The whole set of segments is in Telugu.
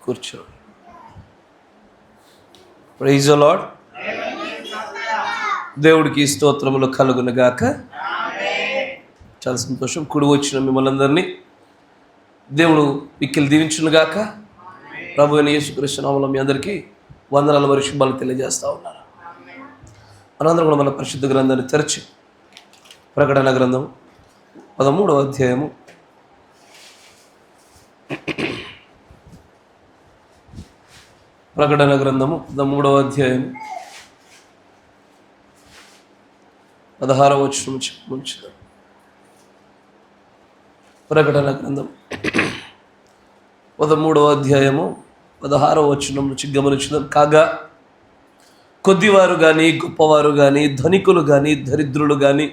కూర్చో. Praise the lord. దేవుడికి స్తోత్రములు కలుగునుగాక. చాలా సంతోషం. కూడి వచ్చిన మిమ్మల్ని అందరినీ దేవుడు మిక్కిలి దీవించునుగాక. ప్రభు అయిన యేసుక్రీస్తు నామములో మీ అందరికీ వందనాలు మరియు శుభాలు తెలియజేస్తూ ఉన్నారు. మనందరం కూడా మన పరిశుద్ధ గ్రంథాన్ని తెరచి ప్రకటన గ్రంథం 13వ అధ్యాయము ప్రకటన గ్రంథము 13వ అధ్యాయం 16వ వచనం నుంచి ముంచుదాం. ప్రకటన గ్రంథం 13వ అధ్యాయము 16వ వచనం నుంచి గమనించుదాం. కాగా కొద్దివారు కానీ, గొప్పవారు కానీ, ధనికులు కానీ, దరిద్రులు కానీ,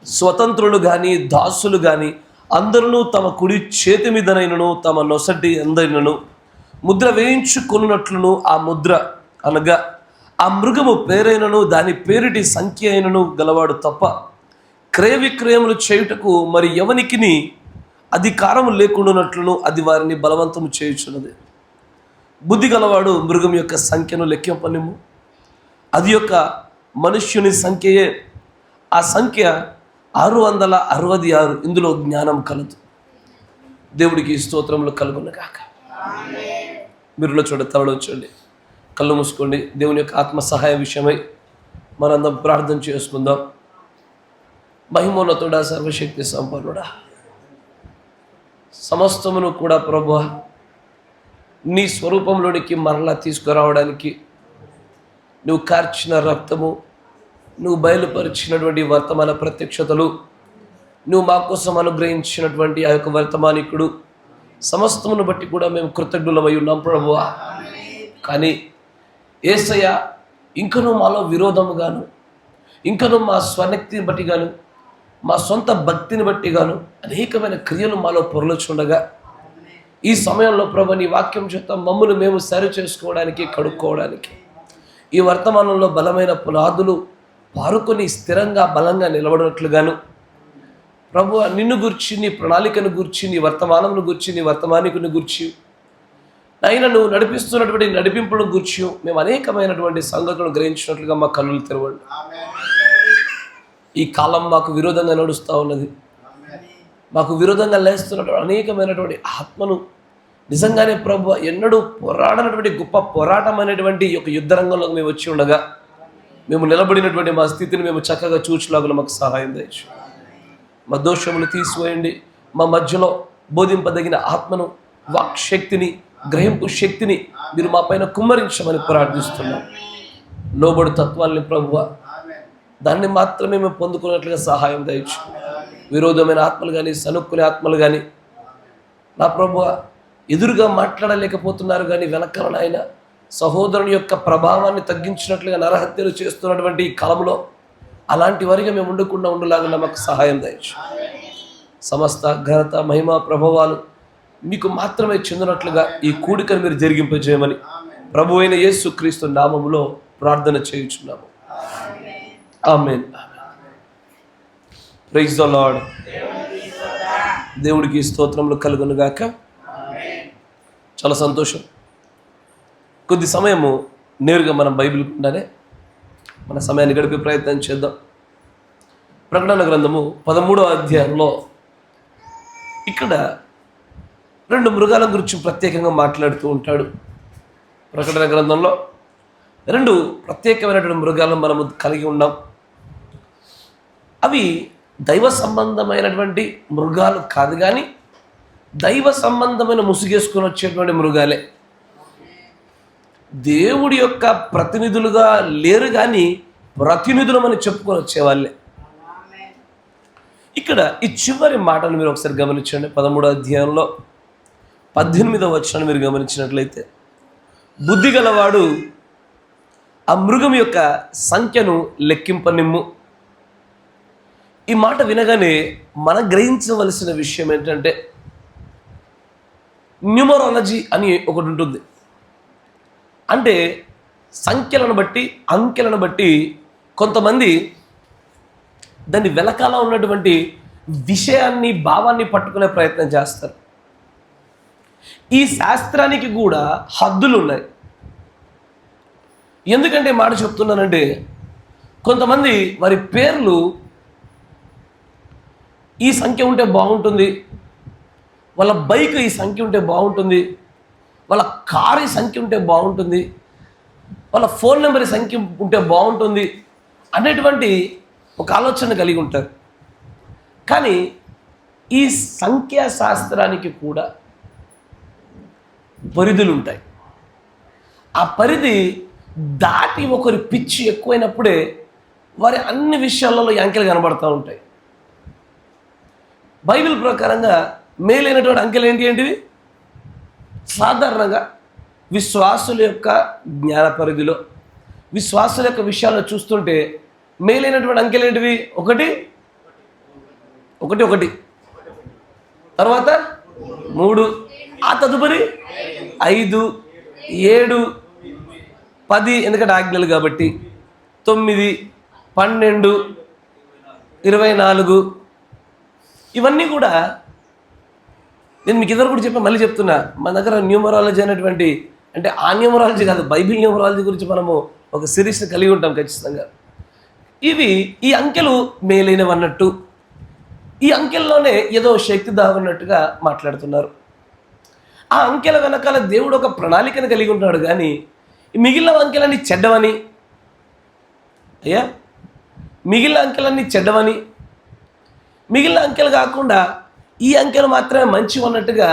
స్వతంత్రులు కానీ, దాసులు కానీ అందరూ తమ కుడి చేతి మీదనైనను తమ నొసటి ఎందైనను ముద్ర వేయించుకొనున్నట్లును ఆ ముద్ర అనగా ఆ మృగము పేరైనను దాని పేరిటి సంఖ్య అయినను గలవాడు తప్ప క్రయ విక్రయములు చేయుటకు మరి ఎవనికిని అధికారము లేకుండానట్లును అది వారిని బలవంతము చేయుచున్నది. బుద్ధి గలవాడు మృగం యొక్క సంఖ్యను లెక్కింపనిమ్ము. అది యొక్క మనుష్యుని సంఖ్యయే. ఆ సంఖ్య 666. ఇందులో జ్ఞానం కలదు. దేవుడికి స్తోత్రములు కలుగునుగాక. మీరులో చూడ తలడొచ్చండి, కళ్ళు మూసుకోండి. దేవుని యొక్క ఆత్మ సహాయ విషయమై మనందరం ప్రార్థన చేసుకుందాం. మహిమోన్నతుడా, సర్వశక్తి సంపన్నుడా, సమస్తమును కూడా ప్రభువా నీ స్వరూపంలోనికి మరలా తీసుకురావడానికి నువ్వు కార్చిన రక్తము, నువ్వు బయలుపరిచినటువంటి వర్తమాన ప్రత్యక్షతలు, నువ్వు మా కోసం అనుగ్రహించినటువంటి ఆ యొక్క వర్తమానికుడు సమస్తమును బట్టి కూడా మేము కృతజ్ఞులమై ఉన్నాం ప్రభువా. కానీ యేసయ్య ఇంకనూ మాలో విరోధముగాను, ఇంకనూ మా స్వనక్తిని బట్టి గాను, మా సొంత భక్తిని బట్టి గాను అనేకమైన క్రియలు మాలో పొరలుచుండగా ఈ సమయంలో ప్రభు నీ వాక్యం చేత మమ్మల్ని మేము సరి చేసుకోవడానికి, కడుక్కోవడానికి ఈ వర్తమానంలో బలమైన పునాదులు పారుకొని స్థిరంగా బలంగా నిలబడినట్లుగాను ప్రభు నిన్ను గురించి, నీ ప్రణాళికను గురించి, నీ వర్తమానమును గురించి, నీ వర్తమానికుని గురించి, అయినా నువ్వు నడిపిస్తున్నటువంటి నడిపింపులను గురించి మేము అనేకమైనటువంటి సంగతులను గ్రహించినట్లుగా మా కన్నులు తెరవండి. ఈ కాలం మాకు విరోధంగా నడుస్తూ ఉన్నది. మాకు విరోధంగా లేస్తున్నటువంటి అనేకమైనటువంటి ఆత్మను నిజంగానే ప్రభు ఎన్నడూ పోరాడనటువంటి గొప్ప పోరాటం అనేటువంటి ఒక యుద్ధ రంగంలోకి మేము వచ్చి ఉండగా మేము నిలబడినటువంటి మా స్థితిని మేము చక్కగా చూచులాగా మాకు సహాయం దయచు. మా దోషములు తీసివేయండి. మా మధ్యలో బోధింపదగిన ఆత్మను, వాక్ శక్తిని, గ్రహింపు శక్తిని మీరు మా పైన కుమ్మరించమని ప్రార్థిస్తున్నాం. లోబడు తత్వాల్ని ప్రభువ దాన్ని మాత్రమే మేము పొందుకున్నట్లుగా సహాయం దయచు. విరోధమైన ఆత్మలు కానీ, సనుక్కునే ఆత్మలు కానీ నా ప్రభువ ఎదురుగా మాట్లాడలేకపోతున్నారు కానీ వెనకాల ఆయన సహోదరుని యొక్క ప్రభావాన్ని తగ్గించినట్లుగా నరహత్యలు చేస్తున్నటువంటి ఈ కాలంలో అలాంటి వారిగా మేము ఉండకుండా మాకు సహాయం దయచు. సమస్త ఘనత, మహిమ, ప్రభావాలు మీకు మాత్రమే చెందినట్లుగా ఈ కూడికను మీరు జరిగింపజేయమని ప్రభు అయిన యేసుక్రీస్తు నామములో ప్రార్థన చేయుచున్నాము. ఆమేన్. Praise the lord. దేవుడికి స్తోత్రములు కలుగునుగాక. చాలా సంతోషం. కొద్ది సమయము నేరుగా మనం బైబిల్ ఉండానే మన సమయాన్ని గడిపే ప్రయత్నం చేద్దాం. ప్రకటన గ్రంథము 13వ అధ్యాయంలో ఇక్కడ 2 మృగాల గురించి ప్రత్యేకంగా మాట్లాడుతూ ఉంటాడు. ప్రకటన గ్రంథంలో 2 ప్రత్యేకమైనటువంటి మృగాలను మనము కలిగి ఉన్నాం. అవి దైవ సంబంధమైనటువంటి మృగాలు కాదు కానీ దైవ సంబంధమైన ముసుగేసుకొని వచ్చేటువంటి మృగాలే. దేవుడి యొక్క ప్రతినిధులుగా లేరు కానీ ప్రతినిధులమని చెప్పుకొని వచ్చేవాళ్ళే. ఇక్కడ ఈ చివరి మాటను మీరు ఒకసారి గమనించండి. 13వ అధ్యాయంలో 18వ వచనాన్ని మీరు గమనించినట్లయితే బుద్ధి గలవాడు ఆ మృగం యొక్క సంఖ్యను లెక్కింపనిమ్ము. ఈ మాట వినగానే మనం గ్రహించవలసిన విషయం ఏంటంటే న్యూమరాలజీ అని ఒకటి ఉంటుంది. అంటే సంఖ్యలను బట్టి, అంకెలను బట్టి కొంతమంది దాని వెనకాల ఉన్నటువంటి విషయాన్ని, భావాన్ని పట్టుకునే ప్రయత్నం చేస్తారు. ఈ శాస్త్రానికి కూడా హద్దులు ఉన్నాయి. ఎందుకంటే మాట చెప్తున్నానంటే, కొంతమంది వారి పేర్లు ఈ సంఖ్య ఉంటే బాగుంటుంది, వాళ్ళ బైక్ ఈ సంఖ్య ఉంటే బాగుంటుంది, వాళ్ళ కారు ఈ సంఖ్య ఉంటే బాగుంటుంది, వాళ్ళ ఫోన్ నెంబర్ సంఖ్య ఉంటే బాగుంటుంది అనేటువంటి ఒక ఆలోచన కలిగి ఉంటారు. కానీ ఈ సంఖ్యాశాస్త్రానికి కూడా పరిధులు ఉంటాయి. ఆ పరిధి దాటి ఒకరి పిచ్చి ఎక్కువైనప్పుడే వారి అన్ని విషయాలలో ఈ అంకెలు కనబడుతూ ఉంటాయి. బైబిల్ ప్రకారంగా మేలైనటువంటి అంకెలు ఏంటివి? సాధారణంగా విశ్వాసుల యొక్క జ్ఞాన పరిధిలో, విశ్వాసుల యొక్క విషయాల్లో చూస్తుంటే మేలైనటువంటి అంకెలు ఏంటివి? ఒకటి, తర్వాత 3, ఆ తదుపరి 5, 7, 10, ఎందుకంటే ఆజ్ఞలు కాబట్టి, 9, 12, 24. ఇవన్నీ కూడా నేను మీకు ఇద్దరు కూడా మళ్ళీ చెప్తున్నా. మన దగ్గర న్యూమరాలజీ అనేటువంటి, అంటే ఆ న్యూమరాలజీ కాదు, బైబిల్ న్యూమరాలజీ గురించి మనము ఒక సిరీస్ని కలిగి ఉంటాం ఖచ్చితంగా. ఈ అంకెలు మేలైనవి అన్నట్టు, ఈ అంకెల్లోనే ఏదో శక్తి దాగున్నట్టుగా మాట్లాడుతున్నారు. ఆ అంకెల వెనకాల దేవుడు ఒక ప్రణాళికను కలిగి ఉన్నాడు. కానీ మిగిలిన అంకెలన్నీ చెడ్డవని, మిగిలిన అంకెలన్నీ చెడ్డవని, మిగిలిన అంకెలు కాకుండా ఈ అంకెలు మాత్రమే మంచి ఉన్నట్టుగా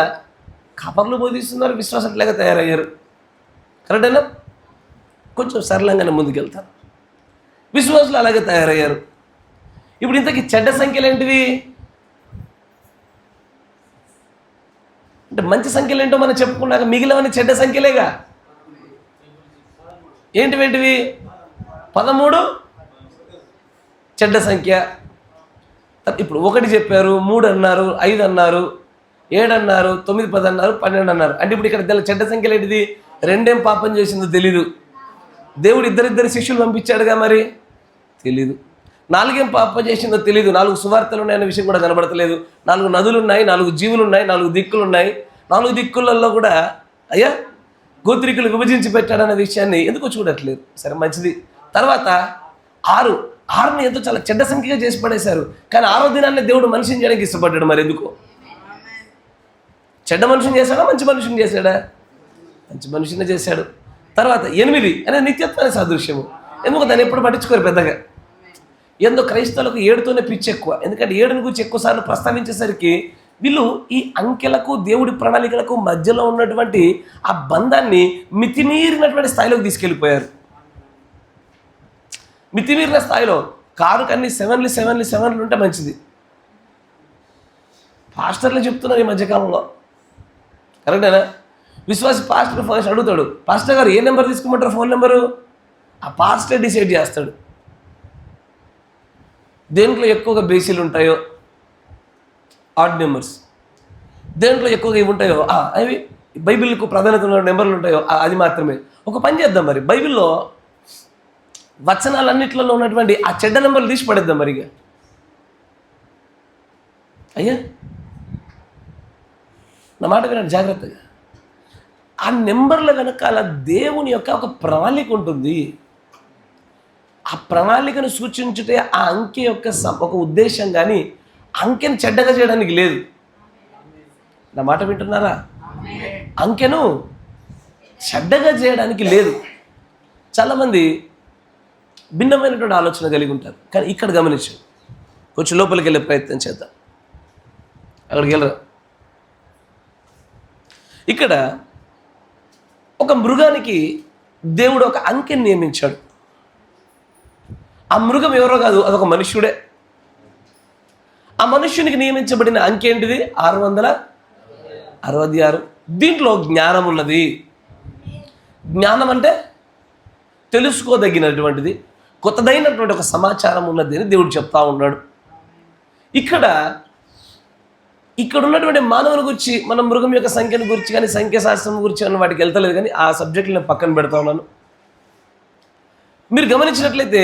కబర్లు బోధిస్తున్నారు. విశ్వాసట్లేగా తయారయ్యారు. కరెక్టేనా? కొంచెం సరళంగానే ముందుకెళ్తారు. విశ్వాసులు అలాగే తయారయ్యారు. ఇప్పుడు ఇంతకీ చెడ్డ సంఖ్యలు ఏంటివి? అంటే మంచి సంఖ్యలు ఏంటో మనం చెప్పుకున్నాక మిగిలినవన్నీ చెడ్డ సంఖ్యలేగా. ఏంటివి? 13 చెడ్డ సంఖ్య. ఇప్పుడు 1 చెప్పారు, 3 అన్నారు, 5 అన్నారు, 7 అన్నారు, 9, 10 అన్నారు, 12 అన్నారు. అంటే ఇప్పుడు ఇక్కడ చెడ్డ సంఖ్యలు ఏంటిది? 2 ఏం పాపం చేసిందో తెలీదు. దేవుడు ఇద్దరిద్దరు శిష్యులు పంపించాడుగా, మరి తెలీదు. 4 ఏం పాపం చేసిందో తెలీదు. 4 సువార్తలు ఉన్నాయన్న విషయం కూడా కనబడతలేదు. 4 నదులు ఉన్నాయి, 4 జీవులు ఉన్నాయి, 4 దిక్కులు ఉన్నాయి. 4 దిక్కులలో కూడా గోత్రికులు విభజించి పెట్టాడన్న విషయాన్ని ఎందుకో చూడట్లేదు. సరే, మంచిది. తర్వాత 6ని ఎంతో చాలా చెడ్డ సంఖ్యగా చేసి పడేశారు. కానీ 6వ దినాన్ని దేవుడు మనిషిని చేయడానికి ఇష్టపడ్డాడు. మరి ఎందుకో? చెడ్డ మనిషిని చేశాడా, మంచి మనిషిని చేశాడా? మంచి మనిషిని చేశాడు. తర్వాత 8 అనేది నిత్యత్వానికి సాదృశ్యము. ఎందుకు దాన్ని ఎప్పుడు పట్టించుకోరు పెద్దగా. ఎందుకు క్రైస్తవులకు 7తోనే పిచ్చి ఎక్కువ. ఎందుకంటే 7ని గురించి ఎక్కువ సార్లు ప్రస్తావించేసరికి వీళ్ళు ఈ అంకెలకు దేవుడి ప్రణాళికలకు మధ్యలో ఉన్నటువంటి ఆ బంధాన్ని మితిమీరినటువంటి స్థాయిలోకి తీసుకెళ్ళిపోయారు. మితిమీరిన స్థాయిలో కారుకు అన్ని 7లు ఉంటే మంచిది. పాస్టర్లు చెప్తున్నారు ఈ మధ్యకాలంలో. కరెక్టేనా? విశ్వాసి పాస్టర్ ఫస్ట్ అడుగుతాడు, పాస్టర్ గారు ఏ నెంబర్ తీసుకోమంటారు? ఫోన్ నెంబరు ఆ పాస్టర్ డిసైడ్ చేస్తాడు. దేంట్లో ఎక్కువగా బేసీలు ఉంటాయో ఆడ్ నెంబర్స్, దేంట్లో ఎక్కువగా ఇవి ఉంటాయో అవి బైబిల్కు ప్రాధాన్యత ఉన్న నెంబర్లు ఉంటాయో అది మాత్రమే. ఒక పని చేద్దాం, మరి బైబిల్లో వచనాలన్నింటిలో ఉన్నటువంటి ఆ చెడ్డ నెంబర్లు తీసి పడేద్దాం. మరిగా నా మాట వినండి జాగ్రత్తగా. ఆ నెంబర్ల వెనకాల దేవుని యొక్క ఒక ప్రణాళిక ఉంటుంది. ఆ ప్రణాళికను సూచించుటే ఆ అంకె యొక్క ఒక ఉద్దేశం, కానీ అంకెను చెడ్డగా చేయడానికి లేదు. నా మాట వింటున్నారా? అంకెను చెడ్డగా చేయడానికి లేదు. చాలామంది భిన్నమైనటువంటి ఆలోచన కలిగి ఉంటారు. కానీ ఇక్కడ గమనించు, కొంచెం లోపలికి వెళ్ళే ప్రయత్నం చేద్దాం. అక్కడికి వెళ్ళరా. ఇక్కడ ఒక మృగానికి దేవుడు ఒక అంకెని నియమించాడు. ఆ మృగం ఎవరో కాదు, అదొక మనుష్యుడే. ఆ మనుష్యునికి నియమించబడిన అంకె ఏంటిది? 666. దీంట్లో జ్ఞానం ఉన్నది. జ్ఞానం అంటే తెలుసుకోదగినటువంటిది, కొత్తదైనటువంటి ఒక సమాచారం ఉన్నది అని దేవుడు చెప్తా ఉన్నాడు. ఇక్కడ ఉన్నటువంటి మానవుని గురించి, మనం మృగం యొక్క సంఖ్యను గురించి కానీ సంఖ్యాశాస్త్రం గురించి అని వాటికి వెళ్తలేదు. కానీ ఆ సబ్జెక్టులు నేను పక్కన పెడతా ఉన్నాను. మీరు గమనించినట్లయితే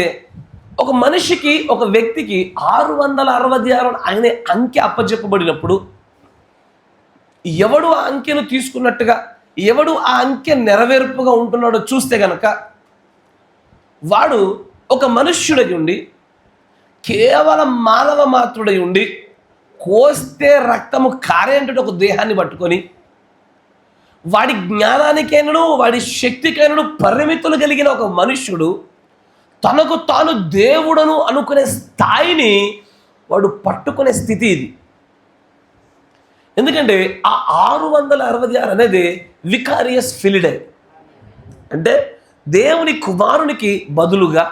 ఒక మనిషికి, ఒక వ్యక్తికి 666 అనే అంకె అప్పచెప్పబడినప్పుడు ఎవడు ఆ అంకెను తీసుకున్నట్టుగా, ఎవడు ఆ అంకె నెరవేర్పుగా ఉంటున్నాడో చూస్తే గనక వాడు ఒక మనుష్యుడై ఉండి, కేవలం మానవ మాత్రుడై ఉండి, కోస్తే రక్తము కారేంటి ఒక దేహాన్ని పట్టుకొని, వాడి జ్ఞానానికైనడు వాడి శక్తికైనడు పరిమితులు కలిగిన ఒక మనుష్యుడు తనకు తాను దేవుడను అనుకునే స్థాయిని వాడు పట్టుకునే స్థితి ఇది. ఎందుకంటే ఆ 666 అనేది వికారియస్ ఫిలిడే, అంటే దేవుని కుమారునికి బదులుగా,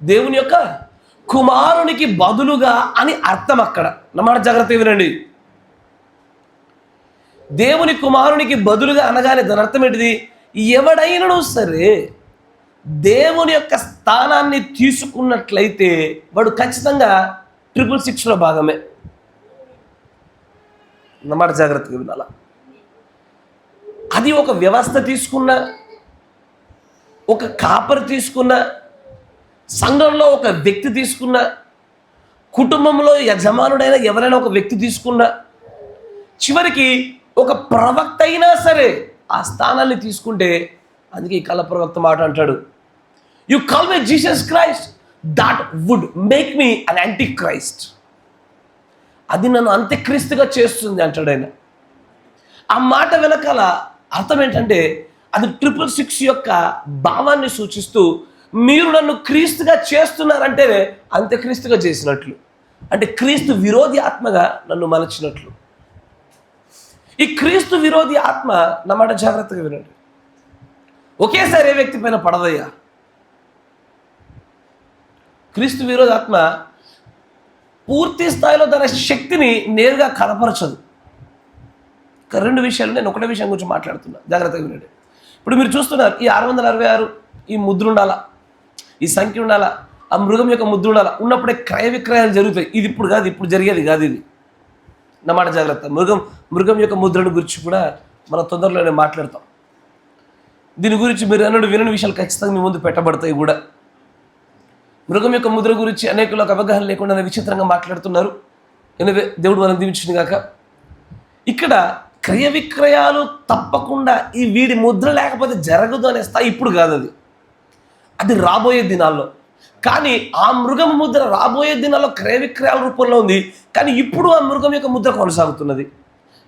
దేవుని యొక్క కుమారునికి బదులుగా అని అర్థం. అక్కడ నమాట జాగ్రత్త వినండి. దేవుని కుమారునికి బదులుగా అనగానే దాని అర్థం ఏంటిది? ఎవడైనను సరే దేవుని యొక్క స్థానాన్ని తీసుకున్నట్లయితే వాడు ఖచ్చితంగా 666లో భాగమే. నమాట జాగ్రత్తగా వినాల. అది ఒక వ్యవస్థ తీసుకున్న, ఒక కాపరి తీసుకున్న, సంఘంలో ఒక వ్యక్తి తీసుకున్న, కుటుంబంలో యజమానుడైన ఎవరైనా ఒక వ్యక్తి తీసుకున్న, చివరికి ఒక ప్రవక్త అయినా సరే ఆ స్థానాన్ని తీసుకుంటే, అందుకే ఈ కళ ప్రవక్త మాట అంటాడు, you call me Jesus Christ, that would make me an anti Christ. అది నన్ను అంత్యక్రీస్తుగా చేస్తుంది అంటాడు ఆయన. ఆ మాట వెనకాల అర్థం ఏంటంటే అది 666 యొక్క భావాన్ని సూచిస్తూ, మీరు నన్ను క్రీస్తుగా చేస్తున్నారంటే అంత్యక్రీస్తుగా చేసినట్లు, అంటే క్రీస్తు విరోధి ఆత్మగా నన్ను మలచినట్లు. ఈ క్రీస్తు విరోధి ఆత్మ, నా మాట జాగ్రత్తగా వినండి, ఒకేసారి ఏ వ్యక్తి పైన పడదయ్యా. క్రీస్తు విరోధి ఆత్మ పూర్తి స్థాయిలో తన శక్తిని నేరుగా కనపరచదు. రెండు విషయాలు, నేను ఒకటే విషయం గురించి మాట్లాడుతున్నా, జాగ్రత్తగా వినండి. ఇప్పుడు మీరు చూస్తున్నారు, ఈ 666 ఈ ముద్ర ఉండాలా, ఈ సంఖ్య ఉండాలా, ఆ మృగం యొక్క ముద్ర ఉండాలా, ఉన్నప్పుడే క్రయ విక్రయాలు జరుగుతాయి. ఇది ఇప్పుడు కాదు, ఇప్పుడు జరిగేది కాదు ఇది. నా మాట జాగ్రత్త. మృగం యొక్క ముద్రను గురించి కూడా మనం తొందరలోనే మాట్లాడతాం. దీని గురించి మీరు అన్నడు వినని విషయాలు ఖచ్చితంగా మీ ముందు పెట్టబడతాయి కూడా. మృగం యొక్క ముద్ర గురించి అనేకులకు అవగాహన లేకుండా విచిత్రంగా మాట్లాడుతున్నారు. ఎనివే, దేవుడు మనం దీవించింది కాక. ఇక్కడ క్రయ విక్రయాలు తప్పకుండా ఈ వీడి ముద్ర లేకపోతే జరగదు అనే స్థాయి ఇప్పుడు కాదు, అది రాబోయే దినాల్లో. కానీ ఆ మృగం ముద్ర రాబోయే దినాల్లో క్రయ విక్రయాల రూపంలో ఉంది. కానీ ఇప్పుడు ఆ మృగం యొక్క ముద్ర కొనసాగుతున్నది.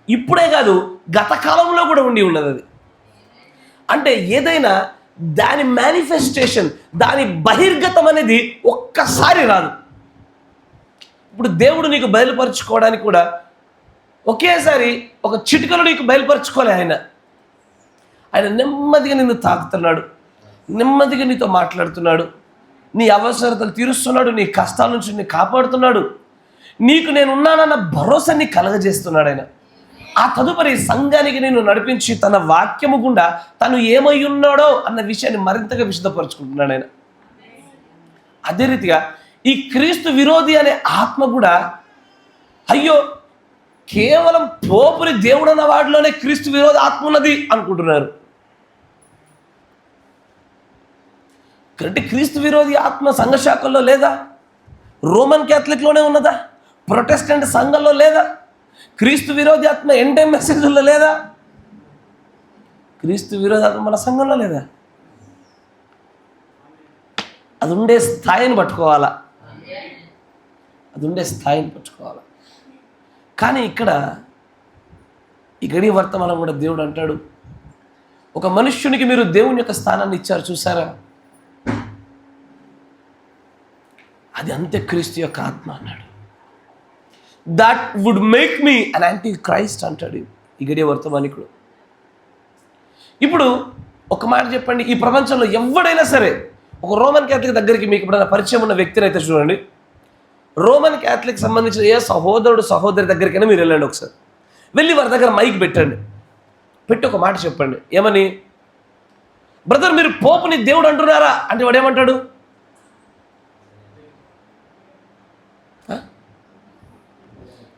ఇప్పుడే కాదు, గత కాలంలో కూడా ఉండి ఉన్నది అది. అంటే ఏదైనా దాని మేనిఫెస్టేషన్, దాని బహిర్గతం అనేది ఒక్కసారి రాదు. ఇప్పుడు దేవుడు నీకు బయలుపరుచుకోవడానికి కూడా ఒకేసారి ఒక చిటికలో నీకు బయలుపరుచుకోలే. ఆయన నెమ్మదిగా నిన్ను తాకుతున్నాడు, నెమ్మదిగా నీతో మాట్లాడుతున్నాడు, నీ అవసరతలు తీరుస్తున్నాడు, నీ కష్టాల నుంచి నిన్ను కాపాడుతున్నాడు, నీకు నేనున్నానన్న భరోసాని కలగజేస్తున్నాడు ఆయన. ఆ తదుపరి సంఘానికి నేను నడిపించి తన వాక్యము గుండా తను ఏమై ఉన్నాడో అన్న విషయాన్ని మరింతగా విశదపరుచుకుంటున్నాడు ఆయన. అదే రీతిగా ఈ క్రీస్తు విరోధి అనే ఆత్మ కూడా, అయ్యో కేవలం పోపుని దేవుడు అన్న వాటిలోనే క్రీస్తు విరోధి ఆత్మ ఉన్నది అనుకుంటున్నారు. అంటే క్రీస్తు విరోధి ఆత్మ సంఘశాఖల్లో లేదా? రోమన్ క్యాథలిక్లోనే ఉన్నదా? ప్రొటెస్టెంట్ సంఘంలో లేదా? క్రీస్తు విరోధి ఆత్మ ఎండే మెసేజ్లో లేదా? క్రీస్తు విరోధి ఆత్మ మన సంఘంలో లేదా? అది ఉండే స్థాయిని పట్టుకోవాలా, అది ఉండే స్థాయిని పట్టుకోవాలా. కానీ ఇక్కడ ఈ గడి వర్తమానం కూడా దేవుడు అంటాడు, ఒక మనుష్యునికి మీరు దేవుని యొక్క స్థానాన్ని ఇచ్చారు చూసారా, అది అంత్యక్రీస్తు యొక్క ఆత్మ అన్నాడు. That would make me an anti Christ అంటాడు ఈ గడియ వర్తమానికుడు. ఇప్పుడు ఒక మాట చెప్పండి, ఈ ప్రపంచంలో ఎవడైనా సరే ఒక రోమన్ క్యాథలిక్ దగ్గరికి మీకు ఎప్పుడైనా పరిచయం ఉన్న వ్యక్తిని అయితే చూడండి, రోమన్ క్యాథలిక్ సంబంధించిన ఏ సహోదరుడు సహోదరి దగ్గరికైనా మీరు వెళ్ళండి, ఒకసారి వెళ్ళి వారి దగ్గర మైక్ పెట్టండి, పెట్టి ఒక మాట చెప్పండి. ఏమని? బ్రదర్ మీరు పోపుని దేవుడు అంటున్నారా అంటే వాడు ఏమంటాడు?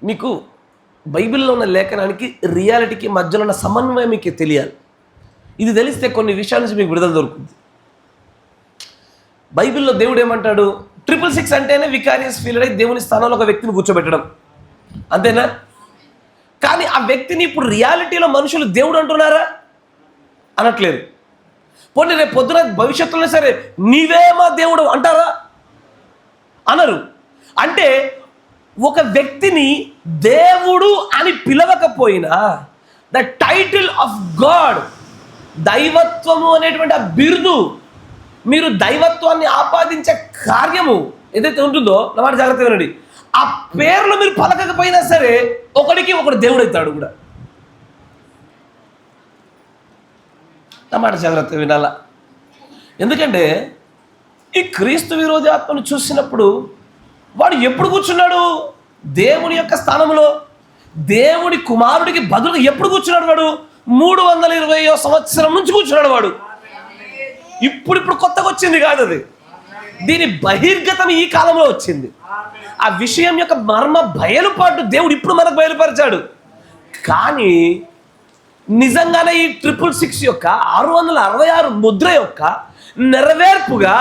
మీకు బైబిల్లో ఉన్న లేఖనానికి రియాలిటీకి మధ్యలో ఉన్న సమన్వయం మీకు తెలియాలి. ఇది తెలిస్తే కొన్ని విషయాల నుంచి మీకు విడుదల దొరుకుతుంది. బైబిల్లో దేవుడు ఏమంటాడు? 666 అంటేనే వికారియస్ ఫీల్ అయి దేవుని స్థానంలో ఒక వ్యక్తిని కూర్చోబెట్టడం, అంతేనా? కానీ ఆ వ్యక్తిని ఇప్పుడు రియాలిటీలో మనుషులు దేవుడు అంటున్నారా? అనట్లేదు. పోనీ రేపు పొద్దున భవిష్యత్తులో సరే నీవే మా దేవుడు అంటారా? అనరు. అంటే ఒక వ్యక్తిని దేవుడు అని పిలవకపోయినా ద టైటిల్ ఆఫ్ గాడ్, దైవత్వము అనేటువంటి ఆ బిరుదు, మీరు దైవత్వాన్ని ఆపాదించే కార్యము ఏదైతే ఉంటుందో, నా మాట జాగ్రత్తగా వినండి, ఆ పేర్లు మీరు పలకకపోయినా సరే ఒకడికి ఒకడు దేవుడు అవుతాడు కూడా. నా మాట జాగ్రత్తగా వినాలా? ఎందుకంటే ఈ క్రీస్తు విరోధి ఆత్మను చూసినప్పుడు వాడు ఎప్పుడు కూర్చున్నాడు? దేవుని యొక్క స్థానంలో, దేవుడి కుమారుడికి బదులుగా ఎప్పుడు కూర్చున్నాడు వాడు? 320వ సంవత్సరం నుంచి కూర్చున్నాడు వాడు. ఇప్పుడు కొత్తగా వచ్చింది కాదు అది. దీని బహిర్గతం ఈ కాలంలో వచ్చింది. ఆ విషయం యొక్క మర్మ బయలుపాటు దేవుడు ఇప్పుడు మనకు బయలుపరిచాడు. కానీ నిజంగానే ఈ 666 యొక్క 666 ముద్ర యొక్క నెరవేర్పుగా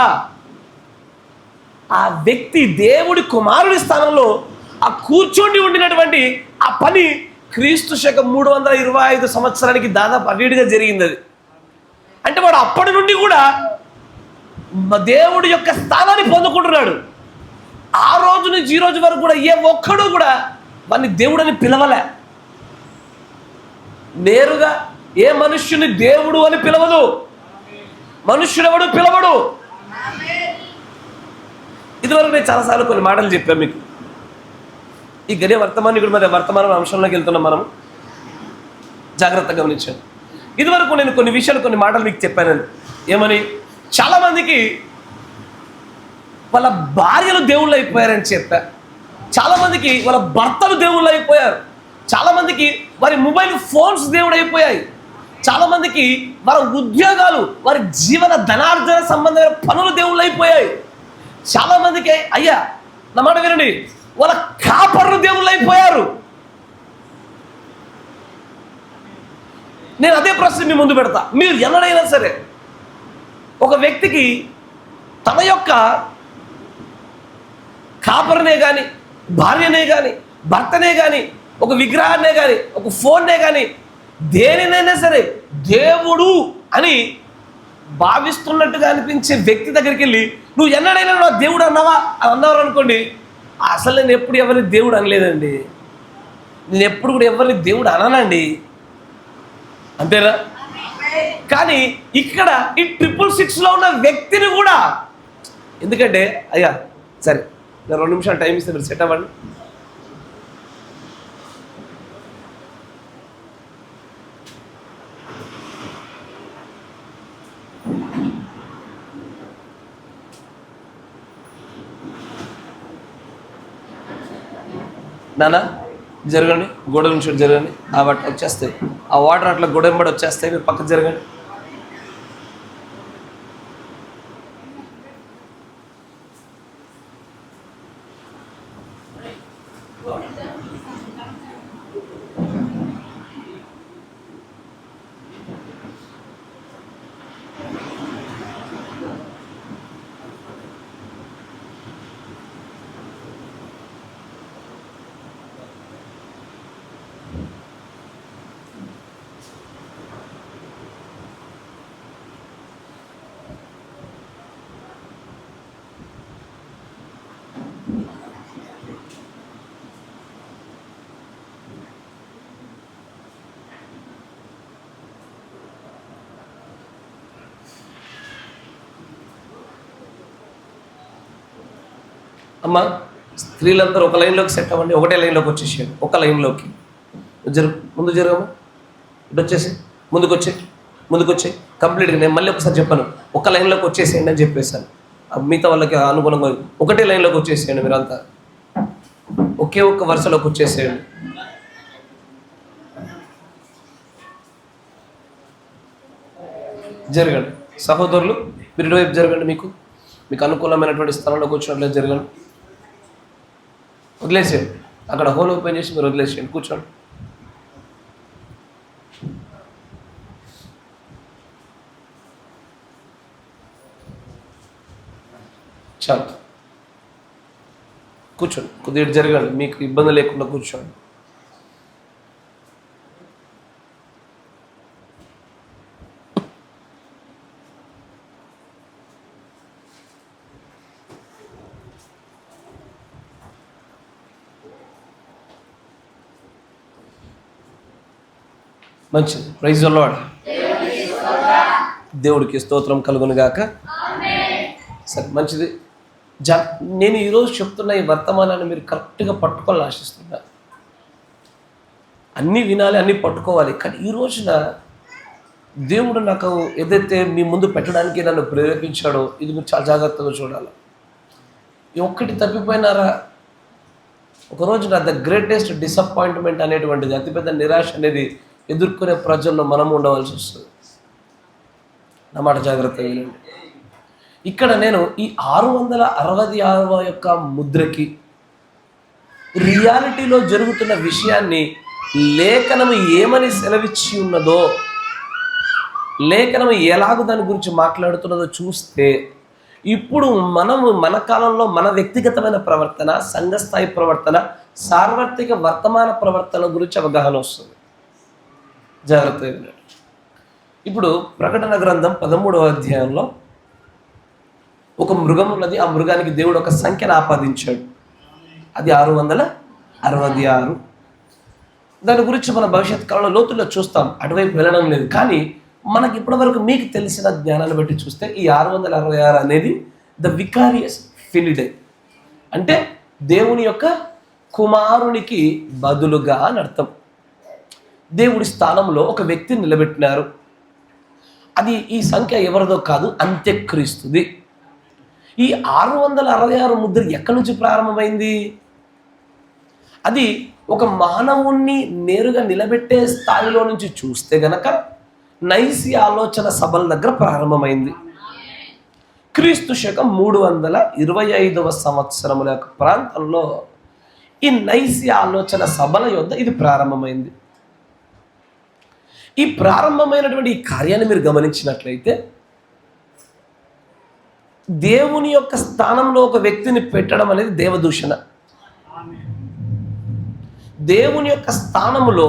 ఆ వ్యక్తి దేవుడి కుమారుడి స్థానంలో ఆ కూర్చొని ఉండినటువంటి ఆ పని క్రీస్తు శకం 325 సంవత్సరానికి దాదాపు అవిడిగా జరిగింది అది. అంటే వాడు అప్పటి నుండి కూడా దేవుడి యొక్క స్థానాన్ని పొందుకుంటున్నాడు. ఆ రోజు నుంచి ఈ రోజు వరకు కూడా ఏ ఒక్కడు కూడా వాడిని దేవుడని పిలవలే. నేరుగా ఏ మనుష్యుని దేవుడు అని పిలవదు, మనుష్యుడెవడు పిలవడు. ఇదివరకు నేను చాలాసార్లు కొన్ని మాటలు చెప్పాను మీకు. ఈ గడియ వర్తమానికుడు మరి వర్తమానం అంశంలోకి వెళ్తున్నాం మనం. జాగ్రత్తగా గమనించాను. ఇదివరకు నేను కొన్ని విషయాలు కొన్ని మాటలు మీకు చెప్పాను. ఏమని? చాలామందికి వాళ్ళ భార్యలు దేవుళ్ళు అయిపోయారని చెప్పా. చాలామందికి వాళ్ళ భర్తలు దేవుళ్ళు అయిపోయారు. చాలామందికి వారి మొబైల్ ఫోన్స్ దేవుడు అయిపోయాయి. చాలామందికి వారి ఉద్యోగాలు, వారి జీవన ధనార్జన సంబంధమైన పనులు దేవుళ్ళు అయిపోయాయి. చాలామందికి అయ్యా నా మాట వినండి, వాళ్ళ కాపర్లు దేవుళ్ళు అయిపోయారు. నేను అదే ప్రశ్న మీ ముందు పెడతా. మీరు ఎన్నడైనా సరే ఒక వ్యక్తికి తన యొక్క కాపర్నే కానీ, భార్యనే కానీ, భర్తనే కానీ, ఒక విగ్రహాన్నే కానీ, ఒక ఫోన్నే కానీ, దేనినైనా సరే దేవుడు అని భావిస్తున్నట్టుగా అనిపించే వ్యక్తి దగ్గరికి వెళ్ళి నువ్వు ఎన్నడైనా నా దేవుడు అన్నావా అని అన్నారు అనుకోండి, అసలు నేను ఎప్పుడు ఎవరిని దేవుడు అనలేదండి, నేను ఎప్పుడు కూడా ఎవరిని దేవుడు అననండి, అంతేనా? కానీ ఇక్కడ ఈ 666లో ఉన్న వ్యక్తిని కూడా, ఎందుకంటే అయ్యా సరే నేను 2 నిమిషాలు టైం ఇస్తే మీరు సెట్ అవ్వండి. నాన్న జరగండి, గోడ నుంచి జరగండి. ఆ వాటర్ వచ్చేస్తాయి, ఆ వాటర్ అట్లా గోడ వెంబడి వచ్చేస్తాయి, మీరు పక్కకు జరగండి. అమ్మ స్త్రీలందరూ ఒక లైన్లోకి సెట్ అవ్వండి, ఒకటే లైన్లోకి వచ్చేసేయండి, ఒక లైన్లోకి ముందు జరగమ్మా, ఇటు వచ్చేసి ముందుకు వచ్చే కంప్లీట్గా. నేను మళ్ళీ ఒకసారి చెప్పాను, ఒక లైన్లోకి వచ్చేసేయండి అని చెప్పేసాను. మిగతా వాళ్ళకి అనుగుణంగా ఒకటే లైన్లోకి వచ్చేసేయండి, మీరంతా ఒకే ఒక్క వరుసలోకి వచ్చేసేయండి. జరగండి సహోదరులు, మీరు ఇటువైపు జరగండి, మీకు అనుకూలమైనటువంటి స్థలంలోకి వచ్చినట్లే జరగండి. వదిలేసేయండి, అక్కడ హోల్ ఓపెన్ చేసి మీరు వదిలేసేయండి, కూర్చోండి. చాలు కూర్చోండి, కొద్దిగా జరగండి, మీకు ఇబ్బంది లేకుండా కూర్చోండి. మంచిది. Praise the lord. దేవుడికి స్తోత్రం కలుగును గాక. సరే, మంచిది. నేను ఈరోజు చెప్తున్న ఈ వర్తమానాన్ని మీరు కరెక్ట్గా పట్టుకోవాలని ఆశిస్తున్నా. అన్నీ వినాలి, అన్నీ పట్టుకోవాలి. కానీ ఈ రోజున దేవుడు నాకు ఏదైతే మీ ముందు పెట్టడానికి నన్ను ప్రేరేపించాడో ఇది మీరు చాలా జాగ్రత్తగా చూడాలి. ఒక్కటి తప్పిపోయినారా, ఒకరోజు నా ద గ్రేటెస్ట్ డిసప్పాయింట్మెంట్ అనేటువంటిది, అతిపెద్ద నిరాశ అనేది ఎదుర్కొనే ప్రజల్లో మనము ఉండవలసి వస్తుంది. నా మాట జాగ్రత్తగా వినండి. ఇక్కడ నేను ఈ 666 యొక్క ముద్రకి రియాలిటీలో జరుగుతున్న విషయాన్ని లేఖనము ఏమని సెలవిచ్చి ఉన్నదో, లేఖనము ఎలాగో దాని గురించి మాట్లాడుతున్నదో చూస్తే ఇప్పుడు మనము మన కాలంలో మన వ్యక్తిగతమైన ప్రవర్తన, సంఘస్థాయి ప్రవర్తన, సార్వత్రిక వర్తమాన ప్రవర్తన గురించి అవగాహన వస్తుంది. జాగ్రత్తగా వినండి. ఇప్పుడు ప్రకటన గ్రంథం 13వ అధ్యాయంలో ఒక మృగం ఉన్నది. ఆ మృగానికి దేవుడు ఒక సంఖ్యను ఆపాదించాడు. అది 666. దాని గురించి మన భవిష్యత్ కాలంలో లోతుల్లో చూస్తాం, అటువైపు వెళ్ళడం లేదు. కానీ మనకి ఇప్పటివరకు మీకు తెలిసిన జ్ఞానాన్ని బట్టి చూస్తే ఈ 666 అనేది ద వికారియస్ ఫిలిడే, అంటే దేవుని యొక్క కుమారునికి బదులుగా అని అర్థం. దేవుడి స్థానంలో ఒక వ్యక్తిని నిలబెట్టినారు. అది ఈ సంఖ్య ఎవరిదో కాదు, అంత్యక్రీస్తుది. ఈ 666 ముద్ర ఎక్కడి నుంచి ప్రారంభమైంది? అది ఒక మానవుణ్ణి నేరుగా నిలబెట్టే స్థాయిలో నుంచి చూస్తే గనక నైసి ఆలోచన సభల దగ్గర ప్రారంభమైంది. క్రీస్తు శకం 325వ సంవత్సరముల యొక్క ప్రాంతంలో ఈ నైసి ఆలోచన సభల యొద్ద ఇది ప్రారంభమైంది. ఈ ప్రారంభమైనటువంటి ఈ కార్యాన్ని మీరు గమనించినట్లయితే దేవుని యొక్క స్థానంలో ఒక వ్యక్తిని పెట్టడం అనేది దేవదూషణ. దేవుని యొక్క స్థానంలో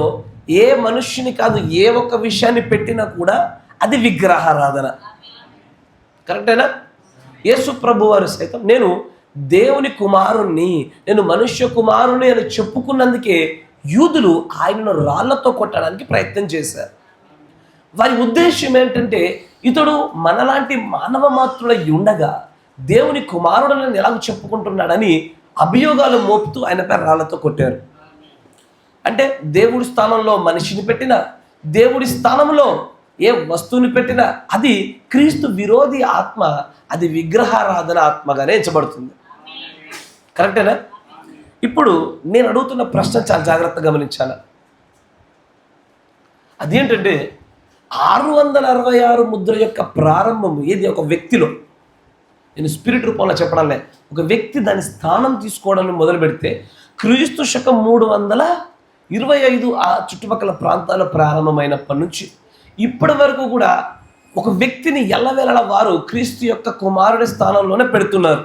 ఏ మనుష్యుని కాదు, ఏ ఒక్క విషయాన్ని పెట్టినా కూడా అది విగ్రహారాధన. కరెక్టేనా? యేసు ప్రభు వారు సైతం నేను దేవుని కుమారుణ్ణి, నేను మనుష్య కుమారుని అని చెప్పుకున్నందుకే యూదులు ఆయనను రాళ్లతో కొట్టడానికి ప్రయత్నం చేశారు. వారి ఉద్దేశం ఏంటంటే ఇతడు మనలాంటి మానవ మాత్రుడై ఉండగా దేవుని కుమారుడని ఎలాగో చెప్పుకుంటున్నాడని అభియోగాలు మోపుతూ ఆయనపై రాళ్లతో కొట్టారు. అంటే దేవుడి స్థానంలో మనిషిని పెట్టినా, దేవుడి స్థానంలో ఏ వస్తువుని పెట్టినా అది క్రీస్తు విరోధి ఆత్మ, అది విగ్రహారాధన ఆత్మగానే ఎంచబడుతుంది. కరెక్టేనా? ఇప్పుడు నేను అడుగుతున్న ప్రశ్న చాలా జాగ్రత్తగా గమనించాలి. అదేంటంటే 666 ముద్ర యొక్క ప్రారంభం ఏది? ఒక వ్యక్తిలో. నేను స్పిరిట్ రూపంలో చెప్పడం లేదు, ఒక వ్యక్తి దాని స్థానం తీసుకోవడానికి మొదలు పెడితే క్రీస్తు శకం 325 ఆ చుట్టుపక్కల ప్రాంతాల్లో ప్రారంభమైనప్పటి నుంచి ఇప్పటి వరకు కూడా ఒక వ్యక్తిని ఎల్లవేళలా వారు క్రీస్తు యొక్క కుమారుడి స్థానంలోనే పెడుతున్నారు.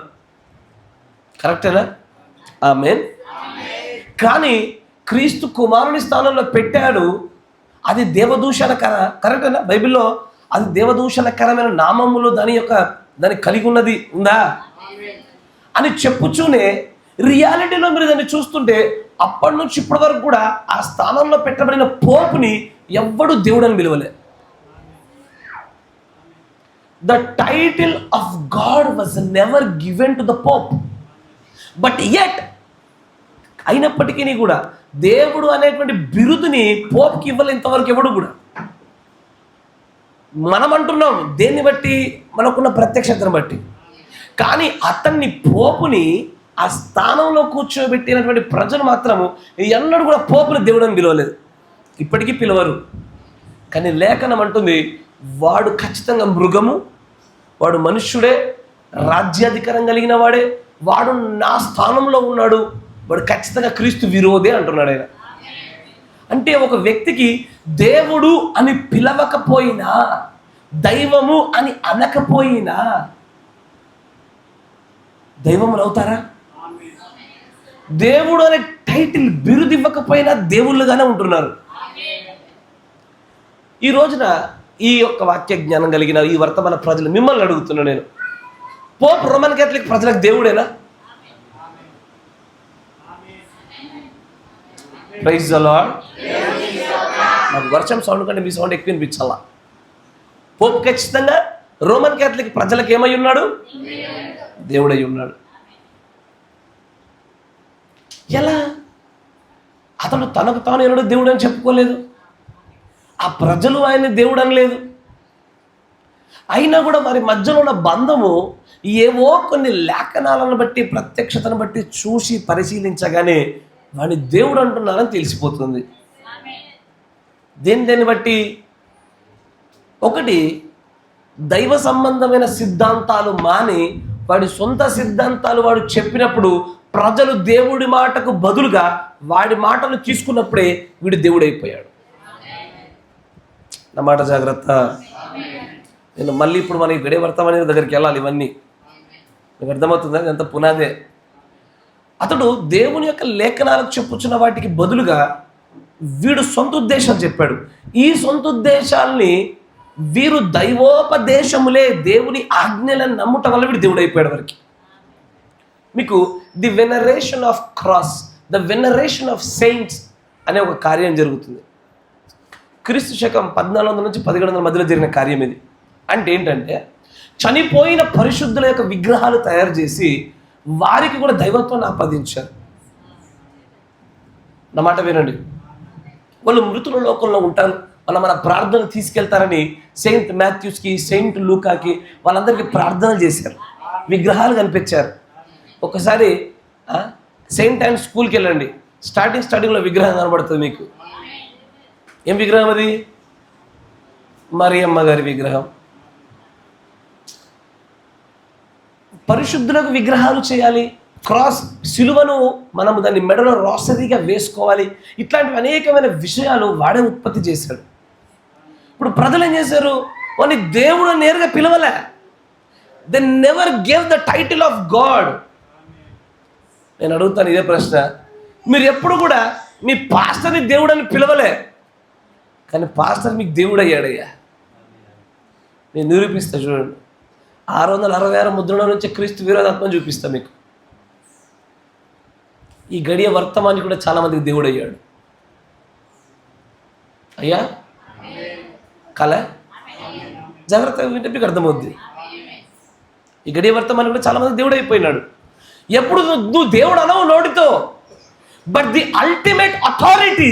కరెక్టేనా? ఆమేన్. కానీ క్రీస్తు కుమారుని స్థానంలో పెట్టాడు, అది దేవదూషణకర. కరెక్టేనా? బైబిల్లో అది దేవదూషణకరమైన నామములు దాని కలిగి ఉన్నది ఉందా అని చెప్పుచూనే రియాలిటీలో మీరు దాన్ని చూస్తుంటే అప్పటి నుంచి ఇప్పటి వరకు కూడా ఆ స్థానంలో పెట్టబడిన పోపుని ఎవ్వడు దేవుడని పిలవలే. The title of God was never given to the pope, but yet అయినప్పటికీ కూడా దేవుడు అనేటువంటి బిరుదుని పోప్కి ఇవ్వలే ఇంతవరకు ఎవడు కూడా. మనం అంటున్నాం దేన్ని బట్టి? మనకున్న ప్రత్యక్షతను బట్టి. కానీ అతన్ని పోపుని ఆ స్థానంలో కూర్చోబెట్టినటువంటి ప్రజలు మాత్రము ఎన్నడూ కూడా పోపుని దేవుడు అని పిలవలేదు, ఇప్పటికీ పిలవరు. కానీ లేఖనం అంటుంది వాడు ఖచ్చితంగా మృగము, వాడు మనుష్యుడే, రాజ్యాధికారం కలిగిన వాడే, వాడు నా స్థానంలో ఉన్నాడు, వాడు ఖచ్చితంగా క్రీస్తు విరోధే అంటున్నాడు ఆయన. అంటే ఒక వ్యక్తికి దేవుడు అని పిలవకపోయినా, దైవము అని అనకపోయినా దైవములు అవుతారా? దేవుడు అనే టైటిల్ బిరుదు ఇవ్వకపోయినా దేవుళ్ళుగానే ఉంటున్నారు. ఈ రోజున ఈ యొక్క వాక్య జ్ఞానం కలిగిన ఈ వర్తమాన ప్రజలు మిమ్మల్ని అడుగుతున్నా నేను, పోప్ రోమన్ క్యాథలిక్ ప్రజలకు దేవుడేనా? Praise the lord. నాకు వర్షం సౌండ్ కంటే మీ సౌండ్ ఎక్కువ వినిపించాలా. పోప్ ఖచ్చితంగా రోమన్ క్యాథలిక్ ప్రజలకు ఏమై ఉన్నాడు? దేవుడై ఉన్నాడు. ఎలా? అతడు తనకు తాను ఎవడో దేవుడు అని చెప్పుకోలేదు, ఆ ప్రజలు ఆయన్ని దేవుడు అనలేదు. అయినా కూడా వారి మధ్యలో ఉన్న బంధము ఏవో కొన్ని లేఖనాలను బట్టి, ప్రత్యక్షతను బట్టి చూసి పరిశీలించగానే వాడిని దేవుడు అంటున్నారని తెలిసిపోతుంది. దేన్ని బట్టి? ఒకటి, దైవ సంబంధమైన సిద్ధాంతాలు మాని వాడి సొంత సిద్ధాంతాలు వాడు చెప్పినప్పుడు ప్రజలు దేవుడి మాటకు బదులుగా వాడి మాటలు తీసుకున్నప్పుడే వీడు దేవుడైపోయాడు. నా మాట జాగ్రత్త. నేను మళ్ళీ ఇప్పుడు మనకి గడియ వర్తమాని దగ్గరికి వెళ్ళాలి. ఇవన్నీ మీకు అర్థమవుతుందా? ఎంత పునాదే. అతడు దేవుని యొక్క లేఖనాలకు చెప్పుచున్న వాటికి బదులుగా వీడు సొంత ఉద్దేశాలు చెప్పాడు. ఈ సొంత ఉద్దేశాల్ని వీరు దైవోపదేశములే, దేవుని ఆజ్ఞలను నమ్ముట వల్ల వీడు దేవుడు అయిపోయాడు. వారికి మీకు the veneration of cross, the veneration of saints అనే ఒక కార్యం జరుగుతుంది. క్రీస్తు శకం 1400 నుంచి 1100 మధ్యలో జరిగిన కార్యం ఇది. అంటే ఏంటంటే, చనిపోయిన పరిశుద్ధుల యొక్క విగ్రహాలు తయారు చేసి వారికి కూడా దైవత్వాన్ని ఆపాదించారు. నా మాట వినండి. వాళ్ళు మృతుల లోకంలో ఉంటారు, మన ప్రార్థన తీసుకెళ్తారని సెయింట్ మాథ్యూస్కి, సెయింట్ లూకాకి వాళ్ళందరికీ ప్రార్థనలు చేశారు, విగ్రహాలు కనిపించారు. ఒకసారి సెయింట్ అండ్ స్కూల్కి వెళ్ళండి, స్టార్టింగ్లో విగ్రహం కనబడుతుంది మీకు. ఏం విగ్రహం అది? మరియమ్మ గారి విగ్రహం. పరిశుద్ధులకు విగ్రహాలు చేయాలి, క్రాస్ సిలువను మనము దాన్ని మెడలో రోసరీగా వేసుకోవాలి. ఇట్లాంటివి అనేకమైన విషయాలు వాడే ఉత్పత్తి చేశాడు. ఇప్పుడు ప్రజలు ఏం చేశారు? వాడిని దేవుడు నేరుగా పిలవలే. They never gave the title of God. నేను అడుగుతాను ఇదే ప్రశ్న, మీరు ఎప్పుడు కూడా మీ పాస్టర్ని దేవుడు అని పిలవలే, కానీ పాస్టర్ మీకు దేవుడు అయ్యాడయ్యా. నేను నిరూపిస్తా చూడండి. 666 ముద్రల నుంచి క్రీస్తు విరోధాత్మని చూపిస్తా మీకు. ఈ గడియ వర్తమాని కూడా చాలా మందికి దేవుడు అయ్యాడు. అయ్యా కళ జాగ్రత్తగా వింటే మీకు అర్థమవుద్ది. ఈ గడియ వర్తమాని కూడా చాలా మంది దేవుడు అయిపోయినాడు. ఎప్పుడు నువ్వు దేవుడు అనవు నోటితో, బట్ ది అల్టిమేట్ అథారిటీ,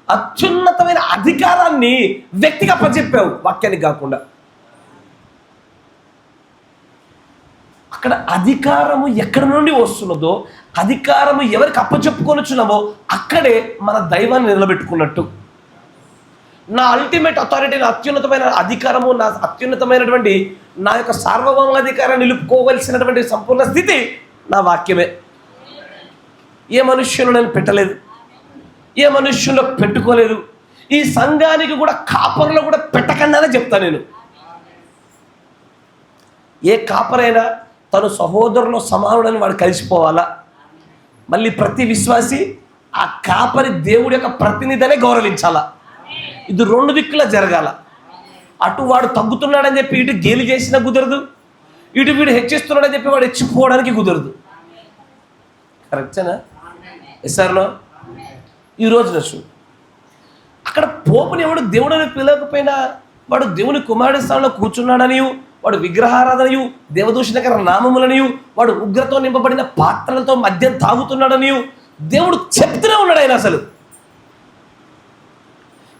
అత్యున్నతమైన అధికారాన్ని వ్యక్తిగా అప్పచెప్పావు, వాక్యానికి కాకుండా. అక్కడ అధికారము ఎక్కడి నుండి వస్తున్నదో, అధికారము ఎవరికి అప్పచెప్పుకొనిచున్నామో అక్కడే మన దైవాన్ని నిలబెట్టుకున్నట్టు. నా అల్టిమేట్ అథారిటీ, నా అత్యున్నతమైన అధికారము, నా అత్యున్నతమైనటువంటి నా యొక్క సార్వభౌమాధికారాన్ని నిలుపుకోవలసినటువంటి సంపూర్ణ స్థితి నా వాక్యమే. ఏ మనుష్యులు నేను పెట్టలేదు, ఏ మనుష్యుల్లో పెట్టుకోలేదు. ఈ సంఘానికి కూడా కాపర్లో కూడా పెట్టకుండానే చెప్తాను నేను. ఏ కాపరైనా తను సహోదరులో సమానుడని వాడు కలిసిపోవాలా. మళ్ళీ ప్రతి విశ్వాసి ఆ కాపరి దేవుడి యొక్క ప్రతినిధినే గౌరవించాలా. ఇది 2 దిక్కులా జరగాల. అటు వాడు తగ్గుతున్నాడని చెప్పి ఇటు గేలి చేసినా కుదరదు, ఇటు వీడు హెచ్చిస్తున్నాడని చెప్పి వాడు హెచ్చిపోవడానికి కుదరదు. కరెక్టేనా? ఎస్ఆర్లో ఈ రోజున అక్కడ పోపుని ఎవడు దేవుడని పిలవకపోయినా వాడు దేవుని కుమారుడి స్థానంలో కూర్చున్నాడనియు, వాడు విగ్రహారాధనయు, దేవదూషణకర నామములనియు, వాడు ఉగ్రతో నింపబడిన పాత్రలతో మద్యం తాగుతున్నాడనియు దేవుడు చెప్తూనే ఉన్నాడు. ఆయన అసలు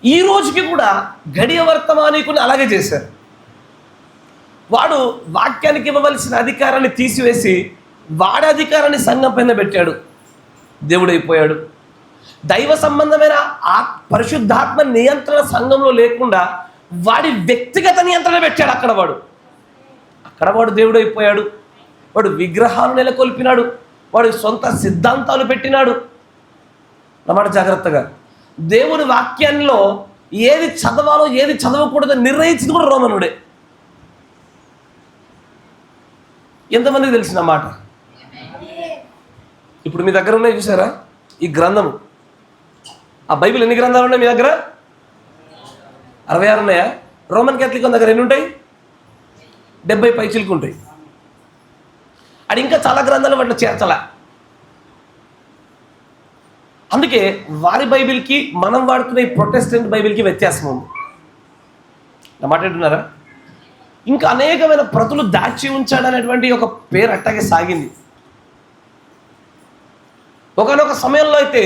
ఈ రోజుకి కూడా గడియ వర్తమానికుని అలాగే చేశారు. వాడు వాక్యానికి ఇవ్వవలసిన అధికారాన్ని తీసివేసి వాడి అధికారాన్ని సంఘం పైన పెట్టాడు, దేవుడైపోయాడు. దైవ సంబంధమైన ఆ పరిశుద్ధాత్మ నియంత్రణ సంఘంలో లేకుండా వాడి వ్యక్తిగత నియంత్రణ పెట్టాడు. అక్కడ వాడు దేవుడైపోయాడు. వాడు విగ్రహాలు నెలకొల్పినాడు, వాడు సొంత సిద్ధాంతాలు పెట్టినాడు. అన్నమాట జాగ్రత్తగా. దేవుని వాక్యాల్లో ఏది చదవాలో ఏది చదవకూడదో నిర్ణయించింది కూడా రోమనుడే. ఎంతమందికి తెలిసిన మాట? ఇప్పుడు మీ దగ్గర ఉన్నాయి చూసారా ఈ గ్రంథము, ఆ బైబిల్ ఎన్ని గ్రంథాలు ఉన్నాయి మీ దగ్గర? 66 ఉన్నాయా? రోమన్ క్యాథలిక్ దగ్గర ఎన్ని ఉంటాయి? 70 పైచిలకు ఉంటాయి. అది ఇంకా చాలా గ్రంథాలు వాటిలో చేర్చాల. అందుకే వారి బైబిల్కి మనం వాడుతున్న ఈ ప్రొటెస్టెంట్ బైబిల్కి వ్యత్యాసం ఉంది. నా మాట్లాడుతున్నారా? ఇంకా అనేకమైన ప్రతులు దాచి ఉంచాడనేటువంటి ఒక పేరు అట్టాగే సాగింది. ఒకనొక సమయంలో అయితే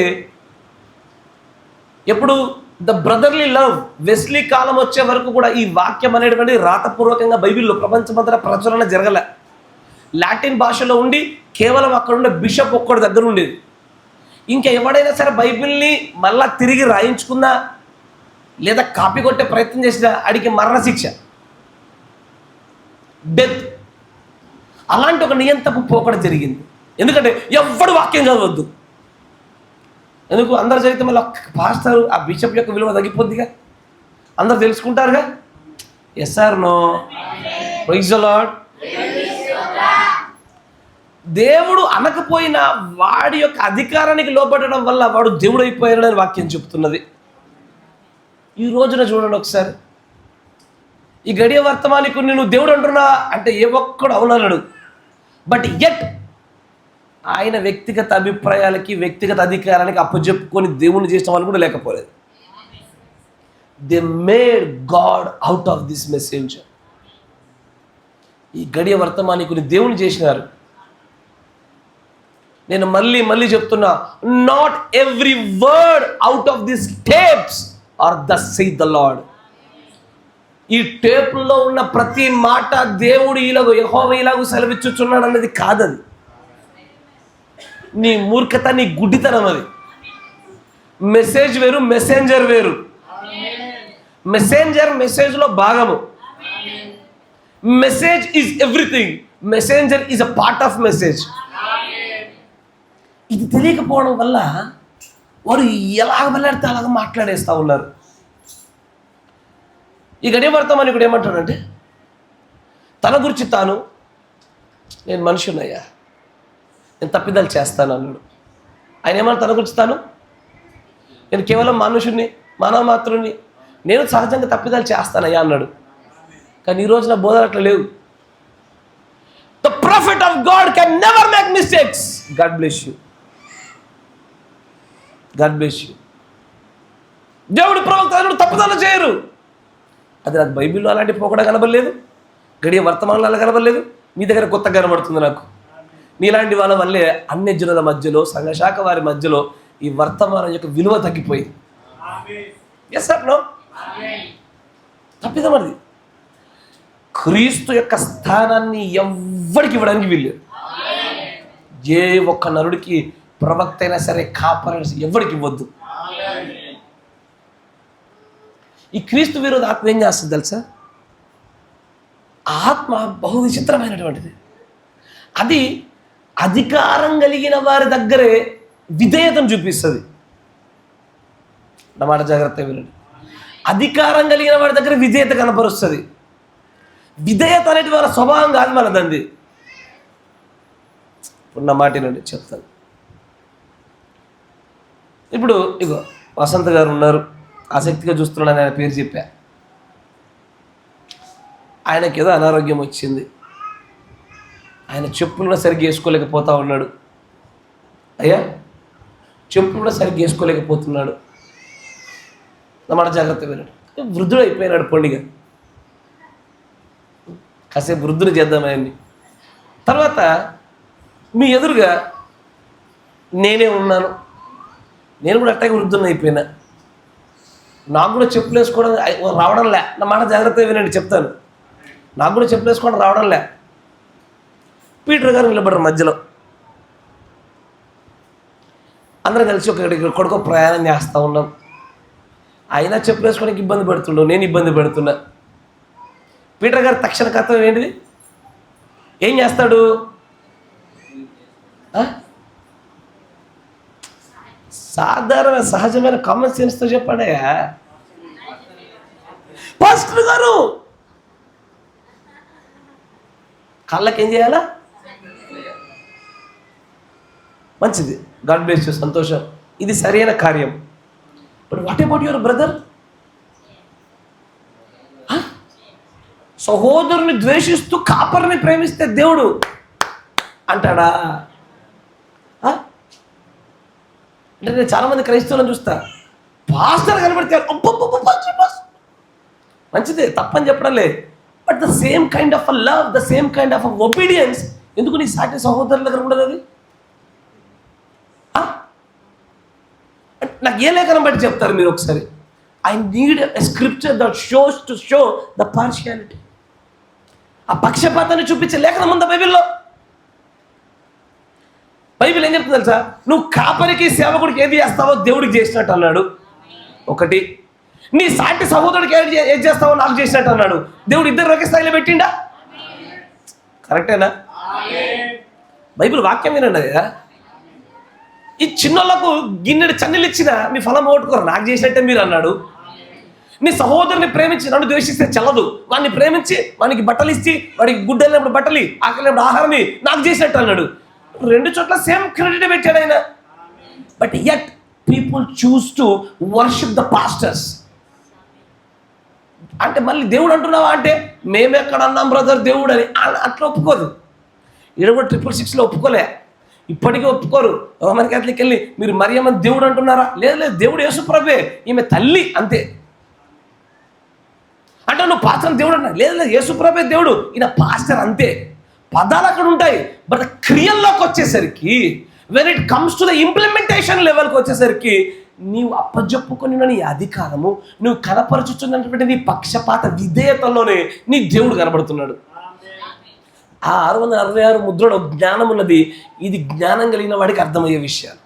ఎప్పుడు ద బ్రదర్లీ లవ్ వెస్లీ కాలం వచ్చే వరకు కూడా ఈ వాక్యం అనేటువంటి రాతపూర్వకంగా బైబిల్లో ప్రపంచమంతటా ప్రచురణ జరగలే. లాటిన్ భాషలో ఉండి కేవలం అక్కడ ఉండే బిషప్ ఒక్కడి దగ్గర ఉండేది. ఇంకా ఎవడైనా సరే బైబిల్ని మళ్ళా తిరిగి రాయించుకున్నా లేదా కాపీ కొట్టే ప్రయత్నం చేసినా అడిగి మరణశిక్ష, డెత్. అలాంటి ఒక నియంత్రపు పోకడ జరిగింది. ఎందుకంటే ఎవ్వడు వాక్యం చదవద్దు. ఎందుకు? అందరు చదివితే మళ్ళీ పాస్టర్ ఆ బిషప్ యొక్క విలువ తగ్గిపోద్దిగా, అందరు తెలుసుకుంటారుగా. Yes or no? Praise the Lord. దేవుడు అనకపోయినా వాడి యొక్క అధికారానికి లోపడడం వల్ల వాడు దేవుడు అయిపోయాడని వాక్యం చెప్తున్నది. ఈ రోజున చూడండి ఒకసారి, ఈ గడియ వర్తమానికి నువ్వు దేవుడు అంటున్నా అంటే ఏ ఒక్కడు అవునన్నాడు. బట్ ఎట్ ఆయన వ్యక్తిగత అభిప్రాయాలకి వ్యక్తిగత అధికారానికి అప్పచెప్పుకొని దేవుని చేసిన వాళ్ళు కూడా లేకపోలేదు. They made God out of this message. ఈ గడియ వర్తమానికుని దేవుని చేసినారు. నేను మళ్ళీ మళ్ళీ చెప్తున్నా, not every word out of this tapes are thus saith the Lord. ఈ టేపుల్లో ఉన్న ప్రతి మాట దేవుడు ఇలాగో యెహోవా ఇలాగో సెలవిచ్చుచున్నాడు అన్నది కాదది. నీ మూర్ఖత, నీ గుడ్డితనం అది. మెసేజ్ వేరు, మెసెంజర్ వేరు. మెసెంజర్ మెసేజ్లో భాగము. Message is everything, messenger is a part of message. ఇది తెలియకపోవడం వల్ల వారు ఎలాగ వెళ్ళాడితే అలాగ మాట్లాడేస్తూ ఉన్నారు. ఈ గడియ వర్తమానికుడు ఏమంటాడంటే తన గురించి తాను, నేను మనుషున్నయ్యా, నేను తప్పిదాలు చేస్తాను అన్నాడు. ఆయన ఏమన్నా తన గురించి తాను, నేను కేవలం మనుషుణ్ణి, మానవ మాత్రుని, నేను సహజంగా తప్పిదాలు చేస్తానయ్యా అన్నాడు. కానీ ఈ రోజున బోధన అట్లా లేవు. The prophet of God can never make mistakes. God bless you. God bless you. దేవుడి ప్రవక్త తప్పుదల చేయరు. అది నాకు బైబిల్లో అలాంటి పోకడ కనబడలేదు, గడియ వర్తమానంలో అలా కనబడలేదు. మీ దగ్గర కొత్తగా కనబడుతుంది నాకు. నీలాంటి వాళ్ళ వల్లే అన్యజనుల మధ్యలో, సంఘశాఖ వారి మధ్యలో ఈ వర్తమానం యొక్క విలువ తగ్గిపోయింది. Yes sir no? తప్పిదం అది. క్రీస్తు యొక్క స్థానాన్ని ఎవ్వడికి ఇవ్వడానికి వీల్లేదు. ఏ ఒక్క నరుడికి, ప్రవక్త అయినా సరే, కాపరైనా సరే, ఎవరికి ఇవ్వద్దు. ఈ క్రీస్తు విరోధ ఆత్మ ఏం చేస్తుంది తెలుసా? ఆత్మ బహు విచిత్రమైనటువంటిది. అది అధికారం కలిగిన వారి దగ్గరే విధేయతను చూపిస్తుంది. నా మాట జాగ్రత్తగా వినండి. అధికారం కలిగిన వారి దగ్గర విధేయత కనపరుస్తుంది. విధేయత అనేది వాళ్ళ స్వభావం కాదు, మనదండి. ఇప్పుడు నా మాట వినండి, చెప్తాను. ఇప్పుడు ఇగో వసంత్ గారు ఉన్నారు, ఆసక్తిగా చూస్తున్నాను. ఆయన పేరు చెప్పా. ఆయనకి ఏదో అనారోగ్యం వచ్చింది. ఆయన చెప్పులు కూడా సరిగ్గా వేసుకోలేకపోతా ఉన్నాడు. అయ్యా, చెప్పులు కూడా సరిగ్గా వేసుకోలేకపోతున్నాడు. నా మాట జాగ్రత్తగా వినండి. వృద్ధుడు అయిపోయినాడు పండుగ. కాసేపు వృద్ధుని చేద్దామని తర్వాత మీ ఎదురుగా నేనే ఉన్నాను. నేను కూడా అట్టాగే వృద్ధుని అయిపోయినా. నాకు కూడా చెప్పులు వేసుకోవడం రావడంలే. నా మాట జాగ్రత్తగా వినండి, చెప్తాను. నాకు కూడా చెప్పులు వేసుకోవడం రావడంలే. పీటర్ గారు నిలబడరు మధ్యలో. అందరం కలిసి ఒకటి కొడుకో ప్రయాణం చేస్తూ ఉన్నాం. అయినా చెప్పులు వేసుకోవడానికి ఇబ్బంది పెడుతుండవు, నేను ఇబ్బంది పెడుతున్నా. పీటర్ గారు తక్షణ కర్తవ్యం ఏంటిది? ఏం చేస్తాడు? సాధారణ సహజమైన కామన్ సెన్స్తో చెప్పాడయా పాస్టర్ గారు. కళ్ళకి ఏం చేయాలా? మంచిది, గాడ్ బ్లెస్ యూ, సంతోషం. ఇది సరైన కార్యం. But what about your brother? సహోదరుని ద్వేషిస్తూ కాపరిని ప్రేమిస్తే దేవుడు అంటాడా? అంటే నేను చాలామంది క్రైస్తవులను చూస్తా, పాస్టర్ కనబడితే మంచిదే, తప్పని చెప్పడం లేదు. But the same kind of love, the same kind of obedience ఎందుకు నీ సాటి సహోదరుల దగ్గర ఉండదు? అది నాకు ఏ లేఖనం బట్టి చెప్తారు మీరు ఒకసారి? I need a scripture that shows to show the partiality. ఆ పక్షపాతాన్ని చూపించే లేఖనం ఉందా బైబిల్లో? బైబిల్ ఏం చెప్తుంది తెలుసా? నువ్వు కాపరికి సేవకుడికి ఏది చేస్తావో దేవుడికి చేసినట్టు అన్నాడు ఒకటి, నీ సాటి సహోదరుడికి ఏది చేస్తావో నాకు చేసినట్టు అన్నాడు. దేవుడు ఇద్దరు ఒకే స్థాయిలో పెట్టిండా? కరెక్టేనా? బైబిల్ వాక్యం వినండి. అదే ఈ చిన్నోళ్ళకు గిన్నెడు చన్నీళ్ళు ఇచ్చినా మీ ఫలం ఓటుకోరు, నాకు చేసినట్టే మీరు అన్నాడు. నీ సహోదరుని ప్రేమించి నన్ను ద్వేషిస్తే చల్లదు, వాడిని ప్రేమించి వానికి బట్టలు ఇచ్చి వాడికి గుడ్డ వెళ్ళినప్పుడు బట్టలు, ఆకలినప్పుడు ఆహారాన్ని నాకు చేసినట్టు అన్నాడు. రెండు చోట్ల సేమ్ క్రెడిట్ పెట్టాడు ఆయన. But at people choose to worship the pastors. అంటే మళ్ళీ దేవుడు అంటున్నావా అంటే మేమెక్కడ అన్నాం బ్రదర్ దేవుడు అని, అట్లా ఒప్పుకోదు. ఈడ కూడా 666లో ఒప్పుకోలే, ఇప్పటికీ ఒప్పుకోరు. రోమన్ క్యాథలిక్ వెళ్ళి మీరు మరియమ్మని దేవుడు అంటున్నారా? లేదు లేదు, దేవుడు యేసుప్రభువే, ఈమె తల్లి అంతే. అంటే నువ్వు పాస్టర్ దేవుడు అన్నా? లేదు లేదు, యేసుప్రభువే దేవుడు, ఈయన పాస్టర్ అంతే. పదాలు అక్కడ ఉంటాయి, బట్ క్రియల్లోకి వచ్చేసరికి, when it comes to the implementation లెవెల్కి వచ్చేసరికి నీవు అప్పజెప్పుకొని నీ అధికారము, నువ్వు కనపరుచుతున్నటువంటి నీ పక్షపాత విధేయతలోనే నీ దేవుడు కనబడుతున్నాడు. ఆ 666 ముద్రలో జ్ఞానం ఉన్నది. ఇది జ్ఞానం కలిగిన వాడికి అర్థమయ్యే విషయాలు.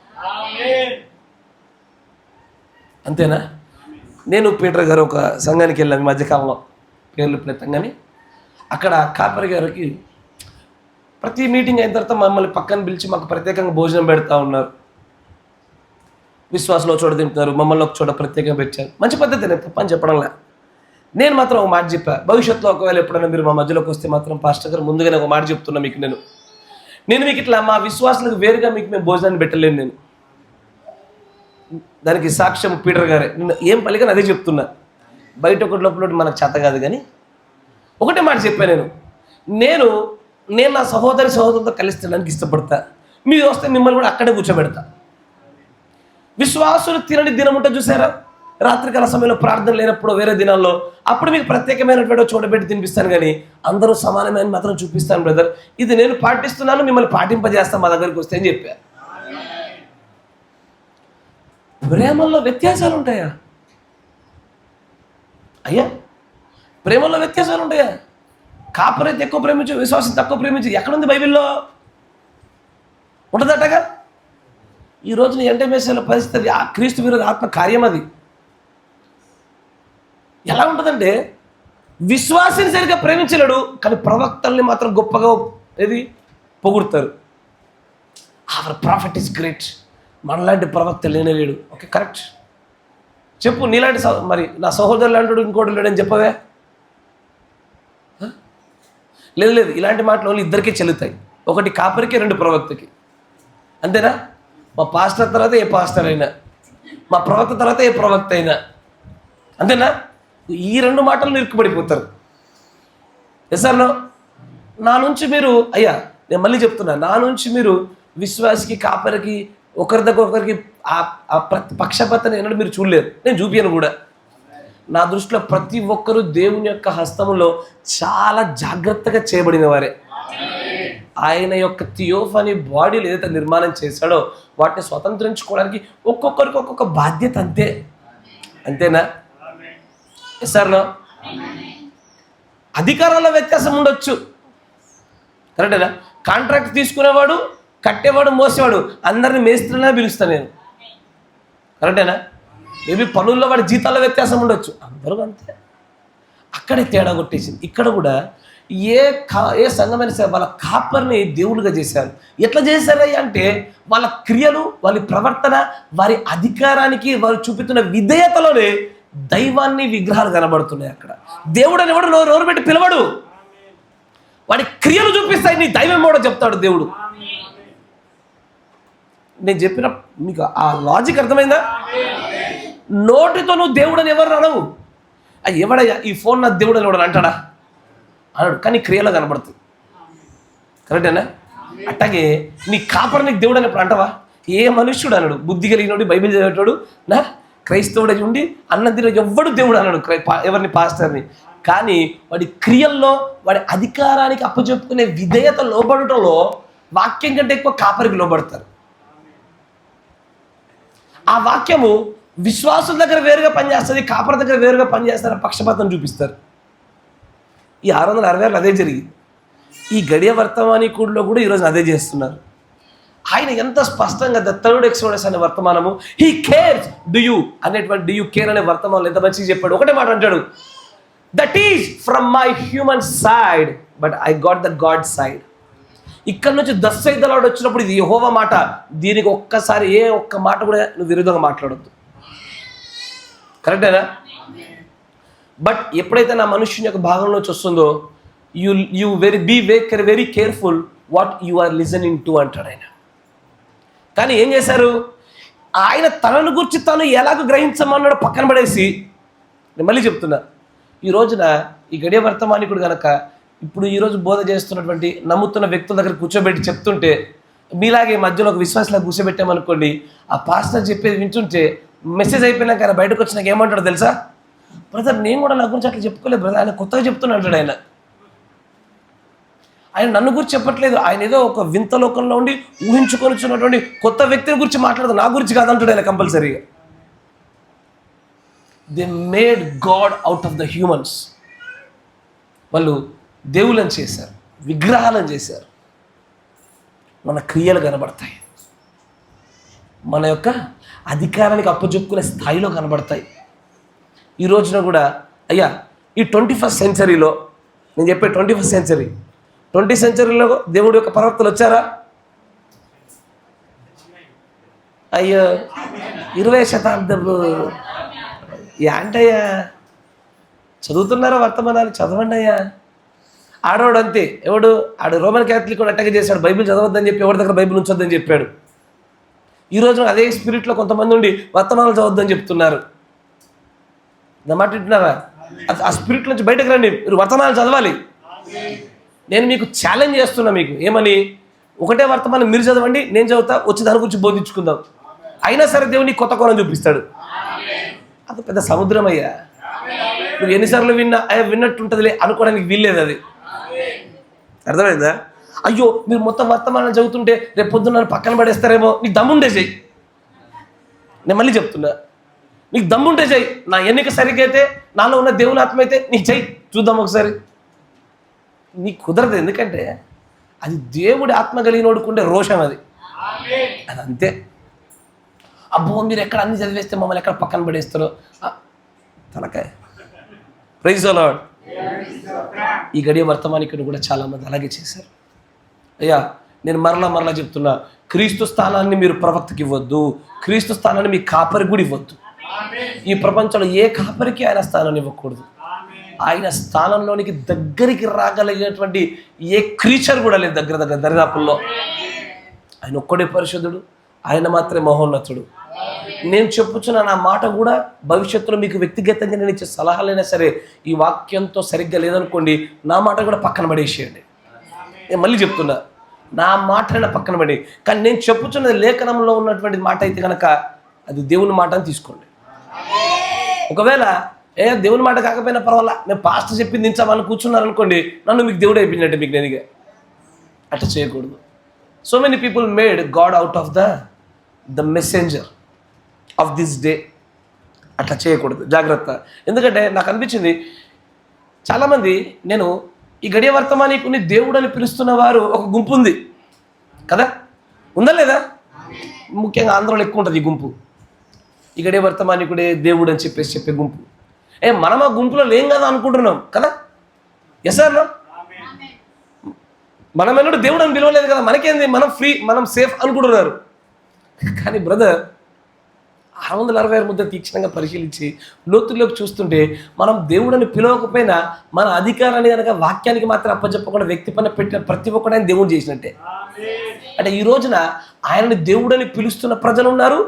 అంతేనా? నేను పీటర్ గారు ఒక సంఘానికి వెళ్ళాను మధ్యకాలంలో, పేర్లు ప్రయత్నంగాని. అక్కడ కాపరి గారికి ప్రతి మీటింగ్ అయిన తర్వాత మమ్మల్ని పక్కన పిలిచి మాకు ప్రత్యేకంగా భోజనం పెడతా ఉన్నారు. విశ్వాసంలో చోట తింటున్నారు, మమ్మల్ని ఒక చోట ప్రత్యేకంగా పెట్టారు. మంచి పద్ధతి, నేను తప్పని చెప్పడంలే. నేను మాత్రం ఒక మాట చెప్పా, భవిష్యత్తులో ఒకవేళ ఎప్పుడైనా మీరు మా మధ్యలోకి వస్తే మాత్రం పాస్టర్ గారు ముందుగానే ఒక మాట చెప్తున్నా మీకు, నేను మీకు ఇట్లా మా విశ్వాసాలకు వేరుగా మీకు మేము భోజనాన్ని పెట్టలేను. నేను దానికి సాక్ష్యం పీటర్ గారే. నేను ఏం పలికని అదే చెప్తున్నా. బయట ఒకటి లోపల మనకు చేత కాదు, కానీ ఒకటే మాట చెప్పాను. నేను నా సహోదరులతో కలిసి తినడానికి ఇష్టపడతా. మీరు వస్తే మిమ్మల్ని కూడా అక్కడే కూర్చోబెడతా. విశ్వాసులు తినని దినం ఉంటుంది చూసారా, రాత్రికాల సమయంలో ప్రార్థన లేనప్పుడు వేరే దినాల్లో, అప్పుడు మీకు ప్రత్యేకమైనటువంటి చోటబెట్టి తినిపిస్తాను, కానీ అందరూ సమానమైన మాత్రం చూపిస్తాను బ్రదర్. ఇది నేను పాటిస్తున్నాను, మిమ్మల్ని పాటింపజేస్తాను మా దగ్గరికి వస్తే అని చెప్పా. ప్రేమల్లో వ్యత్యాసాలు ఉంటాయా అయ్యా? ప్రేమల్లో వ్యత్యాసాలు ఉంటాయా? కాపరైతే ఎక్కువ ప్రేమించు, విశ్వాసం తక్కువ ప్రేమించు, ఎక్కడుంది బైబిల్లో? ఉంటుందటగా. ఈరోజు నీ ఎంటమేసాల పరిస్థితి ఆ క్రీస్తు విరోధ ఆత్మ కార్యం. అది ఎలా ఉంటుందంటే, విశ్వాసిని సరిగ్గా ప్రేమించలేడు, కానీ ప్రవక్తల్ని మాత్రం గొప్పగా పొగుడతారు. అవర్ ప్రాఫిట్ ఈస్ గ్రేట్, మనలాంటి ప్రవక్త లేనేలేడు. Okay, correct. చెప్పు, నీలాంటి మరి నా సహోదరులు అంటాడు ఇంకోటి లేడని చెప్పవే. లేదు లేదు, ఇలాంటి మాటలు ఓన్లీ ఇద్దరికీ చెల్లుతాయి. ఒకటి కాపరికి, రెండు ప్రవక్తకి. అంతేనా? మా పాస్టర్ తర్వాత ఏ పాస్టర్ అయినా, మా ప్రవక్త తర్వాత ఏ ప్రవక్త అయినా, అంతేనా? ఈ రెండు మాటలు ఇరుక్కుపడిపోతారు. ఎస్ఆర్నో? నా నుంచి మీరు, అయ్యా నేను మళ్ళీ చెప్తున్నా, నా నుంచి మీరు విశ్వాసికి కాపరికి ఒకరి దగ్గర ఒకరికి ఆ పక్షపాతాన్ని ఎన్నడూ మీరు చూడలేరు. నేను చూపించను కూడా. నా దృష్టిలో ప్రతి ఒక్కరూ దేవుని యొక్క హస్తములో చాలా జాగ్రత్తగా చేయబడిన వారే. ఆయన యొక్క థియోఫనీ బాడీలు ఏదైతే నిర్మాణం చేశాడో వాటిని స్వతంత్రించుకోవడానికి ఒక్కొక్కరికి ఒక్కొక్క బాధ్యత. అంతే, అంతేనా? సార్లో అధికారాల వ్యత్యాసం ఉండొచ్చు, కరెక్టేనా? కాంట్రాక్ట్ తీసుకునేవాడు, కట్టేవాడు, మోసేవాడు అందరిని మేస్త్రిలా పిలుస్తాను నేను, కరెక్టేనా? మేబీ పనుల్లో వాడి జీతాల వ్యత్యాసం ఉండొచ్చు, అందరూ అంతే. అక్కడే తేడా కొట్టేసింది. ఇక్కడ కూడా ఏ సంఘమైనా సరే వాళ్ళ కాపర్ని దేవులుగా చేశారు. ఎట్లా చేశారయ్యా అంటే, వాళ్ళ క్రియలు, వాళ్ళ ప్రవర్తన, వారి అధికారానికి వారు చూపుతున్న విధేయతలోనే దైవాన్ని విగ్రహాలు కనబడుతున్నాయి. అక్కడ దేవుడు అని ఎవడు నోరు పెట్టి పిలవడు, వాడి క్రియలు చూపిస్తాయి. నీ దైవం కూడా చెప్తాడు దేవుడు. నేను చెప్పిన మీకు ఆ లాజిక్ అర్థమైందా? నోటితో నువ్వు దేవుడు అని ఎవరు అనవు. ఎవడయ్యా ఈ ఫోన్ నా దేవుడు అని ఎవడని అంటాడా? అన్నాడు, కానీ క్రియలో కనబడుతుంది, కరెక్టేనా? అట్లాగే నీ కాపర్ నీకు దేవుడు అని ఎప్పుడు అంటావా? ఏ మనుష్యుడు అన్నాడు, బుద్ధి కలిగినోడు బైబిల్ చదివేటోడు నా క్రైస్తవుడు ఉండి అన్నం తిన ఎవ్వడు దేవుడు అన్నాడు ఎవరిని, పాస్టర్ని. కానీ వాడి క్రియల్లో, వాడి అధికారానికి అప్పచెప్పుకునే విధేయత లోబడటంలో వాక్యం కంటే ఎక్కువ కాపరికి లోబడతారు. ఆ వాక్యము విశ్వాసుల దగ్గర వేరుగా పనిచేస్తుంది, కాపరి దగ్గర వేరుగా పనిచేస్తారు, పక్షపాతం చూపిస్తారు. ఈ 666 అదే జరిగింది. ఈ గడియ వర్తమానికుడిలో కూడా ఈరోజు అదే చేస్తున్నారు. ఆయన ఎంత స్పష్టంగా ద థర్డ్ ఎక్సోడస్ అనే వర్తమానము, హీ కేర్స్ డు యూ అనేటువంటి డు యూ కేర్ అనే వర్తమానం ఎంత మంచిగా చెప్పాడు. ఒకటే మాట అంటాడు, that is from my human side but I got the God side. ఇక్కడ నుంచి దస్సైదలాడు వచ్చినప్పుడు ఇది యెహోవా మాట, దీనికి ఒక్కసారి ఏ ఒక్క మాట కూడా నువ్వు విరుద్ధంగా మాట్లాడొద్దు. కరెక్టేనా? బట్ ఎప్పుడైతే నా మనుష్యుని యొక్క భాగంలోంచి వస్తుందో you very careful what you are listening to అంటాడు ఆయన. కానీ ఏం చేశారు, ఆయన తనను గురించి తను ఎలాగో గ్రహించమన్నాడు పక్కన పడేసి, నేను మళ్ళీ చెప్తున్నా, ఈ రోజున ఈ గడియ వర్తమానికుడు కనుక ఇప్పుడు ఈరోజు బోధ చేస్తున్నటువంటి నమ్ముతున్న వ్యక్తుల దగ్గర కూర్చోబెట్టి చెప్తుంటే, మీలాగే మధ్యలో ఒక విశ్వాసలాగా కూర్చోబెట్టామనుకోండి, ఆ పాస్టర్ చెప్పేది వింటుంటే మెసేజ్ అయిపోయినాక ఆయన బయటకు వచ్చినాక ఏమంటాడు తెలుసా, బ్రదర్ నేను కూడా నా గురించి అట్లా చెప్పుకోలేదు బ్రదర్, ఆయన కొత్తగా చెప్తున్నాడు. ఆయన నన్ను గురించి చెప్పట్లేదు, ఆయన ఏదో ఒక వింత లోకంలో ఉండి ఊహించుకొని వచ్చినటువంటి కొత్త వ్యక్తిని గురించి మాట్లాడదు, నా గురించి కాదంటాడు ఆయన కంపల్సరీగా. They made God out of the humans. వాళ్ళు దేవుళ్ళని చేశారు, విగ్రహాలను చేశారు. మన క్రియలు కనబడతాయి, మన యొక్క అధికారానికి అప్పచెప్పుకునే స్థాయిలో కనబడతాయి. ఈ రోజున కూడా అయ్యా ఈ 21st సెంచరీలో, నేను చెప్పే 21st సెంచరీ, 20th సెంచరీలో దేవుడి యొక్క ప్రవక్తలు వచ్చారా? అయ్యో 20వ శతాబ్దపు ఏంటయ్యా, చదువుతున్నారా వర్తమానాలు? చదవండి అయ్యా. ఆడవాడు అంతే, ఎవడు ఆడు రోమన్ క్యాథలిక్ కూడా అట్టగా చేశాడు, బైబిల్ చదవద్దని చెప్పి ఎవరి దగ్గర బైబిల్ ఉంచొద్దని చెప్పాడు. ఈ రోజున అదే స్పిరిట్లో కొంతమంది ఉండి వర్తమానాలు చదవద్దని చెప్తున్నారు. నా మాట వింటున్నారా? ఆ స్పిరిట్ నుంచి బయటకు రండి, మీరు వర్తమానాలు చదవాలి. నేను మీకు ఛాలెంజ్ చేస్తున్నా, మీకు ఏమని, ఒకటే వర్తమానం మీరు చదవండి, నేను చదువుతా, వచ్చి దాని గురించి బోధించుకుందాం. అయినా సరే దేవుని కొత్త కోణం చూపిస్తాడు. అది పెద్ద సముద్రం అయ్యా, నువ్వు ఎన్నిసార్లు విన్నట్టుంటుందిలే అనుకోవడానికి వీల్లేదు. అది అర్థమైందా? అయ్యో మీరు మొత్తం వర్తమానం చదువుతుంటే రేపు పొద్దున్న పక్కన పడేస్తారేమో, నీకు దమ్ముంటే చెయ్యి. నేను మళ్ళీ చెప్తున్నా, నీకు దమ్ముంటే చెయ్యి. నా ఎన్నిక సరిగ్గా అయితే, నాలో ఉన్న దేవుని ఆత్మ అయితే నీకు చెయ్యి, చూద్దాం ఒకసారి. నీకు కుదరదు, ఎందుకంటే అది దేవుడి ఆత్మ కలిగినోడుకుంటే రోషం, అది అంతే. అబ్బో మీరు ఎక్కడ అన్ని చదివేస్తే మమ్మల్ని ఎక్కడ పక్కన పడేస్తారో తలకాయ. Praise the lord. ఈ గడియ వర్తమానికుడు కూడా చాలామంది అలాగే చేశారు. అయ్యా నేను మరలా చెప్తున్నా, క్రీస్తు స్థానాన్ని మీరు ప్రవక్తకి ఇవ్వద్దు, క్రీస్తు స్థానాన్ని మీ కాపరికి కూడా ఇవ్వద్దు. ఈ ప్రపంచంలో ఏ కాపరికి ఆయన స్థానాన్ని ఇవ్వకూడదు. ఆయన స్థానంలోనికి దగ్గరికి రాగలిగినటువంటి ఏ క్రీచర్ కూడా లేదు దగ్గర దరిదాపుల్లో. ఆయన ఒక్కడే పరిశుద్ధుడు, ఆయన మాత్రమే మహోన్నతుడు. నేను చెప్పుచున్న నా మాట కూడా భవిష్యత్తులో మీకు వ్యక్తిగతంగా నేను ఇచ్చే సలహాలైనా సరే ఈ వాక్యంతో సరిగ్గా లేదనుకోండి, నా మాట కూడా పక్కన పడేసేయండి. నేను మళ్ళీ చెప్తున్నా, నా మాటైనా పక్కన పడి, కానీ నేను చెప్పుచున్నది లేఖనంలో ఉన్నటువంటి మాట అయితే కనుక అది దేవుని మాట అని తీసుకోండి. ఒకవేళ దేవుని మాట కాకపోయినా పర్వాలా, నేను పాస్టర్ చెప్పింది దించామని కూర్చున్నారనుకోండి, నన్ను మీకు దేవుడు అయిపోయినట్టే. మీకు నేను అట్లా చేయకూడదు. So many people made God out of the messenger of this day. అట్లా చేయకూడదు, జాగ్రత్త. ఎందుకంటే నాకు అనిపించింది చాలామంది, నేను ఈ గడియ వర్తమానికుని దేవుడు అని పిలుస్తున్న వారు ఒక గుంపు ఉంది కదా, ఉందా లేదా? ముఖ్యంగా ఆంధ్రలో ఎక్కువ ఉంటుంది ఈ గుంపు, ఈ గడియ వర్తమానికుడే దేవుడు అని చెప్పే గుంపు. మనం ఆ గుంపులో లేం కదా అనుకుంటున్నాం కదా. ఎస్ సార్, మనం ఎన్నడూ దేవుడు అని పిలవలేదు కదా, మనకేంది, మనం ఫ్రీ, మనం సేఫ్ అనుకుంటున్నారు. కానీ బ్రదర్ 666 ముద్ద తీక్షణంగా పరిశీలించి లోతుల్లోకి చూస్తుంటే, మనం దేవుడని పిలవకపోయినా మన అధికారాన్ని కనుక వాక్యానికి మాత్రం అప్పచెప్పకుండా వ్యక్తి పైన పెట్టిన ప్రతి ఒక్కడు ఆయన దేవుడు చేసినట్టే. అంటే ఈ రోజున ఆయనని దేవుడని పిలుస్తున్న ప్రజలు ఉన్నారు,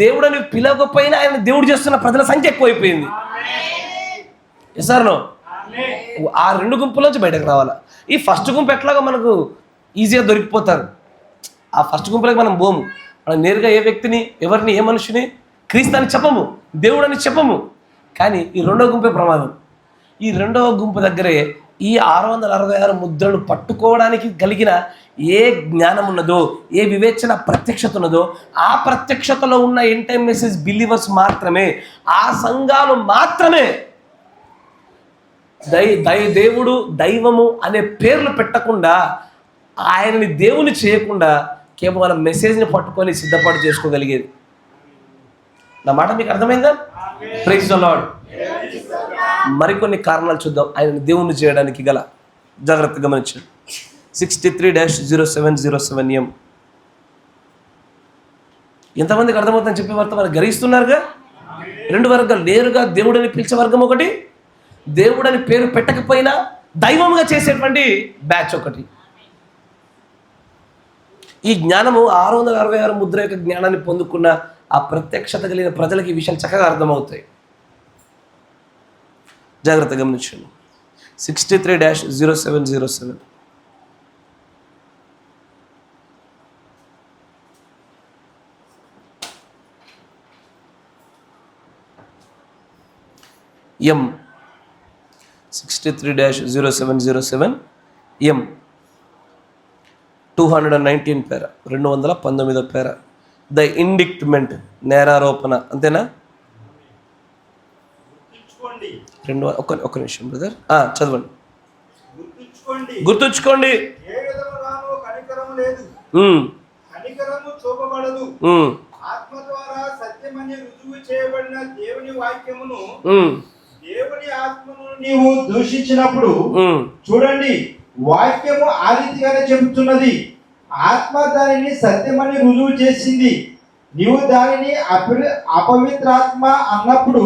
దేవుడని పిలవకపోయినా ఆయన దేవుడు చేస్తున్న ప్రజల సంఖ్య ఎక్కువైపోయింది. ఎసార్నో ఆ రెండు గుంపులోంచి బయటకు రావాలా. ఈ ఫస్ట్ గుంపు ఎట్లాగా మనకు ఈజీగా దొరికిపోతారు, ఆ ఫస్ట్ గుంపులోకి మనం పోము. మనం నేరుగా ఏ వ్యక్తిని, ఎవరిని, ఏ మనిషిని క్రీస్తు అని చెప్పము, దేవుడు అని చెప్పము. కానీ ఈ రెండవ గుంపే ప్రమాదం. ఈ రెండవ గుంపు దగ్గరే ఈ 666 ముద్రలు పట్టుకోవడానికి కలిగిన ఏ జ్ఞానం ఉన్నదో, ఏ వివేచన ప్రత్యక్షత ఉన్నదో, ఆ ప్రత్యక్షతలో ఉన్న ఎండ్ టైమ్ మెసేజ్ బిలీవర్స్ మాత్రమే, ఆ సంఘాలు మాత్రమే దేవుడు, దైవము అనే పేర్లు పెట్టకుండా, ఆయనని దేవుని చేయకుండా కేవలం మెసేజ్ని పట్టుకొని సిద్ధపాటు చేసుకోగలిగేది. నా మాట మీకు అర్థమైందా? Praise the lord. మరికొన్ని కారణాలు చూద్దాం ఆయనని దేవుణ్ణి చేయడానికి గల. జాగ్రత్తగా గమనించండి. 63-0707M. ఎంతమందికి అర్థమవుతుందని చెప్పే వర్తమానం గ్రహిస్తున్నారుగా? 2 వర్గాలు. నేరుగా దేవుడని పిలిచే వర్గం ఒకటి, దేవుడని పేరు పెట్టకపోయినా దైవంగా చేసేటువంటి బ్యాచ్ ఒకటి. ఈ జ్ఞానము 666 ముద్ర యొక్క జ్ఞానాన్ని పొందుకున్న ఆ ప్రత్యక్షత కలిగిన ప్రజలకి ఈ విషయాలు చక్కగా అర్థమవుతాయి. జాగ్రత్తగా గమనించండి. 63-0707. M 63-0707 M 219 పేర, 219 పేర. ద ఇండిక్ట్మెంట్, నేరారోపణ. అంతేనా? ఒక్క నిమిషం బ్రదర్, చదవండి. గుర్తుంచుకోండి, ఆత్మ ద్వారా సత్యమని రుజువు చేయబడిన దేవుని వాక్యమును, దేవుని ఆత్మను నీవు దూషించినప్పుడు చూడండి, వాక్యము ఆ రీతిగానే చెబుతున్నది. ఆత్మ దానిని సత్యమని రుజువు చేసింది. నీవు దానిని అపవిత్రాత్మ అన్నప్పుడు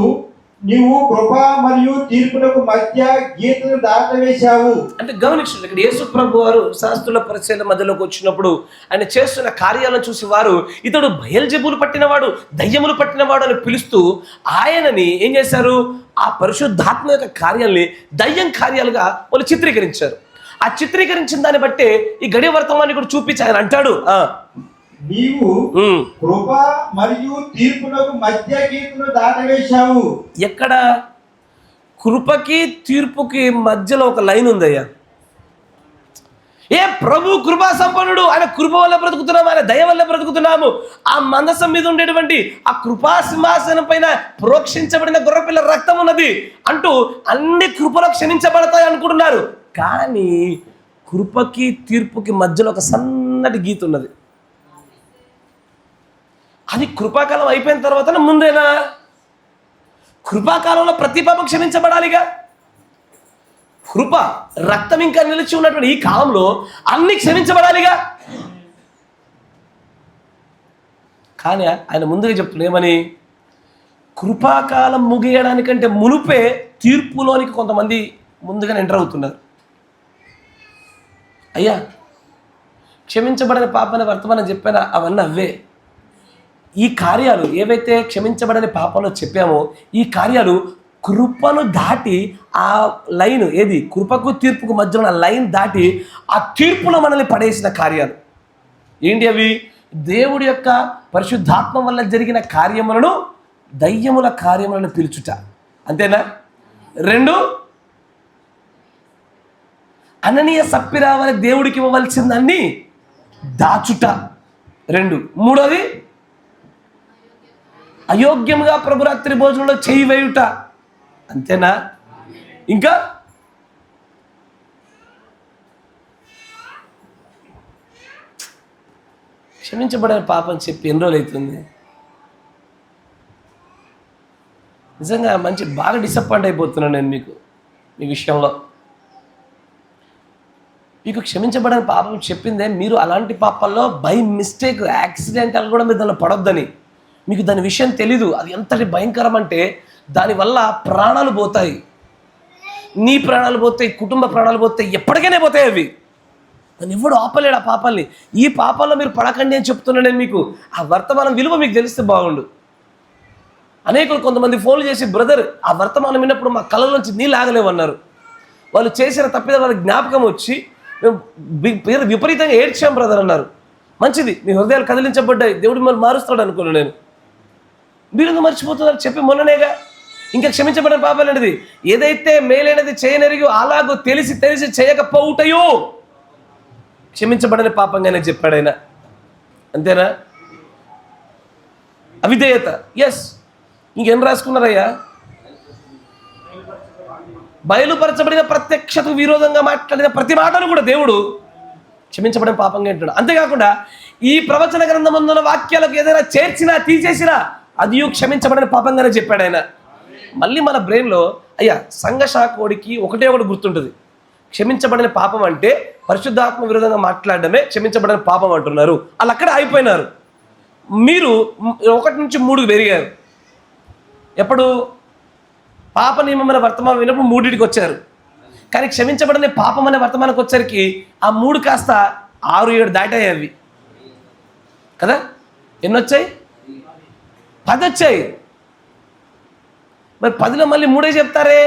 నీవు కృప మరియు తీర్పులకు మధ్య గీతను దాటవేశావు. అంటే గమనించండి, ఇక్కడ యేసు ప్రభు వారు శాస్త్రుల పరిచయాల మధ్యలోకి వచ్చినప్పుడు ఆయన చేస్తున్న కార్యాలను చూసి వారు ఇతడు బయల్జెబూలు పట్టినవాడు, దయ్యములు పట్టినవాడు అని పిలుస్తూ ఆయనని ఏం చేశారు? ఆ పరిశుద్ధాత్మ యొక్క కార్యాల్ని దయ్యం కార్యాలుగా వాళ్ళు చిత్రీకరించారు. ఆ చిత్రీకరించిన దాన్ని బట్టే ఈ గడియ వర్తమాన్ని కూడా చూపించి ఆయన అంటాడు, నీవు కృప మరియు తీర్పులకు మధ్య గీతను దాటవేశావు. ఎక్కడ? కృపకి తీర్పుకి మధ్యలో ఒక లైన్ ఉందయ్యా. ఏ ప్రభు కృపా సంపన్నుడు, ఆయన కృప వల్ల బ్రతుకుతున్నాము, ఆయన దయ వల్ల బ్రతుకుతున్నాము. ఆ మందసం మీద ఉండేటువంటి ఆ కృపా సింహాసనం పైన ప్రోక్షించబడిన గొర్రెపిల్ల రక్తం ఉన్నది అంటూ అన్ని కృపలో క్షమించబడతాయి అనుకుంటున్నారు. కానీ కృపకి తీర్పుకి మధ్యలో ఒక సన్నటి గీత ఉన్నది. అది కృపాకాలం అయిపోయిన తర్వాత ముందేనా? కృపాకాలంలో ప్రతి పాపం క్షమించబడాలిగా. కృప రక్తం ఇంకా నిలిచి ఉన్నటువంటి ఈ కాలంలో అన్ని క్షమించబడాలిగా. కానీ ఆయన ముందుగా చెప్తున్నా ఏమని? కృపాకాలం ముగియడానికంటే మునుపే తీర్పులోనికి కొంతమంది ముందుగానే ఎంటర్ అవుతున్నారు. అయ్యా, క్షమించబడని పాపని వర్తమానం చెప్పానా? అవన్నీ అవే. ఈ కార్యాలు ఏవైతే క్షమించబడని పాపంలో చెప్పామో, ఈ కార్యాలు కృపను దాటి ఆ లైన్ ఏది? కృపకు తీర్పుకు మధ్యలో ఉన్న లైన్ దాటి ఆ తీర్పులో మనల్ని పడేసిన కార్యాలు ఏంటి అవి? దేవుడి యొక్క పరిశుద్ధాత్మ వల్ల జరిగిన కార్యములను దయ్యముల కార్యములను పిలుచుట. అంతేనా? 2, అననీయ సప్పిరావని దేవుడికి ఇవ్వవలసిందాన్ని దాచుట. 2. 3వది అయోగ్యంగా ప్రభురాత్రి భోజనంలో చేయి వేయుట. అంతేనా? ఇంకా క్షమించబడిన పాపం చెప్పి ఎన్ని రోజులు అవుతుంది? నిజంగా బాగా డిసప్పాయింట్ అయిపోతున్నాను నేను మీ విషయంలో. మీకు క్షమించబడిన పాపం చెప్పిందే మీరు అలాంటి పాపాల్లో బై మిస్టేక్, యాక్సిడెంటల్ కూడా మీరు దానిలో పడొద్దని. మీకు దాని విషయం తెలీదు. అది ఎంతటి భయంకరం అంటే దానివల్ల ప్రాణాలు పోతాయి. నీ ప్రాణాలు పోతాయి, కుటుంబ ప్రాణాలు పోతాయి, ఎప్పటికైనా పోతాయి అవి. దాన్ని ఎవడు ఆపలేడు ఆ పాపాలని. ఈ పాపాల్లో మీరు పడకండి అని చెప్తున్నాను నేను మీకు. ఆ వర్తమానం విలువ మీకు తెలిస్తే బాగుండు. అనేకులు కొంతమంది ఫోన్లు చేసి, బ్రదర్ ఆ వర్తమానం విన్నప్పుడు మా కళ్ళ నుంచి నీళ్ళు ఆగలేవన్నారు. వాళ్ళు చేసిన తప్పిద వాళ్ళ జ్ఞాపకం వచ్చి మేము విపరీతంగా ఏడ్చాం బ్రదర్ అన్నారు. మంచిది, మీ హృదయాలు కదిలించబడ్డాయి, దేవుడు మిమ్మల్ని మారుస్తాడు అనుకున్నాను నేను. మీరు మర్చిపోతున్నారు చెప్పి మొన్ననేగా. ఇంకా క్షమించబడిన పాపాలు అనేది ఏదైతే మేలైనది చేయనరిగి అలాగూ తెలిసి తెలిసి చేయకపోవుటయో క్షమించబడని పాపంగానే చెప్పాడు ఆయన. అంతేనా? అవిధేయత, ఎస్. ఇంకేం రాసుకున్నారయ్యా? బయలుపరచబడిన ప్రత్యక్షతకు విరోధంగా మాట్లాడిన ప్రతి మాటను కూడా దేవుడు క్షమించబడిన పాపంగా అంటాడు. అంతేకాకుండా ఈ ప్రవచన గ్రంథమందున వాక్యాలకు ఏదైనా చేర్చినా తీసేసినా అది క్షమించబడిన పాపంగానే చెప్పాడు ఆయన. మళ్ళీ మన బ్రెయిన్లో అయ్యా సంఘశాఖోడికి ఒకటే ఒకటి గుర్తుంటుంది, క్షమించబడిన పాపం అంటే పరిశుద్ధాత్మ విరోధంగా మాట్లాడడమే క్షమించబడిన పాపం అంటున్నారు. వాళ్ళు అక్కడే అయిపోయినారు. మీరు 1 నుంచి 3 పెరిగారు. ఎప్పుడు? పాప నియమమైన వర్తమానం విన్నప్పుడు 3కి వచ్చారు. కానీ క్షమించబడిన పాపం అనే వర్తమానికి వచ్చరికి ఆ 3 కాస్త 6-7 దాటాయి అవి కదా. ఎన్ని వచ్చాయి? 10 వచ్చాయి. మరి 10లో మళ్ళీ 3 చెప్తారే.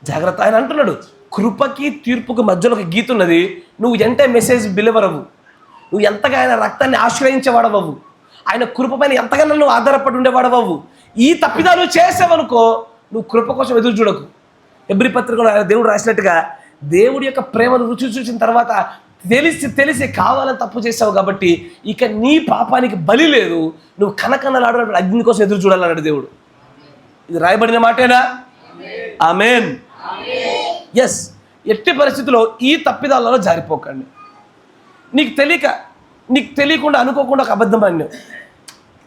జాగ్రత్త. ఆయన అంటున్నాడు కృపకి తీర్పుకి మధ్యలో ఒక గీత ఉన్నది. నువ్వు ఎంత మెసేజ్ బిలివరవు, నువ్వు ఎంతగా ఆయన రక్తాన్ని ఆశ్రయించేవాడవవు, ఆయన కృప పైన ఎంతగానో నువ్వు ఆధారపడి ఉండేవాడవవు. ఈ తప్పిదాలు చేసావనుకో నువ్వు కృప కోసం ఎదురు చూడకు. ఎబ్రీ పత్రికలో దేవుడు రాసినట్టుగా దేవుడి యొక్క ప్రేమను రుచి చూసిన తర్వాత తెలిసి కావాలని తప్పు చేసావు కాబట్టి ఇక నీ పాపానికి బలి లేదు, నువ్వు కనకనలాడు అగ్ని కోసం ఎదురు చూడాలన్నాడు దేవుడు. ఇది రాయబడిన మాటేనా? ఆమేన్. ఎస్. ఎట్టి పరిస్థితుల్లో ఈ తప్పిదాలలో జారిపోకండి. నీకు తెలియకుండా అనుకోకుండా ఒక అబద్ధం అన్నావు,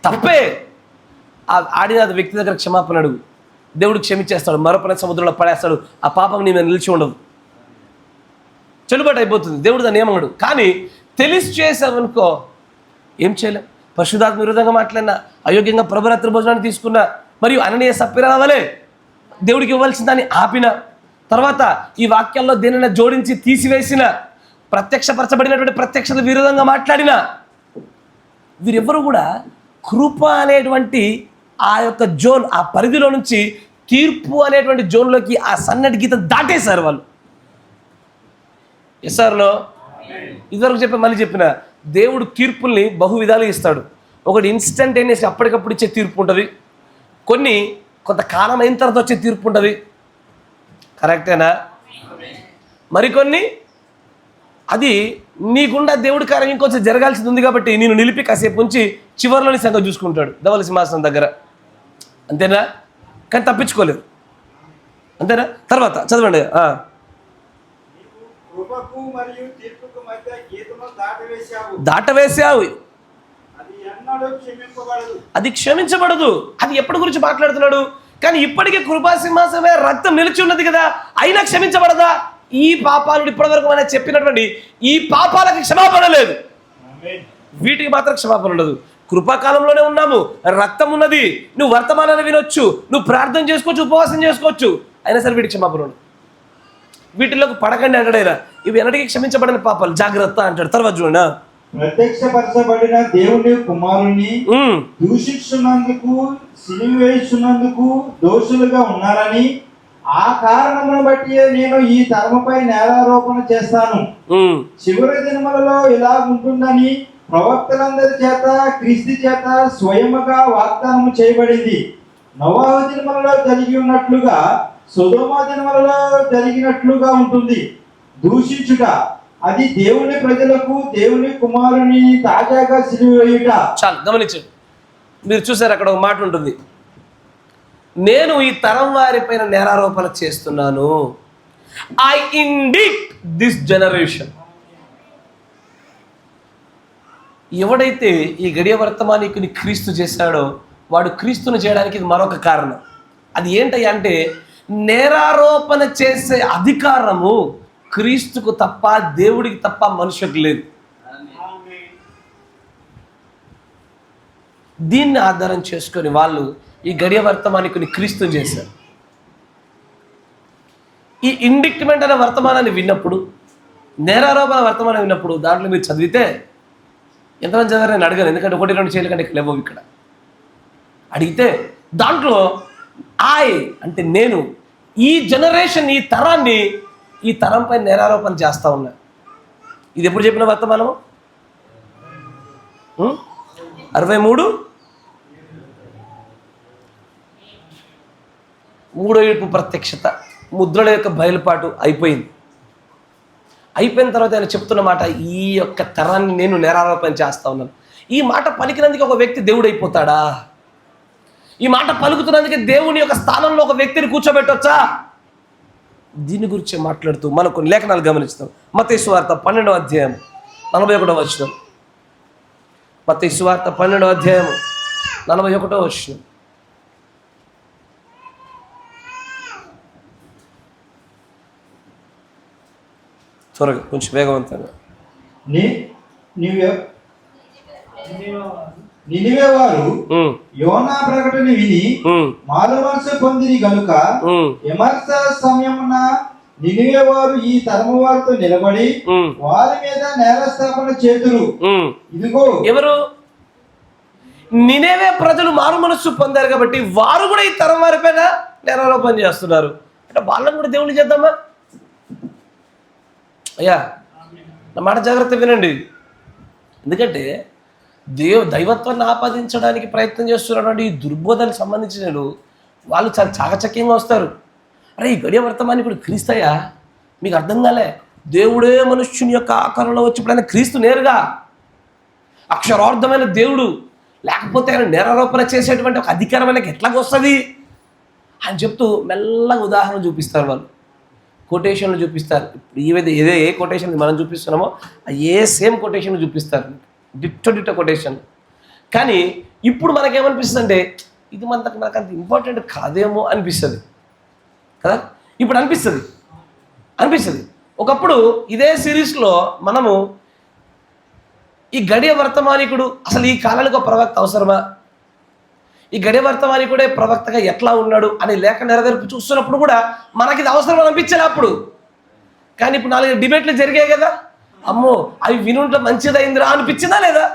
తప్పే. ఆడిన వ్యక్తి దగ్గర క్షమాపణ అడుగు, దేవుడు క్షమించేస్తాడు, మరొక సముద్రంలో పడేస్తాడు. ఆ పాపం నీ మీద నిలిచి ఉండదు, చెల్లుబాటు అయిపోతుంది. దేవుడు దాన్ని ఏమన్నాడు. కానీ తెలిసి చేసావనుకో ఏం చేయలేం. పరిశుద్ధాత్మ విరోధంగా మాట్లాడినా, అయోగ్యంగా ప్రభురాత్రి భోజనాన్ని తీసుకున్నా, మరియు అననీయ సప్పిరా వలె దేవుడికి ఇవ్వాల్సిన దాన్ని ఆపిన తర్వాత ఈ వాక్యాల్లో దేనైనా జోడించి తీసివేసిన, ప్రత్యక్షపరచబడినటువంటి ప్రత్యక్షత విరోధంగా మాట్లాడిన వీరెవ్వరూ కూడా కృప అనేటువంటి ఆ యొక్క జోన్, ఆ పరిధిలో నుంచి తీర్పు అనేటువంటి జోన్లోకి ఆ సన్నటి గీత దాటేశారు వాళ్ళు. ఎస్ఆర్లో ఇదివరకు మళ్ళీ చెప్పిన దేవుడు తీర్పుల్ని బహు విధాలుగా ఇస్తాడు. ఒకటి ఇన్స్టంటేనియస్ అప్పటికప్పుడు ఇచ్చే తీర్పు ఉంటుంది, కొంతకాలం అయిన తర్వాత వచ్చే తీర్పు ఉంటుంది. కరెక్టేనా? మరికొన్ని అది నీకుండా దేవుడి కార్యం ఇంకొంచెం జరగాల్సింది ఉంది కాబట్టి నేను నిలిపి కాసేపు ఉంచి చివరిలోని సంగతి చూసుకుంటాడు ధవల సింహాసనం దగ్గర. అంతేనా? కానీ తప్పించుకోలేదు. అంతేనా? తర్వాత చదవండి. కృపకు మరియు తీర్పుకు మధ్య గీతను దాటవేశావు. అది క్షమించబడదు. అది ఎప్పటి గురించి మాట్లాడుతున్నాడు? కానీ ఇప్పటికే కృపా సింహాసనమే రక్తం నిలిచి ఉన్నది కదా, అయినా క్షమించబడదా? ఈ పాపాలు ఇప్పటివరకు మనం చెప్పినటువంటి ఈ పాపాలకు క్షమాపణ లేదు, వీటికి మాత్రం క్షమాపణ ఉండదు. కృపాకాలంలోనే ఉన్నాము, రక్తం ఉన్నది, నువ్వు వర్తమానాన్ని వినొచ్చు, నువ్వు ప్రార్థన చేసుకోవచ్చు, ఉపవాసం చేసుకోవచ్చు, అయినా సరే వీటికి క్షమాపణ ఉండదు. వీటిలోకి పడకండి అంటాడైనా. ఇవి ఎన్నటికీ క్షమించబడిన పాపాలు, జాగ్రత్త అంటాడు. తర్వాత చూడండి, ప్రత్యక్షపరచబడిన దేవుని కుమారుని దూషించున్నందుకు సిలువేస్తున్నందుకు దోషులుగా ఉన్నారని ఆ కారణమును బట్టి నేను ఈ తరముపై నేరారోపణ చేస్తాను. చివరి దినములలో ఇలా ఉంటుందని ప్రవక్తలందరి చేత క్రీస్తు చేత స్వయముగా వాగ్దానం చేయబడింది. నోవహు దినములలో జరిగి ఉన్నట్లుగా సొదొమ దినములలో జరిగినట్లుగా ఉంటుంది. దూషించుట అది దేవుని ప్రజలకు దేవుని కుమారుని తాజాగా సిలువ వేయుట. చాలు గమనించండి. మీరు చూసారు అక్కడ ఒక మాట ఉంటుంది, నేను ఈ తరం వారిపైన నేరారోపణ చేస్తున్నాను. I indict this generation. ఎవడైతే ఈ గడియ వర్తమానికుని క్రీస్తు చేశాడో వాడు క్రీస్తును చేయడానికి ఇది మరొక కారణం. అది ఏంటంటే అంటే నేరారోపణ చేసే అధికారము క్రీస్తుకు తప్ప, దేవుడికి తప్ప మనుషులకు లేదు. దీన్ని ఆధారం చేసుకొని వాళ్ళు ఈ గడియ వర్తమానికుని క్రీస్తుని చేశారు. ఈ ఇండిక్ట్మెంట్ అనే వర్తమానాన్ని విన్నప్పుడు, నేరారోపణ వర్తమానం విన్నప్పుడు దాంట్లో మీరు చదివితే ఎంతమంది చదివారు నేను అడగాను, ఎందుకంటే 1-2 చేయలు కంటే లేవు ఇక్కడ. అడిగితే దాంట్లో అంటే నేను ఈ జనరేషన్, ఈ తరాన్ని ఈ తరంపై నేరారోపణ చేస్తూ ఉన్నారు. ఇది ఎప్పుడు చెప్పిన వర్తమానము? 63 మూడో ఏడుపు ప్రత్యక్షత, ముద్రల యొక్క బయలుపాటు అయిపోయింది. అయిపోయిన తర్వాత ఆయన చెప్తున్న మాట, ఈ యొక్క తరాన్ని నేను నేరారోపణ చేస్తా ఉన్నాను. ఈ మాట పలికినందుకు ఒక వ్యక్తి దేవుడు అయిపోతాడా? ఈ మాట పలుకుతున్నందుకే దేవుని యొక్క స్థానంలో ఒక వ్యక్తిని కూర్చోబెట్టొచ్చా? దీని గురించి మాట్లాడుతూ మనకు లేఖనాలు గమనిస్తాం. మత్తయి సువార్త 12వ అధ్యాయం 41వ వచనం. మత్తయి సువార్త 12వ అధ్యాయం 41వ వచనం. త్వరగా, కొంచెం వేగవంతంగా. నినివే వారు యోనా ప్రకటన విని మారు మనసు పొందిరి గనుక విమర్శ సమయమున నినివే వారు ఈ తరము వారితో నిలబడి వారి మీద నేరస్థాపన చేతురు. ఇదిగో, ఎవరు? నినివే ప్రజలు మారు మనస్సు పొందారు కాబట్టి వారు కూడా ఈ తరం వారి పైన నేరారోపణ చేస్తున్నారు. అంటే వాళ్ళని కూడా దేవుని చేద్దామా? అయ్యా, నా మాట జాగ్రత్త వినండి. ఎందుకంటే దైవత్వాన్ని ఆపాదించడానికి ప్రయత్నం చేస్తున్నటువంటి ఈ దుర్బోధనకు సంబంధించిన వాళ్ళు చాలా చాకచక్యంగా వస్తారు. అరే, ఈ గడియ వర్తమానికుడు క్రీస్తయ్యా, మీకు అర్థం కాలే, దేవుడే మనుష్యుని యొక్క ఆకారంలో వచ్చినప్పుడు ఆయన క్రీస్తు నేరుగా అక్షరార్థమైన దేవుడు, లేకపోతే ఆయన నేరారోపణ చేసేటువంటి ఒక అధికారం ఆయనకి ఎట్లాగ వస్తుంది అని చెప్తూ మెల్లగా ఉదాహరణ చూపిస్తారు. వాళ్ళు కొటేషన్లు చూపిస్తారు. ఇప్పుడు ఏ కొటేషన్ మనం చూపిస్తున్నామో ఏ సేమ్ కొటేషన్ చూపిస్తారు, డిట్టో కొటేషన్. కానీ ఇప్పుడు మనకేమనిపిస్తుంది అంటే ఇది మనకు అంత ఇంపార్టెంట్ కాదేమో అనిపిస్తుంది కదా. ఇప్పుడు అనిపిస్తుంది. ఒకప్పుడు ఇదే సిరీస్లో మనము ఈ గడియ వర్తమానికుడు అసలు ఈ కాలానికి ఒక ప్రవక్త అవసరమా, ఈ గడియ వర్తమానికుడే ప్రవక్తగా ఎట్లా ఉన్నాడు అని లేఖ నెరవేర్పు చూస్తున్నప్పుడు కూడా మనకి ఇది అవసరం అనిపించలే అప్పుడు. కానీ ఇప్పుడు 4 డిబేట్లు జరిగాయి కదా, అమ్మో అవి వినుంటే మంచిదైందిరా అనిపించిందా లేదా?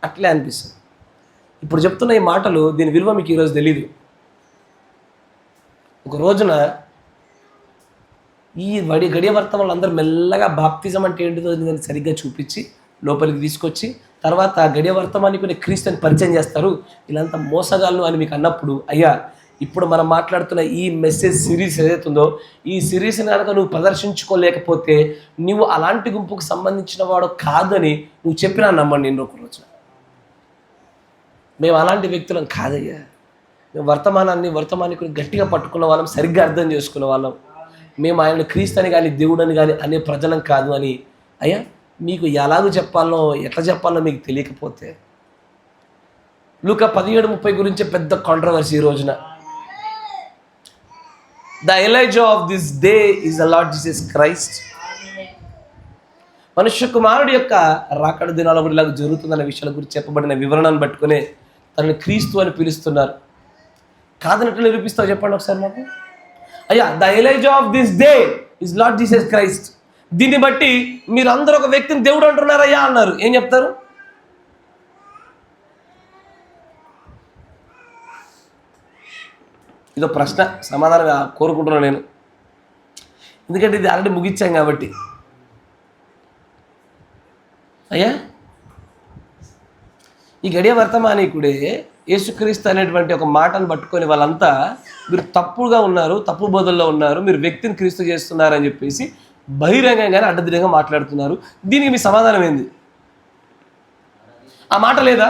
అట్లే అనిపిస్తుంది. ఇప్పుడు చెప్తున్న ఈ మాటలు, దీని విలువ మీకు ఈరోజు తెలీదు. ఒక రోజున ఈ గడియ వర్తమానులు అందరూ మెల్లగా బాప్తిజం అంటే ఏంటిదో సరిగ్గా చూపించి లోపలికి తీసుకొచ్చి తర్వాత గడియ వర్తమానికుని క్రీస్తుని పరిచయం చేస్తారు. వీళ్ళంతా మోసగాళ్ళు అని మీకు అన్నప్పుడు, అయ్యా ఇప్పుడు మనం మాట్లాడుతున్న ఈ మెసేజ్ సిరీస్ ఏదైతుందో ఈ సిరీస్ని కనుక నువ్వు ప్రదర్శించుకోలేకపోతే నువ్వు అలాంటి గుంపుకు సంబంధించిన వాడు కాదని నువ్వు చెప్పినా నమ్మండి. నేను ఒక రోజు మేము అలాంటి వ్యక్తులం కాదయ్యా, మేము వర్తమానికుని గట్టిగా పట్టుకున్న వాళ్ళం, సరిగ్గా అర్థం చేసుకున్న వాళ్ళం, మేము ఆయన క్రీస్తుని కానీ దేవుడని కానీ అనే ప్రజలం కాదు అని. అయ్యా, మీకు ఎలాగో చెప్పాలో ఎట్లా చెప్పాలో మీకు తెలియకపోతే, లూకా 17:30 గురించి పెద్ద కాంట్రవర్సీ ఈ రోజున. The Elijah of this day is the lord Jesus Christ. మనుష్య కుమారుడి యొక్క రాకడ దినాల కూడా ఇలాగ జరుగుతుందనే విషయాల గురించి చెప్పబడిన వివరణను పట్టుకునే తనని క్రీస్తు అని పిలుస్తున్నారు. కాదనట్లు నిరూపిస్తావు చెప్పండి ఒకసారి మాకు. అయ్యా, the Elijah of this day is lord Jesus Christ. దీన్ని బట్టి మీరు అందరూ ఒక వ్యక్తిని దేవుడు అంటున్నారయ్యా అన్నారు. ఏం చెప్తారు? ఇదో ప్రశ్న, సమాధానం కోరుకుంటున్నాను నేను, ఎందుకంటే ఇది ఆల్రెడీ ముగించాం కాబట్టి. అయ్యా, ఈ గడియ వర్తమానికుడే యేసుక్రీస్తు అనేటువంటి ఒక మాటను పట్టుకొని వాళ్ళంతా మీరు తప్పుగా ఉన్నారు, తప్పు బోధల్లో ఉన్నారు, మీరు వ్యక్తిని క్రీస్తు చేస్తున్నారని చెప్పేసి బహిరంగంగానే అడ్డదిడ్డంగా మాట్లాడుతున్నారు. దీనికి మీ సమాధానం ఏంది? ఆ మాట లేదా?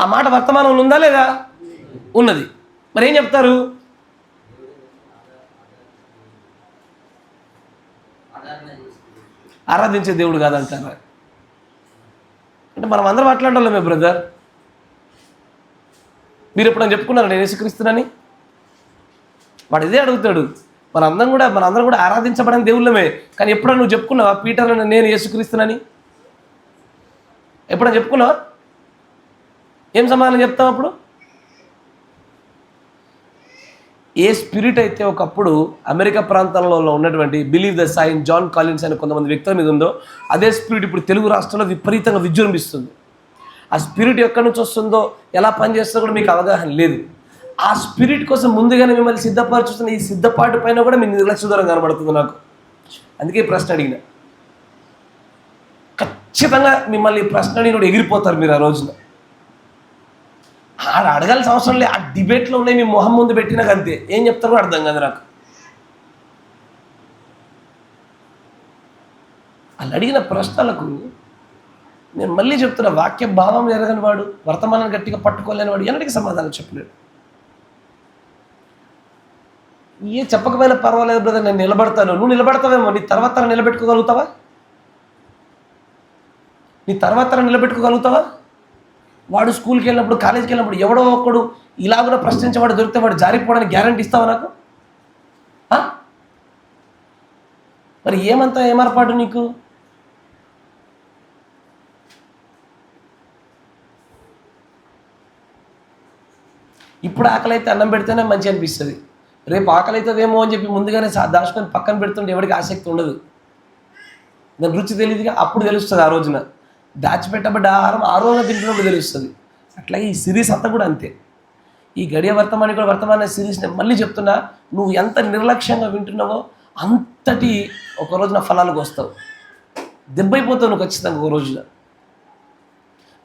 ఆ మాట వర్తమానంలో ఉందా లేదా? ఉన్నది. మరి ఏం చెప్తారు? ఆరాధించే దేవుడు కాదంటారా? అంటే మనం అందరం మాట్లాడాలమే బ్రదర్. మీరు ఎప్పుడైనా చెప్పుకున్నారు నేను యేసుక్రీస్తునని? వాడు ఇదే అడుగుతాడు. మనందరం కూడా ఆరాధించబడని దేవుళ్ళమే. కానీ ఎప్పుడైనా నువ్వు చెప్పుకున్నావా పీటర్లో నేను యేసుక్రీస్తునని? ఎప్పుడైనా చెప్పుకున్నావా? ఏం సమాధానం చెప్తావు అప్పుడు? ఏ స్పిరిట్ అయితే ఒకప్పుడు అమెరికా ప్రాంతాలలో ఉన్నటువంటి believe the sign John Collins అనే కొంతమంది వ్యక్తుల మీద ఉందో అదే స్పిరిట్ ఇప్పుడు తెలుగు రాష్ట్రంలో విపరీతంగా విజృంభిస్తుంది. ఆ స్పిరిట్ ఎక్కడి నుంచి వస్తుందో ఎలా పనిచేస్తుందో కూడా మీకు అవగాహన లేదు. ఆ స్పిరిట్ కోసం ముందుగానే మిమ్మల్ని సిద్ధపరచుతున్న ఈ సిద్ధపాటు పైన కూడా మీ నిర్లక్ష్య దూరం కనబడుతుంది నాకు. అందుకే ఈ ప్రశ్న అడిగిన. ఖచ్చితంగా మిమ్మల్ని ఈ ప్రశ్న అడిగినప్పుడు ఎగిరిపోతారు మీరు ఆ రోజున. ఆడ అడగాల్సిన అవసరం లేదు, ఆ డిబేట్లో ఉన్నాయి మీ మొహం ముందు పెట్టినాక అంతే. ఏం చెప్తారో అర్థం కాదు నాకు. వాళ్ళు అడిగిన ప్రశ్నలకు నేను మళ్ళీ చెప్తున్నా, వాక్య భావం ఎరగని వాడు, వర్తమానాన్ని గట్టిగా పట్టుకోలేని వాడు ఎన్నటికీ సమాధానం చెప్పలేడు. ఏ చెప్పకపోయినా పర్వాలేదు బ్రదర్, నేను నిలబడతాను. నువ్వు నిలబడతావేమో, నీ తర్వాత నిలబెట్టుకోగలుగుతావా? నీ తర్వాత నిలబెట్టుకోగలుగుతావా? వాడు స్కూల్కి వెళ్ళినప్పుడు, కాలేజీకి వెళ్ళినప్పుడు ఎవడో ఒకడు ఇలా కూడా ప్రశ్నించేవాడు దొరికితే వాడు జారిపోవడానికి గ్యారంటీ ఇస్తావా నాకు? మరి ఏమర్పాటు నీకు? ఇప్పుడు ఆకలి అయితే అన్నం పెడితేనే మంచి అనిపిస్తుంది. రేపు ఆకలి అవుతుందేమో అని చెప్పి ముందుగానే దాచుకొని పక్కన పెడుతుంటే ఎవరికి ఆసక్తి ఉండదు. దాని రుచి తెలియదుగా, అప్పుడు తెలుస్తుంది. ఆ రోజున దాచిపెట్టబడ్డ ఆహారం ఆ రోజున తింటున్నప్పుడు తెలుస్తుంది. అట్లాగే ఈ సిరీస్ అంతా కూడా అంతే. ఈ గడియ వర్తమాన సిరీస్ని మళ్ళీ చెప్తున్నా, నువ్వు ఎంత నిర్లక్ష్యంగా వింటున్నావో అంతటి ఒక రోజున ఫలాలకు వస్తావు. దెబ్బైపోతావు నువ్వు ఖచ్చితంగా ఒక రోజున.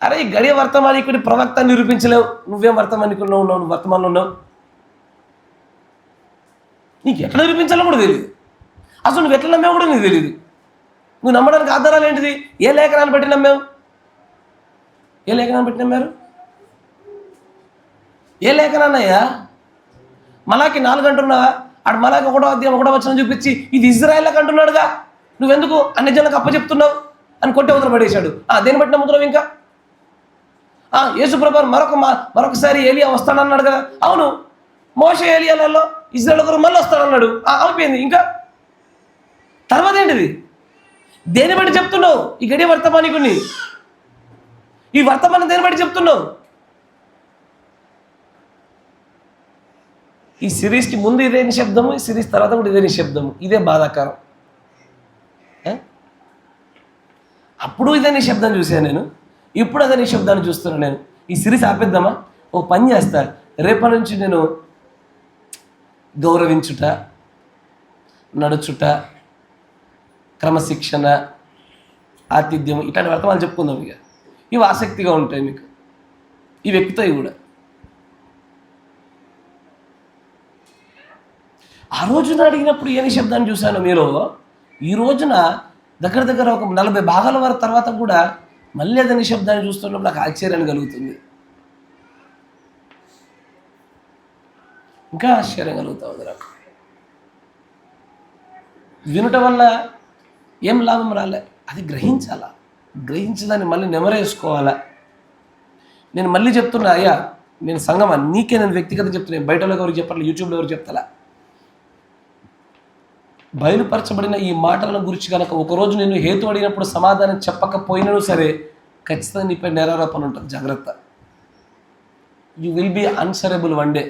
అరే ఈ గడియ వర్తమానికుడి ప్రవక్త నిరూపించలేవు, నువ్వేం వర్తమానికుల్లో ఉన్నావు, నువ్వు వర్తమానంలో ఉన్నావు. నీకు ఎట్లా నిరూపించాలో కూడా తెలియదు. అసలు నువ్వు ఎట్లా నమ్మావు కూడా నీకు తెలియదు. నువ్వు నమ్మడానికి ఆధారాలు ఏంటిది? ఏ లేఖనాన్ని బట్టి నమ్మావు? ఏ లేఖనాన్ని బట్టి నమ్మారు? ఏ లేఖనాన్నయ్యా? మలాకి 4 అంటున్నావా? ఆడు మలాకి 1వ అధ్యాయం 1వ వచనం చూపించి ఇది ఇజ్రాయేల్కి అంటున్నాడుగా, నువ్వెందుకు అన్ని జనులకు అప్పచెప్తున్నావు అని కొట్టి అవతల పడేశాడు. దేన్ని బట్టి నమ్ముతున్నావు ఇంకా? యేసుప్రభు మరొకసారి ఏలియా వస్తాడన్నాడు కదా. అవును, మోషే ఏలియాలలో ఇజ్రాయేల్ ఒకరు మళ్ళీ వస్తాడన్నాడు. అయిపోయింది. ఇంకా తర్వాత ఏంటిది? దేని బట్టి చెప్తున్నావు ఈ గడియ వర్తమానికుని? ఈ వర్తమానం దేని బట్టి చెప్తున్నావు? ఈ సిరీస్కి ముందు ఇదే నిశ్శబ్దము, ఈ సిరీస్ తర్వాత కూడా ఇదే నిశ్శబ్దము. ఇదే బాధాకరం. అప్పుడు ఇదే నిశ్శబ్దం చూసాను నేను, ఇప్పుడు అదే నిశ్శబ్దాన్ని చూస్తున్నాను నేను. ఈ సిరీస్ ఆపేద్దామా? ఓ పని చేస్తా, రేపటి నుంచి నేను గౌరవించుట, నడుచుట, క్రమశిక్షణ, ఆతిథ్యం ఇట్లాంటి వర్తమానాలు చెప్పుకుందాం. ఇక ఇవి ఆసక్తిగా ఉంటాయి మీకు, ఇవి ఎక్కుతాయి కూడా. ఆ రోజున అడిగినప్పుడు ఏ నిశ్శబ్దాన్ని చూశాను మీలో, ఈ రోజున దగ్గర ఒక 40 భాగాల వరకు తర్వాత కూడా మళ్ళీ అదే నిశ్శబ్దాన్ని చూస్తున్నప్పుడు నాకు ఆశ్చర్యాన్ని కలుగుతుంది. ఇంకా ఆశ్చర్యం కలుగుతా ఉంది నాకు. వినటం వల్ల ఏం లాభం రాలే, అది గ్రహించాలా, గ్రహించి దాన్ని మళ్ళీ నెమరేసుకోవాలా. నేను మళ్ళీ చెప్తున్నా, అయ్యా నేను సంగమా, నీకే నేను వ్యక్తిగత చెప్తున్నాను, బయట ఎవరికి చెప్పాలి, యూట్యూబ్లో ఎవరికి చెప్తాలా. బయలుపరచబడిన ఈ మాటలను గురించి కనుక ఒకరోజు నేను హేతు అడిగినప్పుడు సమాధానం చెప్పకపోయినను సరే, ఖచ్చితంగా నీపై నేరారోపణ ఉంటుంది. జాగ్రత్త. You will be answerable one day.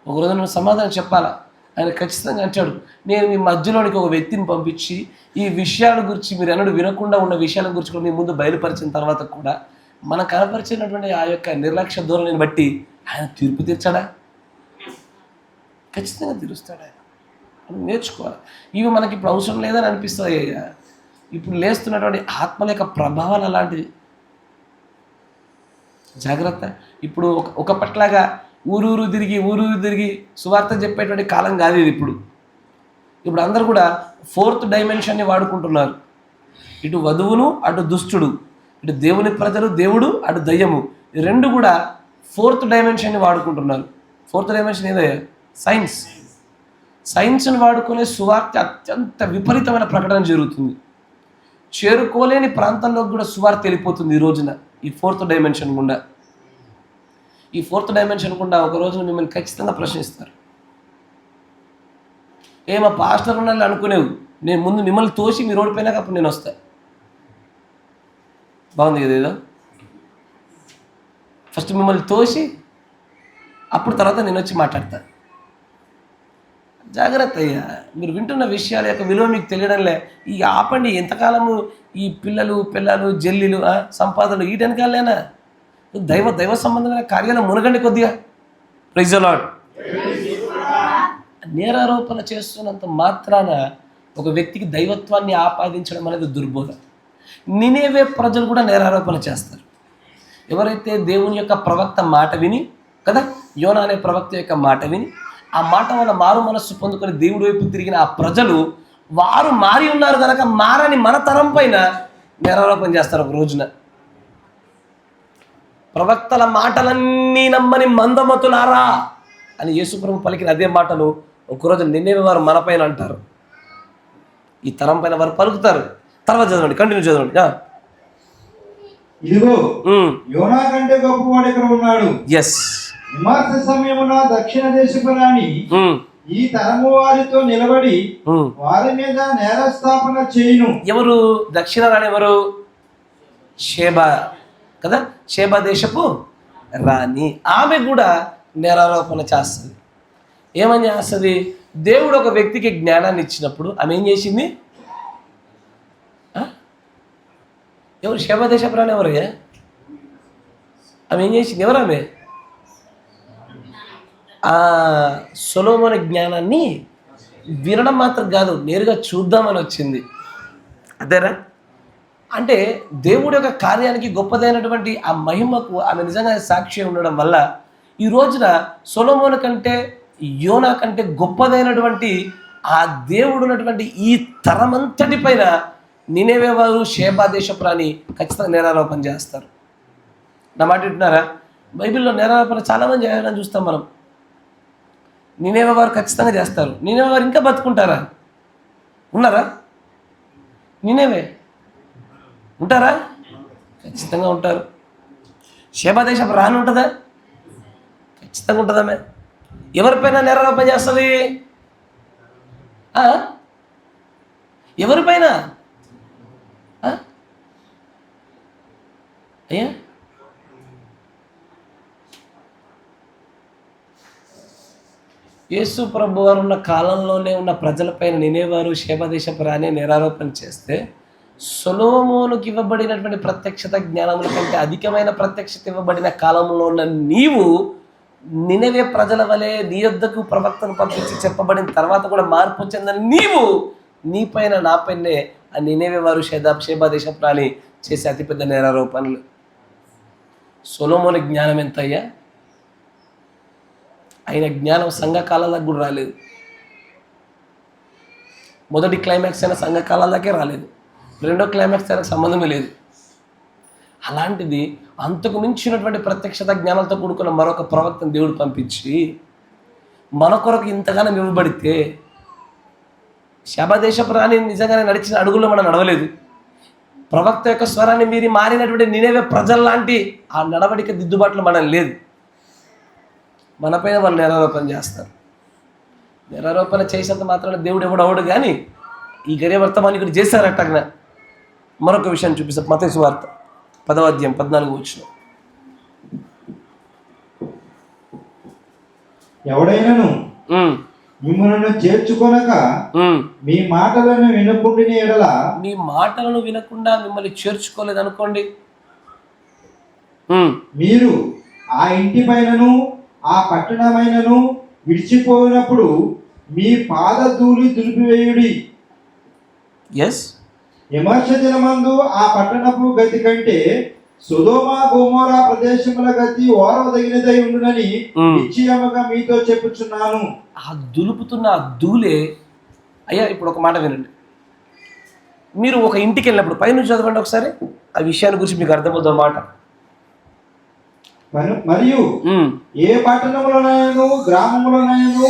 ఒకరోజు నువ్వు సమాధానం చెప్పాలా. ఆయన ఖచ్చితంగా అంటాడు, నేను మీ మధ్యలోనికి ఒక వ్యక్తిని పంపించి ఈ విషయాల గురించి, మీరు ఎన్నడూ వినకుండా ఉన్న విషయాల గురించి కూడా మీ ముందు బయలుపరిచిన తర్వాత కూడా మనం కనపరిచినటువంటి ఆ యొక్క నిర్లక్ష్య ధోరణిని బట్టి ఆయన తీర్పు తీర్చాడా? ఖచ్చితంగా తీరుస్తాడు ఆయన. మనం నేర్చుకోవాలి. ఇవి మనకి ఇప్పుడు అవసరం లేదని అనిపిస్తుంది అయ్యా. ఇప్పుడు లేస్తున్నటువంటి ఆత్మల యొక్క ప్రభావాలు అలాంటివి. జాగ్రత్త. ఇప్పుడు ఒకప్పట్లాగా ఊరూరు తిరిగి సువార్త చెప్పేటువంటి కాలం కాదు ఇది. ఇప్పుడు అందరూ కూడా 4th డైమెన్షన్ని వాడుకుంటున్నారు. ఇటు వధువును, అటు దుష్టుడు, ఇటు దేవుని ప్రజలు, దేవుడు, అటు దయ్యము, ఈ రెండు కూడా 4th డైమెన్షన్ని వాడుకుంటున్నారు. 4th dimension ఏదయ్యా? సైన్స్ని వాడుకునే సువార్త అత్యంత విపరీతమైన ప్రకటన జరుగుతుంది. చేరుకోలేని ప్రాంతాల్లోకి కూడా సువార్త వెళ్ళిపోతుంది ఈ రోజున. ఈ 4th డైమెన్షన్ గుండా, ఈ 4th డైమెన్షన్ గుండా ఒక రోజున మిమ్మల్ని ఖచ్చితంగా ప్రశ్నిస్తారు. మా పాస్టర్ ఉన్నాళ్ళు అనుకునేవు, నేను ముందు మిమ్మల్ని తోసి మీరు ఓడిపోయినాక అప్పుడు నేను వస్తా. బాగుంది కదా? ఏదో ఫస్ట్ మిమ్మల్ని తోసి అప్పుడు తర్వాత నేను వచ్చి మాట్లాడతా. జాగ్రత్త అయ్యా. మీరు వింటున్న విషయాల యొక్క విలువ మీకు తెలియడంలే. ఈ ఆపండి. ఎంతకాలము ఈ పిల్లలు జల్లీలు సంపాదనలు వీటెనకాలేనా? దైవ సంబంధమైన కార్యాలు మునగండి కొద్దిగా. Praise the lord. నేరారోపణ చేస్తున్నంత మాత్రాన ఒక వ్యక్తికి దైవత్వాన్ని ఆపాదించడం అనేది దుర్బోధ. నినేవే ప్రజలు కూడా నేరారోపణ చేస్తారు. ఎవరైతే దేవుని యొక్క ప్రవక్త మాట విని కదా, యోనా అనే ప్రవక్త యొక్క మాట విని ఆ మాట వల్ల మారు మనస్సు పొందుకొని దేవుడి వైపు తిరిగిన ఆ ప్రజలు, వారు మారి ఉన్నారు కనుక మారని మన తరం పైన నేరారోపణ చేస్తారు. ఒక రోజున ప్రవక్తల మాటలన్నీ నమ్మని మందమతులారా అని యేసుప్రభు పలికిన అదే మాటలు ఒకరోజు నిన్నేవి వారు మన పైన అంటారు. ఈ తరం పైన వారు పలుకుతారు. తర్వాత చదవండి, కంటిన్యూ చదవండి. ఇదిగో యోనా కంటే గొప్పవాడు ఇక్కడ ఉన్నాడు. ఎస్, విమర్శ సమయమున దక్షిణ దేశపు రాణి ఈ తరము వారితో నిలబడి వారి మీద నేరస్థాపన చేయును. ఎవరు దక్షిణ రాణి? ఎవరు? షేబా కదా, షేబా దేశపు రాణి. ఆమె కూడా నేరారోపణ చేస్తుంది. ఏమని చేస్తుంది? దేవుడు ఒక వ్యక్తికి జ్ఞానాన్ని ఇచ్చినప్పుడు ఆమె ఏం చేసింది? ఎవరు షేబా దేశపు రాణి? ఎవరు ఆమె ఏం చేసింది? ఎవరు ఆమె? సొలొమోను జ్ఞానాన్ని వినడం మాత్రం కాదు, నేరుగా చూద్దామని వచ్చింది. అదేరా? అంటే దేవుడి యొక్క కార్యానికి గొప్పదైనటువంటి ఆ మహిమకు ఆమె నిజంగా సాక్షి ఉండడం వల్ల ఈ రోజున సొలొమోను కంటే, యోనా కంటే గొప్పదైనటువంటి ఆ దేవుడు ఉన్నటువంటి ఈ తరమంతటి పైన నినేవే వారు, షేబా దేశపు రాణి ఖచ్చితంగా నేరారోపణ చేస్తారు. నా మాట వింటున్నారా? బైబిల్లో నేరారోపణ చాలామంది చేయాలని చూస్తాం మనం. నినేవే వారు ఖచ్చితంగా చేస్తారు. నినేవే వారు ఇంకా బతుకుంటారా? ఉన్నారా? నినేవే ఉంటారా? ఖచ్చితంగా ఉంటారు. షేబా దేశపు రాణి ఉంటుందా? ఖచ్చితంగా ఉంటుందామే. ఎవరిపైన నేరారోపణ చేస్తుంది? ఎవరిపైన? అయ్యా, యేసు ప్రభు వారు ఉన్న కాలంలోనే ఉన్న ప్రజలపైన నినేవారు, షేబా దేశపు రాణి నేరారోపణ చేస్తే, సొలొమోనుకి ఇవ్వబడినటువంటి ప్రత్యక్షత జ్ఞానముల కంటే అధికమైన ప్రత్యక్షత ఇవ్వబడిన కాలంలో ఉన్న నీవు నినేవే ప్రజల వలె నీ యొద్దకు ప్రవక్తను పంపించి చెప్పబడిన తర్వాత కూడా మార్పు చెందని నీవు నీపైన, నాపైనే ఆ నినేవే వారు, షేబా దేశపు రాణి చేసే అతిపెద్ద నేరారోపణలు. సొలొమోను జ్ఞానం ఎంత అయ్యా? ఆయన జ్ఞానం సంఘకాలాలకు కూడా రాలేదు. మొదటి క్లైమాక్స్ అయినా సంఘకాలాలకే రాలేదు. రెండో క్లైమాక్స్ అయినా సంబంధమే లేదు. అలాంటిది అంతకు మించినటువంటి ప్రత్యక్షత జ్ఞానంతో కూడుకున్న మరొక ప్రవక్తను దేవుడు పంపించి మన కొరకు ఇంతగానో ఇవ్వబడితే, షేబా దేశపు రాణి నిజంగానే నడిచిన అడుగుల్లో మనం నడవలేదు. ప్రవక్త యొక్క స్వరాన్ని మీరి మారినటువంటి నినేవే ప్రజల లాంటి ఆ నడవడిక దిద్దుబాట్లు మనం లేదు. మనపైన వాళ్ళు నేరారోపణ చేస్తారు. నేరారోపణ చేసేంత మాత్రాన దేవుడు ఎవడవడు. కానీ ఈ గడియ వర్తమానికుడు చేశారట్టగా మరొక విషయాన్ని చూపిస్తారు. మత్తయి సువార్త 10వ అధ్యాయం 14వ వచనం. ఎవడైనాను మిమ్మల్ని చేర్చుకొనక మీ మాటలను వినకుండిన ఎడల, మీ మాటలను వినకుండా మిమ్మల్ని చేర్చుకోలేదు అనుకోండి, మీరు ఆ ఇంటి పైనను ఆ పట్టణమైనను విడిచిపోయినప్పుడు మీ పాదధూళి దులిపివేయుడి. ఎస్, విమర్శ దినమందు ఆ పట్టణపు గతి కంటే సొదొమ గొమొర్రా ప్రదేశముల గతి ఓర్వదగినదై ఉండునని నిశ్చయముగా మీతో చెప్పుచున్నాను. ఆ దులుపుతున్న ఆ ధూళే అయ్యా. ఇప్పుడు ఒక మాట వినండి. మీరు ఒక ఇంటికి వెళ్ళినప్పుడు పైన చదవండి ఒకసారి, ఆ విషయాన్ని గురించి మీకు అర్థమవుతుంది మాట. మరియు ఏ పట్టణంలోనైనా గ్రామంలోనైనా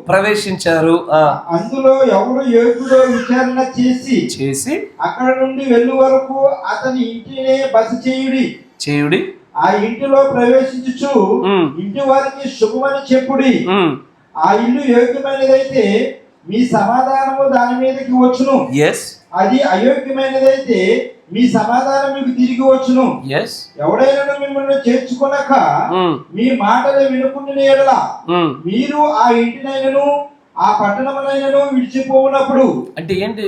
ప్రవేశించారు, అందులో ఎవరు యోగ్యుడో విచారణ చేసి అక్కడ నుండి వెళ్ళు వరకు అతని ఇంటినే బస చేయుడి. ఆ ఇంటిలో ప్రవేశించుచు ఇంటి వారికి శుభమని చెప్పుడి. ఆ ఇల్లు యోగ్యమైనదైతే మీ సమాధానము దాని మీదకి వచ్చును. అది అయోగ్యమైనదైతే మీ సమాధానం మీకు తిరిగి వచ్చును. ఎవడైనా మిమ్మల్ని చేర్చుకొనక మీ మాటలు వినుకుని ఎడల, మీరు ఆ ఇంటినైనను ఆ పట్టణమునైనను విడిచిపోవునప్పుడు. అంటే ఏంటి?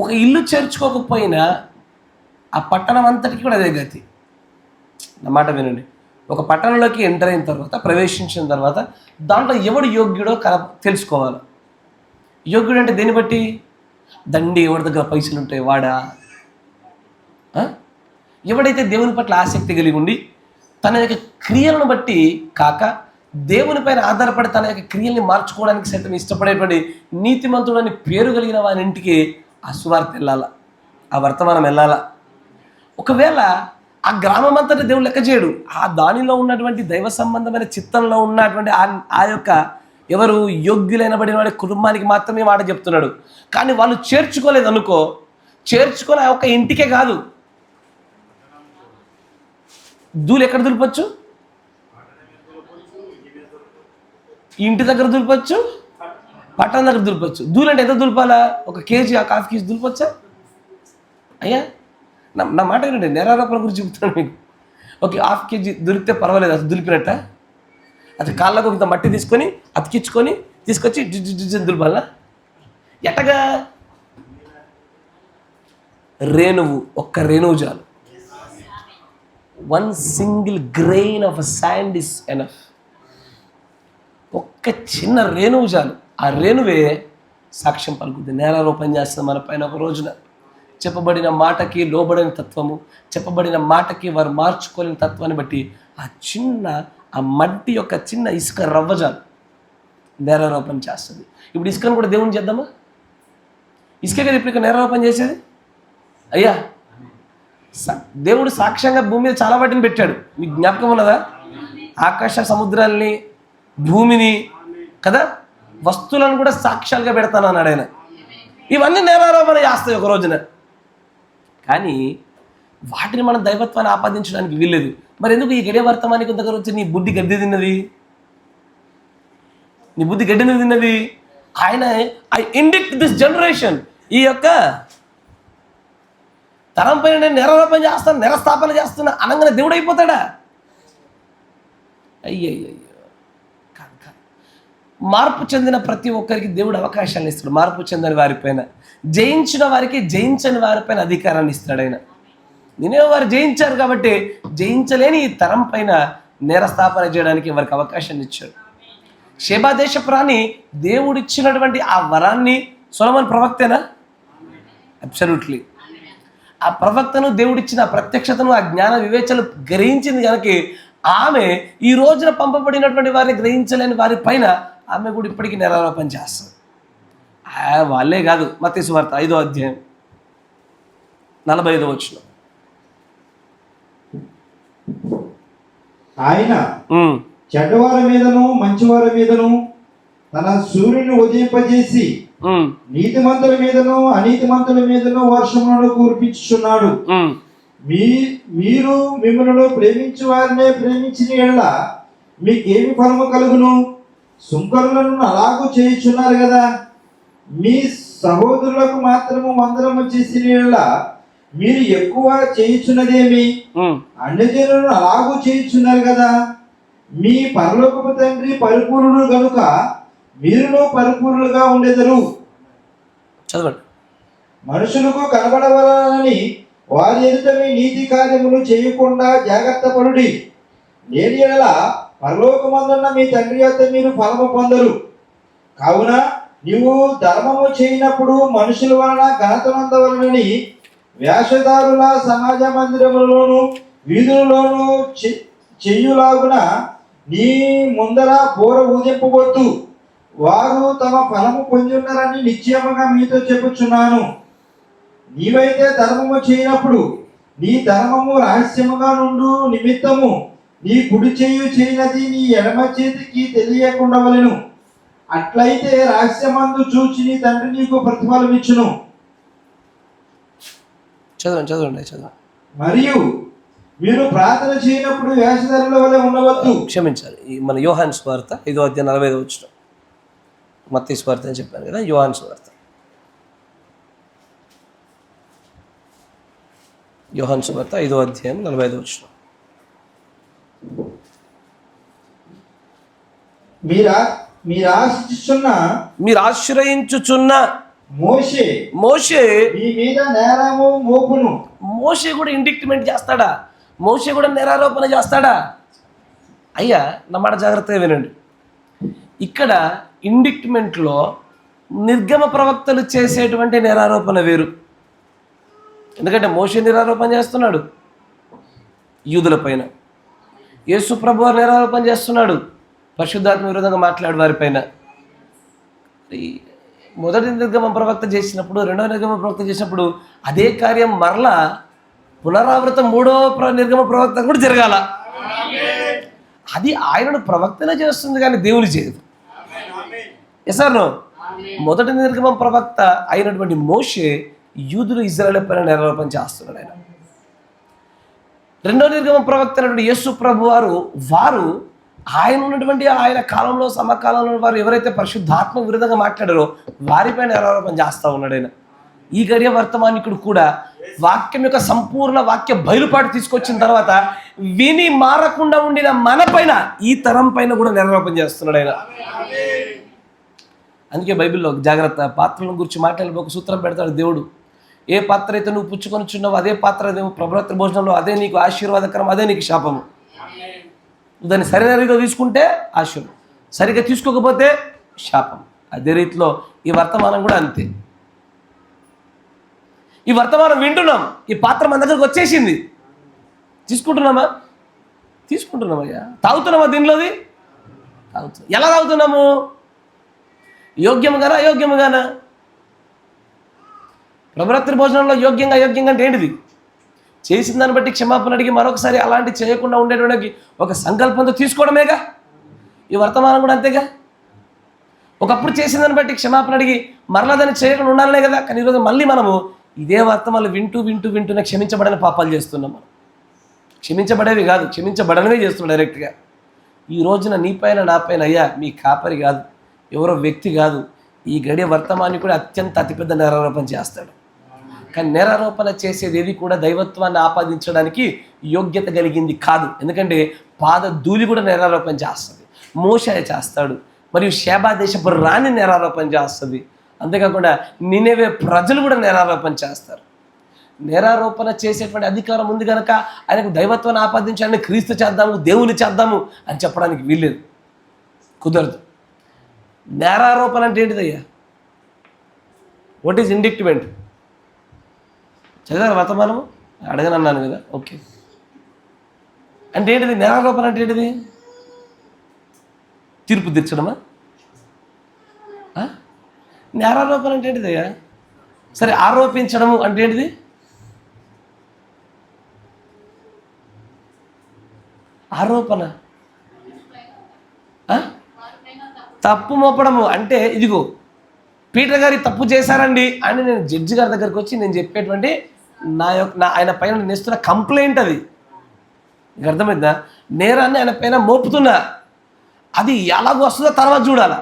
ఒక ఇల్లు చేర్చుకోకపోయినా ఆ పట్టణం అంతటికి కూడా అదే గతి. నా మాట వినండి. ఒక పట్టణంలోకి ఎంటర్ అయిన తర్వాత, ప్రవేశించిన తర్వాత దాంట్లో ఎవడు యోగ్యుడో తెలుసుకోవాలి. యోగ్యుడు అంటే దేన్ని బట్టి? దండి ఎవరి దగ్గర పైసలు ఉంటాయి వాడా? ఎవడైతే దేవుని పట్ల ఆసక్తి కలిగి ఉండి తన యొక్క క్రియలను బట్టి కాక దేవుని పైన ఆధారపడి తన యొక్క క్రియల్ని మార్చుకోవడానికి సైతం ఇష్టపడేటువంటి నీతిమంతుడని పేరు కలిగిన వారి ఇంటికి ఆ సువార్త వెళ్ళాలా, ఆ వర్తమానం వెళ్ళాలా. ఒకవేళ ఆ గ్రామం అంతటా దేవుడు లెక్క చేయడు, ఆ దానిలో ఉన్నటువంటి దైవ సంబంధమైన చిత్తంలో ఉన్నటువంటి ఆ యొక్క ఎవరు యోగ్యులైనబడిన వాడి కుటుంబానికి మాత్రమే మాట చెప్తున్నాడు. కానీ వాళ్ళు చేర్చుకోలేదు అనుకో, చేర్చుకొని ఆ ఒక్క ఇంటికే కాదు, ధూళి ఎక్కడ దులిపొచ్చు? ఇంటి దగ్గర దులిపొచ్చు, పట్టణం దగ్గర దులిపొచ్చు. ధూళి అంటే ఎంత దులిపాలా? 1 కేజీ, 1/2 కేజీ దులిపొచ్చా? అయ్యా నా మాట ఏంటంటే నేరారోపణ గురించి చెబుతాను మీకు. ఓకే, 1/2 కేజీ దొరికితే పర్వాలేదు, అది దులిపినట్ట? అది కాళ్ళకు ఇంత మట్టి తీసుకొని అతికించుకొని తీసుకొచ్చి జిజ్జు దులిపాలా? ఎట్టగా? రేణువు, ఒక్క రేణువు చాలు. 1 single grain of sand is enough. ఒక్క చిన్న రేణువు చాలు. ఆ రేణువే సాక్ష్యం పలుకుతుంది, నేరారోపణ చేస్తుంది మన పైన. ఒక రోజున చెప్పబడిన మాటకి లోబడిన తత్వము, చెప్పబడిన మాటకి వారు మార్చుకోలేని తత్వాన్ని బట్టి ఆ మట్టి యొక్క చిన్న ఇసుక రవ్వ చాలు నేరారోపణ చేస్తుంది. ఇప్పుడు ఇసుకను కూడా దేవుని చేద్దామా? ఇసుకే కదా ఇప్పుడు నేరారోపణ చేసేది. అయ్యా దేవుడు సాక్ష్యంగా భూమి మీద చాలా వాటిని పెట్టాడు, మీకు జ్ఞాపకం ఉన్నదా? ఆకాశ సముద్రాల్ని, భూమిని కదా, వస్తువులను కూడా సాక్ష్యాలుగా పెడతాను అన్నాడు ఆయన. ఇవన్నీ నేరారోపణ చేస్తాయి ఒక రోజున. కానీ వాటిని మనం దైవత్వాన్ని ఆపాదించడానికి వీల్లేదు. మరి ఎందుకు ఈ గడియ వర్తమానికి దగ్గర వచ్చి నీ బుద్ధి గడ్డి తిన్నది? నీ బుద్ధి గడ్డిని తిన్నది. ఆయన ఐ ఇండిక్ట్ దిస్ జనరేషన్, ఈ యొక్క తరం పైన నేను నేరారోపణ చేస్తాను, నిరస్థాపన చేస్తున్నా అనగానే దేవుడు అయిపోతాడా? అయ్యయ్యో, కాదు. మార్పు చెందిన ప్రతి ఒక్కరికి దేవుడు అవకాశాన్ని ఇస్తాడు. మార్పు చెందిన వారిపైన, జయించిన వారికి జయించని వారిపైన అధికారాన్ని ఇస్తాడు ఆయన. నేనే వారు జయించారు కాబట్టి జయించలేని ఈ తరం పైన నేరస్థాపన చేయడానికి వారికి అవకాశాన్ని ఇచ్చాడు. షేబా దేశపు రాణి దేవుడిచ్చినటువంటి ఆ వరాన్ని, సొలొమోను ప్రవక్తేనా? అబ్సల్యూట్లీ. ఆ ప్రవక్తను, దేవుడిచ్చిన ప్రత్యక్షతను, ఆ జ్ఞాన వివేచనలు గ్రహించింది కనుక ఆమె ఈ రోజున పంపబడినటువంటి వారిని గ్రహించలేని వారి పైన ఆమె కూడా ఇప్పటికీ నేరారోపణ చేస్తుంది. వాళ్ళే కాదు, మత్తయి సువార్త 5వ అధ్యాయం 45వ వచనం. ఆయన చెడ్డవారి మీదను మంచివారి మీదను తన సూర్యుని ఉదయింపజేసి నీతిమంతుల మీదను అనీతిమంతుల మీదను వర్షములను కురిపించుచున్నాడు. మీరు మిమ్మల్ని ప్రేమించు వారినే ప్రేమించిన యెడల మీకేమి ఫలము కలుగును? సుంకరులను అలాగూ చేయుచున్నారు కదా. మీ సహోదరులకు మాత్రము వందనము చేసిన యెడల మీరు ఎక్కువ చేయుచున్నదేమి? అన్యజనులను అలాగూ చేయుచున్నారు కదా. మీ పరలోకపు తండ్రి పరిపూర్ణుడు గనుక మీరును పరిపూర్ణులుగా ఉండెదరు. చదవండి. మనుషులకు కనబడవలనని వారి ఎదుట మీ నీతి కార్యములు చేయకుండా జాగ్రత్త పడుడి. లేని యెడల పరలోకమందున్న మీ తండ్రి యొద్ద మీరు ఫలము పొందరు. కావున నీవు ధర్మము చేయనప్పుడు మనుషుల వలన ఘనతనందవలనని వేషధారుల సమాజ మందిరములలోను వీధులలోను చెయ్యులాగున నీ ముందర బోర ఊదింపవద్దు. వారు తమ ఫలము పొందున్నారని నిశ్చయముగా మీతో చెప్పుచున్నాను. నీవైతే ధర్మము చేయనప్పుడు నీ ధర్మము రహస్యముగా నుండు నిమిత్తము నీ కుడి చెయ్యి చేయనది నీ ఎడమ చేతికి తెలియకుండవలెను. అట్లయితే రహస్యమందు చూచి నీ తండ్రి నీకు ప్రతిఫలం ఇచ్చును. చదవండి. మరియు మీరు ప్రార్థన చేయనప్పుడు వేషధారుల వలె ఉండవద్దు. క్షమించాలి, మన యోహాను సువార్త 5వ అధ్యాయం 45వ వచనం. మత్తయి సువార్త అని చెప్పాను కదా, యోహాను సువార్త 5వ అధ్యాయం 45వ వచనం. మీరు ఆశ్రయించుచున్న మోషే మీ మీద నేరము మోపును. మోషే కూడా ఇండిక్ట్మెంట్ చేస్తాడా? మోషే కూడా నేరారోపణ చేస్తాడా? అయ్యా నా మాట జాగ్రత్తగా వినండి. ఇక్కడ ఇండిక్ట్మెంట్లో నిర్గమ ప్రవక్తలు చేసేటువంటి నేరారోపణ వేరు. ఎందుకంటే మోషే నేరారోపణ చేస్తున్నాడు యూదుల పైన, యేసు ప్రభువు నేరారోపణ చేస్తున్నాడు పరిశుద్ధాత్మ విరోధంగా మాట్లాడే వారిపైన. మొదటి నిర్గమ ప్రవక్త చేసినప్పుడు, రెండవ నిర్గమ ప్రవక్త చేసినప్పుడు అదే కార్యం మరలా పునరావృతం మూడవ నిర్గమ ప్రవక్త కూడా జరగాల. అది ఆయనను ప్రవక్తనే చేస్తుంది కానీ దేవుని చేయదు. ఎసార్నో మొదటి నిర్గమ ప్రవక్త అయినటువంటి మోషే యూదులు ఇజ్రాయేల్ పైన నేరారోపణ చేస్తున్నాడు ఆయన. రెండో నిర్గమ ప్రవక్త అయినటువంటి యేసు ప్రభు వారు ఆయన ఉన్నటువంటి ఆయన కాలంలో సమకాలంలో వారు ఎవరైతే పరిశుద్ధాత్మ విరుద్ధంగా మాట్లాడారో వారిపైన నేరారోపణ చేస్తూ ఉన్నాడు ఆయన. ఈ గడియ వర్తమానికుడు కూడా వాక్యం యొక్క సంపూర్ణ వాక్య బయలుపాటు తీసుకొచ్చిన తర్వాత విని మారకుండా ఉండిన మన పైన, ఈ తరం పైన కూడా నేరారోపణ చేస్తున్నాడు ఆయన. అందుకే బైబిల్లో జాగ్రత్త, పాత్రలను గురించి మాట్లాడి ఒక సూత్రం పెడతాడు దేవుడు. ఏ పాత్ర అయితే నువ్వు పుచ్చుకొని చున్నావు అదే పాత్ర ప్రభురాత్రి భోజనంలో అదే నీకు ఆశీర్వాదకరం, అదే నీకు శాపము. దాన్ని సరిగా తీసుకుంటే ఆశీర్వాదం, సరిగ్గా తీసుకోకపోతే శాపం. అదే రీతిలో ఈ వర్తమానం కూడా అంతే. ఈ వర్తమానం వింటున్నాం, ఈ పాత్ర మన దగ్గరకు వచ్చేసింది, తీసుకుంటున్నామయ్యా. తాగుతున్నామా దీనిలోది? తాగుతున్నాం. ఎలా తాగుతున్నాము? యోగ్యముగానా అయోగ్యముగానా? ప్రభురాత్రి భోజనంలో యోగ్యంగా అయోగ్యంగా అంటే ఏంటిది? చేసిన దాన్ని బట్టి క్షమాపణ అడిగి మరొకసారి అలాంటి చేయకుండా ఉండేటువంటి ఒక సంకల్పంతో తీసుకోవడమేగా. ఈ వర్తమానం కూడా అంతేగా. ఒకప్పుడు చేసిన దాన్ని బట్టి క్షమాపణ అడిగి మరలా దాన్ని చేయకుండా ఉండాలనే కదా. కానీ ఈరోజు మళ్ళీ మనము ఇదే వర్తమానం వింటూనే క్షమించబడని పాపాలు చేస్తున్నాం. మనం క్షమించబడేవి కాదు, క్షమించబడనివే చేస్తున్నాం డైరెక్ట్గా. ఈ రోజున నీ పైన నా పైన అయ్యా మీ కాపరి కాదు, ఎవరో వ్యక్తి కాదు, ఈ గడియ వర్తమాన్ని కూడా అతిపెద్ద నేరారోపణ చేస్తాడు. కానీ నేరారోపణ చేసేది ఏది కూడా దైవత్వాన్ని ఆపాదించడానికి యోగ్యత కలిగింది కాదు. ఎందుకంటే పాద ధూళి కూడా నేరారోపణ చేస్తుంది, మోషే చేస్తాడు, మరియు షేబా దేశపు రాణి నేరారోపణ చేస్తుంది. అంతేకాకుండా నినేవే ప్రజలు కూడా నేరారోపణ చేస్తారు. నేరారోపణ చేసేటువంటి అధికారం ఉంది కనుక ఆయనకు దైవత్వాన్ని ఆపాదించాలని క్రీస్తు చేద్దాము, దేవుని చేద్దాము అని చెప్పడానికి వీల్లేదు, కుదరదు. నేరారోపణ అంటే ఏంటిదయ్యా? What is ఇండిక్ట్మెంట్? చదివారు వర్తమానము? అడగనన్నాను కదా, ఓకే. అంటే ఏంటిది నేరారోపణ? అంటే ఏంటిది? తీర్పు తీర్చడమా? నేరారోపణ అంటే ఏంటిదయ్యా? సరే, ఆరోపించడము అంటే ఏంటిది? ఆరోపణ తప్పు మోపడము అంటే ఇదిగో పీటర్ గారి తప్పు చేశారండి అని నేను జడ్జి గారి దగ్గరికి వచ్చి నేను చెప్పేటువంటి ఆయన పైన నేను ఇస్తున్న కంప్లైంట్ అది. నీకు అర్థమైందా? నేరాన్ని ఆయన పైన మోపుతున్నా, అది ఎలాగో వస్తుందో తర్వాత చూడాలా.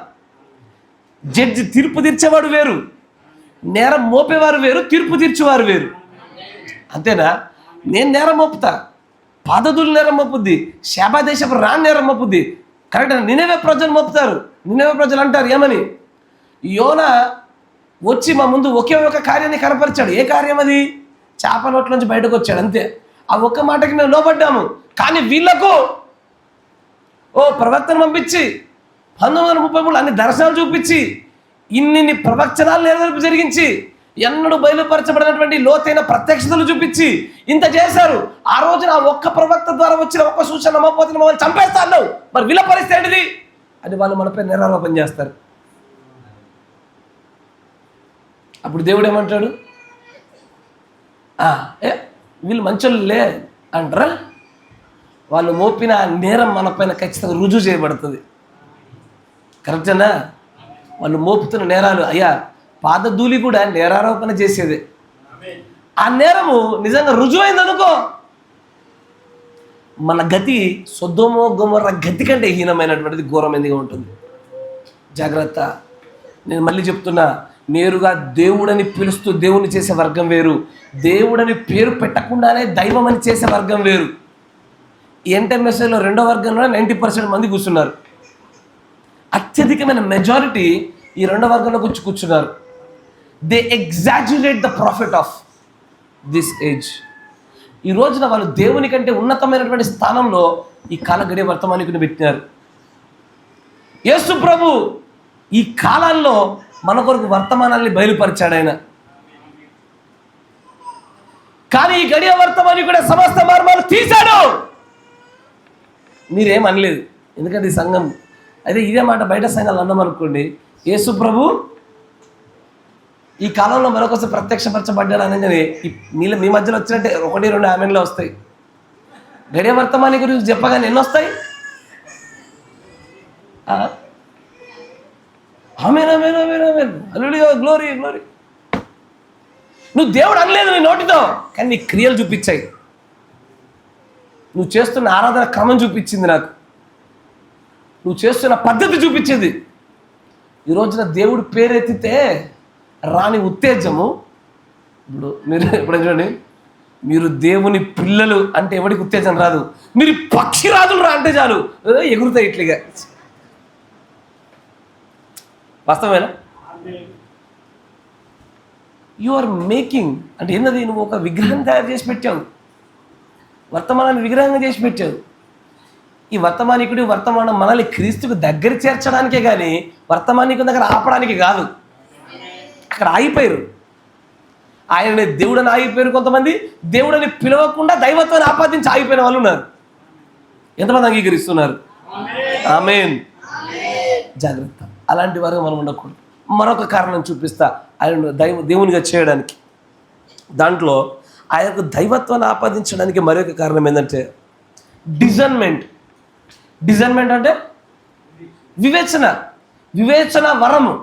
జడ్జి తీర్పు తీర్చేవాడు వేరు, నేరం మోపేవారు వేరు, తీర్పు తీర్చేవారు వేరు. అంతేనా? నేను నేరం మోపుతా, పాదదులు నేరం మోపుద్ది, షేబా దేశపు రాణి నేరం మోపుద్ది. కరెక్ట్. నినేవే ప్రజలు మోపుతారు. నినేవే ప్రజలు అంటారు ఏమని? యోనా వచ్చి మా ముందు ఒకే ఒక కార్యాన్ని కనపరిచాడు. ఏ కార్యం అది? చేప నోట్ల నుంచి బయటకు వచ్చాడు, అంతే. ఆ ఒక్క మాటకి మేము లోబడ్డాము. కానీ వీళ్ళకు ప్రవక్తను పంపించి 1933 అన్ని దర్శనాలు చూపించి ఇన్ని ప్రవచనాలు నెరవేర్పు జరిగించి ఎన్నడూ బయలుపరచబడినటువంటి లోతైన ప్రత్యక్షతలు చూపించి ఇంత చేశారు. ఆ రోజున ఆ ఒక్క ప్రవక్త ద్వారా వచ్చిన ఒక్క సూచన నమ్మకపోతే మమ్మల్ని చంపేస్తాను. మరి వీళ్ళ పరిస్థితి ఏంటిది అని వాళ్ళు మనపై నేరారోపణ చేస్తారు. అప్పుడు దేవుడు ఏమంటాడు? వీళ్ళు మంచోళ్ళే అంటారా? వాళ్ళు మోపిన నేరం మన పైన ఖచ్చితంగా రుజువు చేయబడుతుంది. కరెక్టేనా? వాళ్ళు మోపుతున్న నేరాలు, అయ్యా పాదధూళి కూడా నేరారోపణ చేసేదే. ఆ నేరము నిజంగా రుజువైందనుకో, మన గతి సొదొమ గొమొర్రా గతి కంటే హీనమైనటువంటిది, ఘోరమైనదిగా ఉంటుంది. జాగ్రత్త. నేను మళ్ళీ చెప్తున్నా, నేరుగా దేవుడని పిలుస్తూ దేవుని చేసే వర్గం వేరు, దేవుడని పేరు పెట్టకుండానే దైవం అని చేసే వర్గం వేరు. ఎన్టీఎంఎస్ఐలో రెండో వర్గంలో 90% మంది కూర్చున్నారు. అత్యధికమైన మెజారిటీ ఈ రెండో వర్గంలో కూర్చున్నారు. They exaggerate the prophet of this age. ఈ రోజున వాళ్ళు దేవుని కంటే ఉన్నతమైనటువంటి స్థానంలో ఈ కాల గడియ వర్తమానికుని పెట్టినారు. యేసు ప్రభు ఈ కాలాల్లో మన కొరకు వర్తమానాన్ని బయలుపరిచాడు ఆయన. కానీ ఈ గడియ వర్తమానికుడే సమస్త మర్మాలు తీశాడు. మీరేమనలేదు, ఎందుకంటే ఈ సంఘం అయితే ఇదే మాట బయట సంఘాలు అన్నామనుకోండి, యేసు ప్రభు ఈ కాలంలో మరొకసారి ప్రత్యక్షపరచబడ్డాడు అనగానే మీ మధ్యలో వచ్చినట్టే 1-2 ఆమెన్లో వస్తాయి. గడియ వర్తమాని గురించి చెప్పగానే ఎన్ని వస్తాయి? ఆమేన్ ఆమేన్ ఆమేన్ ఆమేన్ హల్లెలూయా గ్లోరీ గ్లోరీ. నువ్వు దేవుడు అనలేదు నీ నోటితో, కానీ నీ క్రియలు చూపించాయి. నువ్వు చేస్తున్న ఆరాధన క్రమం చూపించింది, నాకు నువ్వు చేస్తున్న పద్ధతి చూపించింది. ఈ రోజున దేవుడు పేరెత్తితే రాని ఉత్తేజము. మీరు ఎప్పుడైనా చూడండి, మీరు దేవుని పిల్లలు అంటే ఎవరికి ఉత్తేజం రాదు. మీరు పక్షిరాజులు రా అంటే చాలు ఎగురుతాయి ఇట్లుగా. వాస్తవేనా? యు ఆర్ మేకింగ్ అంటే ఏంటది? నువ్వు ఒక విగ్రహం తయారు చేసి పెట్టావు, వర్తమానాన్ని విగ్రహంగా చేసి పెట్టావు. ఈ వర్తమానికుడి వర్తమానం మనల్ని క్రీస్తుకు దగ్గర చేర్చడానికే కానీ వర్తమానికుడి దగ్గర ఆపడానికి కాదు. అక్కడ ఆగిపోయారు. ఆయనని దేవుడని ఆగిపోయారు కొంతమంది, దేవుడని పిలవకుండా దైవత్వాన్ని ఆపాదించి ఆగిపోయిన వాళ్ళు ఉన్నారు. ఎంతమంది అంగీకరిస్తున్నారు? ఆమేన్. జాగ్రత్త, అలాంటి వారు మనం ఉండకూడదు. మరొక కారణం చూపిస్తా ఆయన దేవునిగా చేయడానికి. దాంట్లో ఆయనకు దైవత్వాన్ని ఆపాదించడానికి మరొక కారణం ఏంటంటే డిజర్న్మెంట్. డిజర్న్మెంట్ అంటే వివేచన వరము.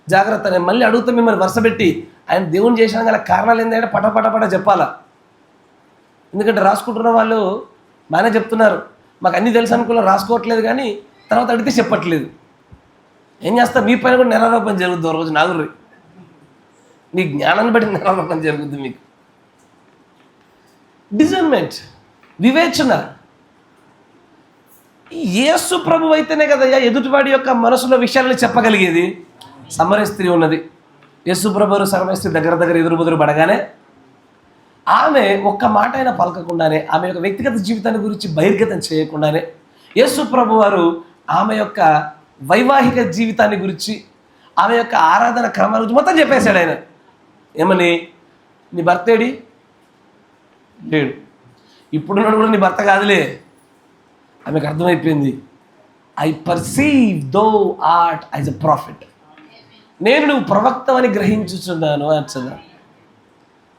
జాగ్రత్త, నేను మళ్ళీ అడుగుతా మిమ్మల్ని వరుసపెట్టి. ఆయన దేవుని చేసిన గల కారణాలు ఏంటంటే పట చెప్పాలా. ఎందుకంటే రాసుకుంటున్న వాళ్ళు బాగానే చెప్తున్నారు, మాకు అన్నీ తెలుసు అనుకున్న రాసుకోవట్లేదు, కానీ తర్వాత అడిగితే చెప్పట్లేదు. ఏం చేస్తా, మీ పైన కూడా నేరారోపణ జరుగుద్ది ఒక రోజు. నాగుర్రి మీ జ్ఞానాన్ని బట్టి నేరారోపణ జరుగుద్ది మీకు. డిజర్న్మెంట్, వివేచన. యేసు ప్రభు అయితేనే కదయ్యా ఎదుటివాడి యొక్క మనసులో విషయాలను చెప్పగలిగేది. సమరయ స్త్రీ ఉన్నది, యేసు ప్రభు సమరయ స్త్రీ దగ్గర ఎదురు పడగానే ఆమె ఒక్క మాట అయినా పలకకుండానే, ఆమె యొక్క వ్యక్తిగత జీవితాన్ని గురించి బహిర్గతం చేయకుండానే యేసు ప్రభు వారు ఆమె యొక్క వైవాహిక జీవితాన్ని గురించి, ఆమె యొక్క ఆరాధన క్రమాల గురించి మొత్తం చెప్పేశాడు ఆయన. ఏమని? నీ భర్త ఏడి? లేడు. ఇప్పుడున్నాడు కూడా నీ భర్త కాదులే. ఆమెకు అర్థమైపోయింది. I perceive though art as a profit. నేను నువ్వు ప్రవక్తమని గ్రహించుచున్నాను అంటున్నా.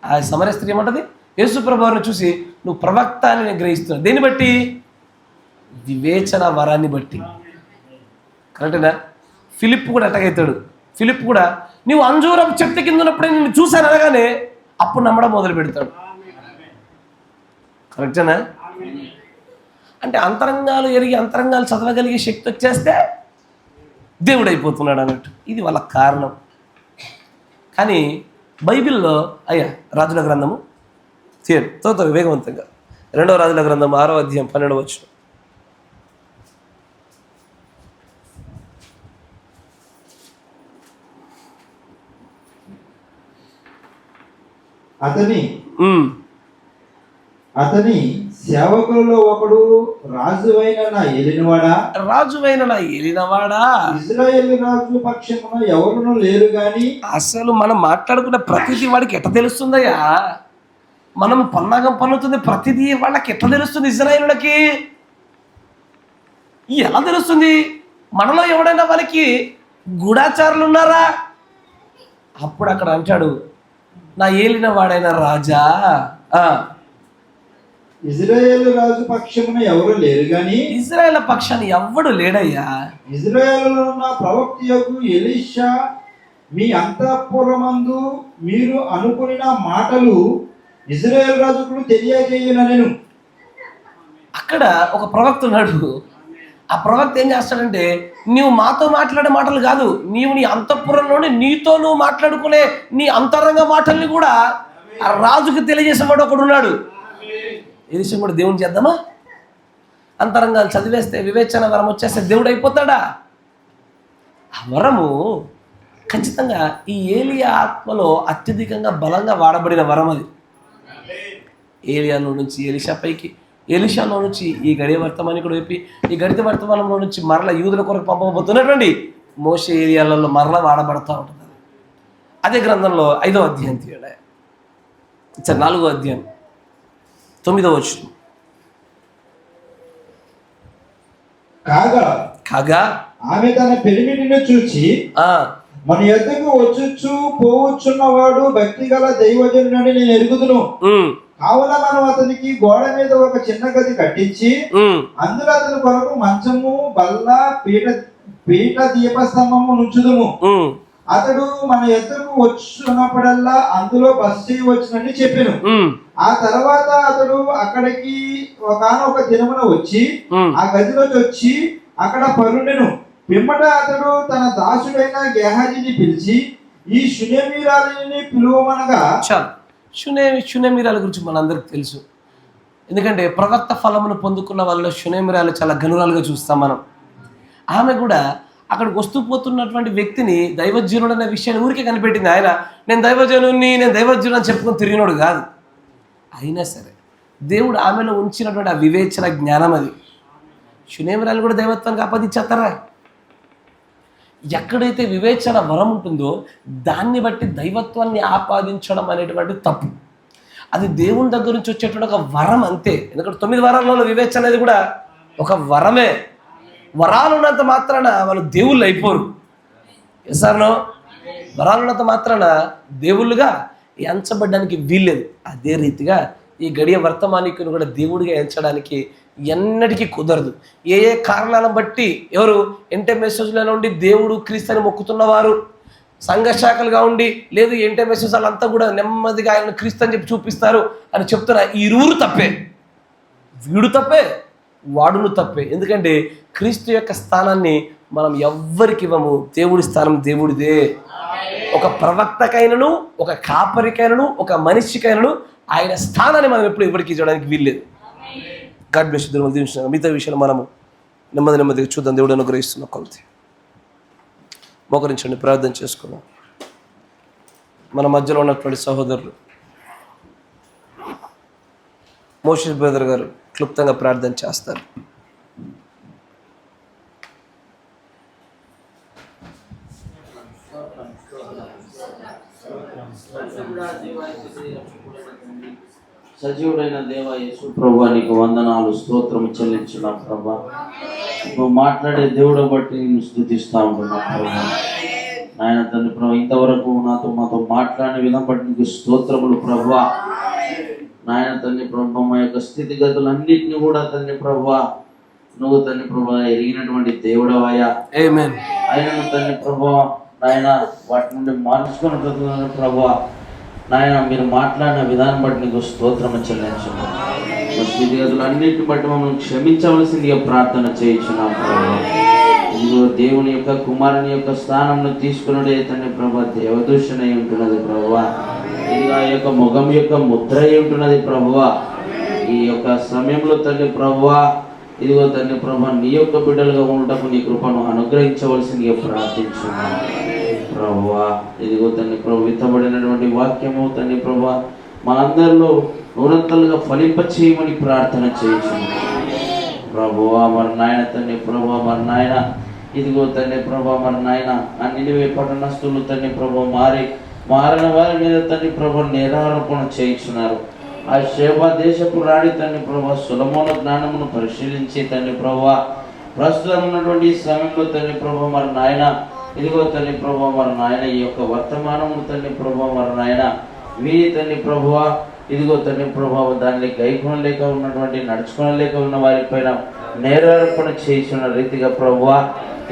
ఆ సమరయ స్త్రీ ఏమంటది? యేసు ప్రభు వారిని చూసి నువ్వు ప్రవక్త అని నేను గ్రహిస్తున్నాను. దేన్ని బట్టి? వివేచన వరాన్ని బట్టి. కరెక్టేనా? ఫిలిప్ కూడా అట్టగవుతాడు. ఫిలిప్ కూడా నువ్వు అంజూరపు చెట్టు కింద ఉన్నప్పుడే నేను చూశాను అనగానే అప్పుడు నమ్మడం మొదలు పెడతాడు. కరెక్టేనా? అంటే అంతరంగాలు ఎరిగి అంతరంగాలు చదవగలిగే శక్తి వచ్చేస్తే దేవుడు అయిపోతున్నాడు అన్నట్టు. ఇది వాళ్ళ కారణం. కానీ బైబిల్లో రాజుల గ్రంథము తో వేగవంతంగా 2వ రాజుల గ్రంథం 6వ అధ్యాయం 12వ వచనం. అతని సేవకులలో ఒకడు రాజువైన నా ఏలినవాడా ఇశ్రాయేలు రాజు పక్షమున ఎవరునూ లేరు గాని. అసలు మనం మాట్లాడుకున్న ప్రతిదీ వాడికి ఎట్ట తెలుస్తుందయ్యా? మనం పన్నాగం పన్నుతుంది ప్రతిదీ వాళ్ళకి ఎట్లా తెలుస్తుంది? ఇశ్రాయేలులకి ఎలా తెలుస్తుంది? మనలో ఎవడైనా వాళ్ళకి గూఢాచారులు ఉన్నారా? అప్పుడు అక్కడ అంటాడు, నా ఏలిన వాడైన రాజా. ఇశ్రాయేలు రాజు పక్షమున ఎవరు లేరు గాని. ఇశ్రాయేల్ పక్షాన్ని ఎవ్వడు లేడయ్యా. ఇశ్రాయేలులో ఉన్న ప్రవక్తయగు ఎలీషా మీ అంతఃపురమందు మీరు అనుకున్న మాటలు ఇశ్రాయేలు రాజుకు తెలియజేయుననెను. అక్కడ ఒక ప్రవక్త ఉన్నాడు. ఆ ప్రవక్త ఏం చేస్తాడంటే, నీవు మాతో మాట్లాడే మాటలు కాదు, నీవు నీ అంతఃపురంలోనే నీతో నువ్వు మాట్లాడుకునే నీ అంతరంగ మాటల్ని కూడా ఆ రాజుకు తెలియజేసేవాడు ఒకడు ఉన్నాడు. ఈ విషయం కూడా దేవుని చేద్దామా? అంతరంగాలు చదివేస్తే వివేచన వరం వచ్చేస్తే దేవుడు అయిపోతాడా? ఆ వరము ఖచ్చితంగా ఈ ఏలియా ఆత్మలో అత్యధికంగా బలంగా వాడబడిన వరం అది. ఏలియాలో నుంచి ఎలీషా పైకి, ఎలీషాలో నుంచి ఈ గడియ వర్తమానికుడు వైపు, ఈ గడిత వర్తమానంలో నుంచి మరలా యూదుల కొరకు పంపబోతున్నటువంటి మోషే ఏరియాలలో మరలా వాడబడతా ఉంటుంది. అదే గ్రంథంలో 5వ అధ్యాయం తీయండి, 4వ అధ్యాయం 9వ వచనం. కాగా ఆమె తన పెనిమిటిని చూచి మన యొద్దకు వచ్చుచు పోవచ్చున్నవాడు భక్తి గల దైవజనుడని నేను ఎరుగుదును, కావున మనం అతనికి గోడ మీద ఒక చిన్న గది కట్టించి అందులో అతని కొరకు మంచము, బల్ల, పీట దీపస్తంభము నుంచుదుము. అతడు మన యొద్దకు వచ్చినప్పుడల్లా అందులో బస చేయవచ్చునని చెప్పాను. ఆ తర్వాత అతడు అక్కడికి ఒకానొక దినమున వచ్చి ఆ గదిలోకి వచ్చి అక్కడ పరుండెను. పిమ్మట అతడు తన దాసుడైన గేహాజీని పిలిచి ఈ షునేమీరాలిని పిలువమనగా. షునేమీరాల గురించి మనందరికి తెలుసు, ఎందుకంటే ప్రవక్త ఫలమును పొందుకున్న వాళ్ళలో షునేమీరాలు చాలా గనురాలుగా చూస్తాం మనం. ఆమె కూడా అక్కడికి వస్తూ పోతున్నటువంటి వ్యక్తిని దైవజనుడు అనే విషయాన్ని ఊరికే కనిపెట్టింది. ఆయన నేను దైవజనుని అని చెప్పుకొని తిరిగినోడు కాదు. అయినా సరే దేవుడు ఆమెలో ఉంచినటువంటి ఆ వివేచన జ్ఞానం, అది షునేమీరాలు కూడా దైవత్వానికి ఆపాదించేస్తారా? ఎక్కడైతే వివేచన వరం ఉంటుందో దాన్ని బట్టి దైవత్వాన్ని ఆపాదించడం అనేటువంటి తప్పు. అది దేవుని దగ్గర నుంచి వచ్చేటువంటి ఒక వరం అంతే. ఎందుకంటే 9 వరాలలో వివేచన అనేది కూడా ఒక వరమే. వరాలు ఉన్నంత మాత్రాన వాళ్ళు దేవుళ్ళు అయిపోరు. ఎసార్నో వరాలు ఉన్నంత మాత్రాన దేవుళ్ళుగా ఎంచబడ్డానికి వీల్లేదు. అదే రీతిగా ఈ గడియ వర్తమానికుని కూడా దేవుడిగా ఎంచడానికి ఎన్నటికీ కుదరదు. ఏ ఏ కారణాలను బట్టి ఎవరు ఎంటెమెసేజ్లో ఉండి దేవుడు క్రీస్తుని మొక్కుతున్నవారు సంఘ శాఖలుగా ఉండి, లేదు ఎంటెమెసేజ్ వాళ్ళంతా కూడా నెమ్మదిగా ఆయన క్రీస్తు అని చెప్పి చూపిస్తారు అని చెప్తున్నా. ఈ ఇరువురు తప్పే, వీడు తప్పే, వాడును తప్పే. ఎందుకంటే క్రీస్తు యొక్క స్థానాన్ని మనం ఎవ్వరికి ఇవ్వము. దేవుడి స్థానం దేవుడిదే. ఒక ప్రవక్తకైనను, ఒక కాపరికైనను, ఒక మనిషికైనను ఆయన స్థానాన్ని మనం ఎప్పుడు ఎవరికి ఇవ్వడానికి వీల్లేదు. God bless you. దీవించిన మిగతా విషయాలు మనము నెమ్మదిగా చూద్దాం. దేవుడు అనుగ్రహిస్తున్న కొలది మోకరించండి, ప్రార్థన చేసుకుందాం. మన మధ్యలో ఉన్నటువంటి సహోదరులు మోషే బ్రదర్ గారు క్లుప్తంగా ప్రార్థన చేస్తారు. సజీవుడైన దేవ యేసు ప్రభువా, నీకు వందనాలు, స్తోత్రము చెల్లించున్నాం ప్రభా. నువ్వు మాట్లాడే దేవుడు బట్టి నేను స్తుతిస్తూ ఉంటున్నాను ప్రభా. నాయన తండ్రి ప్రభా, ఇంతవరకు మాతో మాట్లాడిన విధం బట్టి నీకు స్తోత్రములు ప్రభా. నాయన తండ్రి ప్రభా, మా యొక్క స్థితిగతులన్నింటినీ కూడా తండ్రి ప్రభా నువ్వు తండ్రి ప్రభా ఎరిగినటువంటి దేవుడవయ్యా. ఆమేన్. ఆయన తండ్రి ప్రభా నాయన వాటి నుండి మార్చుకొని బ్రతుకున్న ప్రభా, నాయన మీరు మాట్లాడిన విధానం బట్టి నీకు స్తోత్రము చెల్లించున్నాం. స్థితిగతులన్నింటిని బట్టి మమ్మల్ని క్షమించవలసిందిగా ప్రార్థన చేయించున్నాం ప్రభా. ఇదిగో దేవుని యొక్క కుమారుని యొక్క స్థానంలో తీసుకున్నదే తండ్రి ప్రభా దేవదూషణ అయి ఉంటున్నది ప్రభా. ఇదిగా ఆ యొక్క ముఖం యొక్క ముద్ర అయి ఉంటున్నది ప్రభువా. ఈ యొక్క సమయంలో తండ్రి ప్రభువా, ఇదిగో తండ్రి ప్రభా నీ యొక్క బిడ్డలుగా ఉండటకు నీ కృపను అనుగ్రహించవలసిందిగా ప్రార్థించున్నాం ప్రభువా. ఇదిగో తండ్రి ప్రభు విత్తబడినటువంటి వాక్యము తండ్రి ప్రభా మా అందరిలో నూరంతలుగా ఫలింప చేయమని ప్రార్థన చేయించున్నాం ప్రభువా. మరి నాయన తండ్రి ప్రభా, మరి నాయన ఇదిగో తండ్రి ప్రభా, మరి నాయన ఆ నినివే పట్టణస్తులు తండ్రి ప్రభా మారిన వారి మీద తండ్రి ప్రభా నేరారోపణ చేయించున్నారు. ఆ షేబా దేశపు రాణి తండ్రి ప్రభా సొలొమోను జ్ఞానమును పరిశీలించి తండ్రి ప్రభా ప్రస్తుతం ఉన్నటువంటి సమయంలో తండ్రి ప్రభా మరి నాయన ఇదిగో తండ్రి ప్రభా మరి నాయన ఈ యొక్క వర్తమానము తండ్రి ప్రభా మరి నాయన వీరి తండ్రి ప్రభువా ఇదిగో తండ్రి ప్రభా దాన్ని గైకొనలేక ఉన్నటువంటి నడుచుకోనలేక ఉన్న వారిపైన నేరారోపణ చేసిన రీతిగా ప్రభువా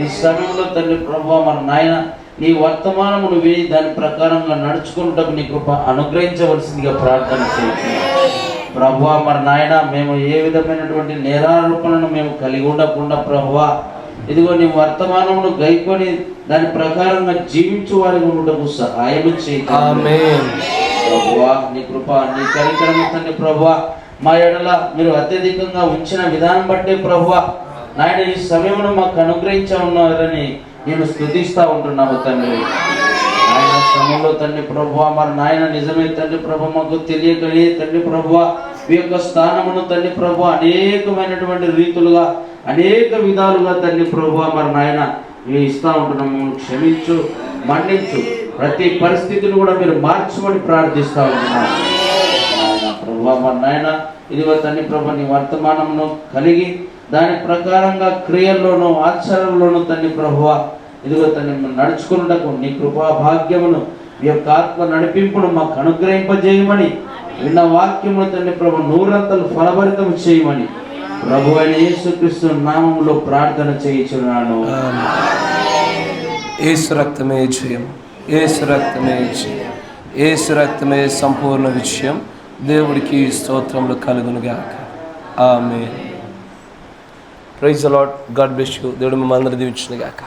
ఈ సమయంలో తండ్రి ప్రభువా మరి నాయన ఈ వర్తమానమును విని దాని ప్రకారంగా నడుచుకుంటకు నీ కృప అనుగ్రహించవలసిందిగా ప్రార్థన చేస్తున్నాం ప్రభువా. మరి నాయన మేము ఏ విధమైనటువంటి నేరారోపణను మేము కలిగి ఉండకుండా ప్రభువా ఇదిగో నీ వర్తమానమును గైకొని దాని ప్రకారంగా జీవించు వారికి ఉండటకు సహాయం చేయండి ప్రభువా. నీ కృప నీ కనికరము తండ్రి ప్రభువా మా ఎడల మీరు అత్యధికంగా ఉంచిన విధానం బట్టే ప్రభువా నాయన ఈ సమయమును మాకు అనుగ్రహించ ఉన్నారని నేను స్తుతిస్తూ ఉంటున్నాము తండ్రి. ఆయన సమయంలో తండ్రి ప్రభువా మరి నాయన నిజమే తండ్రి ప్రభు మాకు తెలియకలే తండ్రి ప్రభువా మీ యొక్క స్థానమును తండ్రి ప్రభు అనేకమైనటువంటి రీతులుగా అనేక విధాలుగా తండ్రి ప్రభు మరి నాయన మేము ఇస్తా ఉంటున్నాము. క్షమించు, మన్నించు, ప్రతి పరిస్థితిని కూడా మీరు మార్చమని ప్రార్థిస్తా ఉంటున్నాను ప్రభు. మరి నాయన ఇదిగో తండ్రి ప్రభు నీ వర్తమానమును కలిగి దాని ప్రకారంగా క్రియల్లోనూ ఆచరణలోనూ తండ్రి ప్రభువ ఇదిగో తండ్రి నడుచుకున్నటకు నీ కృపా భాగ్యమును మీ యొక్క ఆత్మ నడిపింపును మాకు అనుగ్రహింపజేయమని, విన్న వాక్యమును తండ్రి ప్రభు నూరంతలు ఫలభరితం చేయమని ప్రభు అయిన యేసుక్రీస్తు నామములో ప్రార్థన చేయించున్నాను. యేసు రక్తమే జయం, యేసు రక్తమే జయం, యేసు రక్తమే సంపూర్ణ విజయం. దేవుడికి స్తోత్రములు కలుగునుగాక. ఆమేన్. Praise the Lord. God bless you. దేవుడు మిమ్మల్ని అందరినీ దీవించునుగాక.